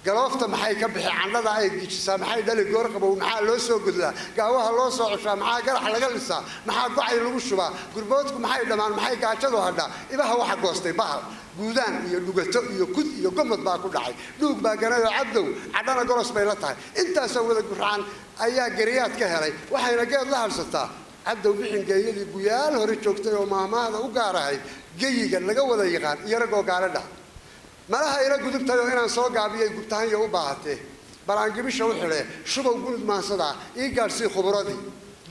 galoofta maxay ka bixi candhada ay gijisaa maxay dhali goor qabow maxaa loo soo gudlaa gaawaha loo soo coshaa maxaa garax laga lisaa maxaa gocay lagu shubaa gurboodku maxay dhammaan maxay gaajadu hadhaa ibaha waxa goostay bahal guudaan iyo dhugato iyo kud iyo gomad baa ku dhacay dhuug baa ganayoo cabdow cadhana golos bay la tahay intaasoo wada gurxaan ayaa gariyaad ka helay waxayna geed la hadhsataa cabdow bixingeeyadii guyaal hore joogtay oo maahmaahda u gaarahay geyiga laga wada yaqaan iyo ragoo gaale dhah malaha ila gudubtayoo inaan soo gaabiyay gubtahanyo u baahatee balaangibisha u xidhee shubow gunud maansadaa ii gaadhsii khubradii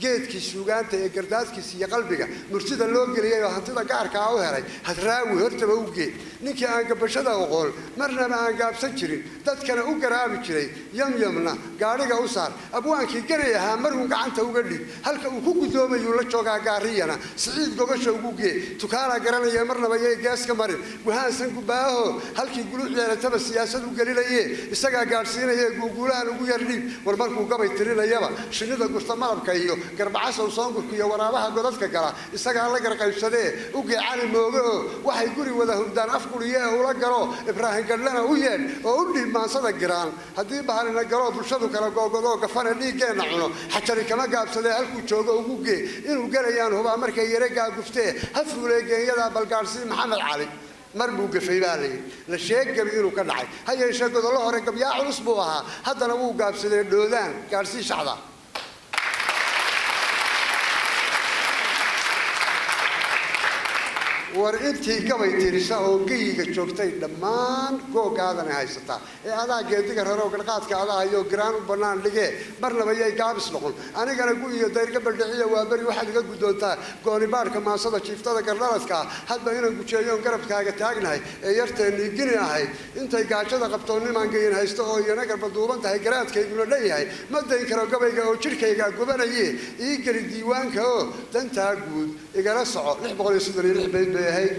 geedkii suugaanta ee gardaadkiisa iyo qalbiga murtida loo geliyay oo hantida gaarkaa u helay hadraawi hortaba u geed ninkii aan gabashada oqoon marnaba aan gaabsan jirin dadkana u garaabi jiray yamyamna gaadhiga u saar abwaankii garay ahaa marhun gacanta uga dhig halka uu ku guddoomayuu la joogaa gaariyana siciid gogasha ugu gee tukaalaa garanaya marnaba yay gees ka marin guhaansan gubaaho halkii guluuc yeelataba siyaasad u gelinaye isagaa gaadhsiinaya guuguulahan ugu yar dhiib war markuu gabay tirinayaba shinnida gurta malabka iyo garbacasow soongurka iyo waraabaha godadka gala isagaa la garqaybsadee ugee cali mooge oo waxay guri wada hurdaan afguriye ee ula galo ibraahim gadhlana u yeedh oo u dhiib maansada giraan haddii bahalina galoo bulshadu kala googodoo gafana dhiiggeenna cuno xajari kama gaabsadee halkuu joogo ugu gee inuu gelayaan hubaa markay yare gaaguftee ha fuulee geenyadaa balgaadhsii maxamed cali mar buu gafay baa layidhi la sheeggabi inuu ka dhacay ha yeeshee godollo hore gabyaa culus buu ahaa haddana wuu gaabsadee dhoodaan gaadhsii shacda war intii gabay tirisa oo geyiga joogtay dhammaan googaadana haysataa ee adaa geediga raroo garqaadka adaa iyo giraan u bannaan dhigee marnaba yay gaabis noqon anigana gu iyo dayrga baldhiciya waa beri waxaad iga guddoontaa goonibaadhka maasada jiiftada gardhaladka hadba inaan gujeeyoon garabkaaga taagnahay ee yarteennii gini ahayd intay gaajada qabtoo nimaan geyin haysto oo iyana garba duuban tahay garaadkayguna dhanyahay ma dayn karo gabayga oo jidhkaygaa gubanaye ii geli diiwaanka oo dantaa guud igala soco 636 bayd bay ahayd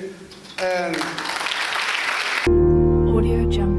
Audio Jungle.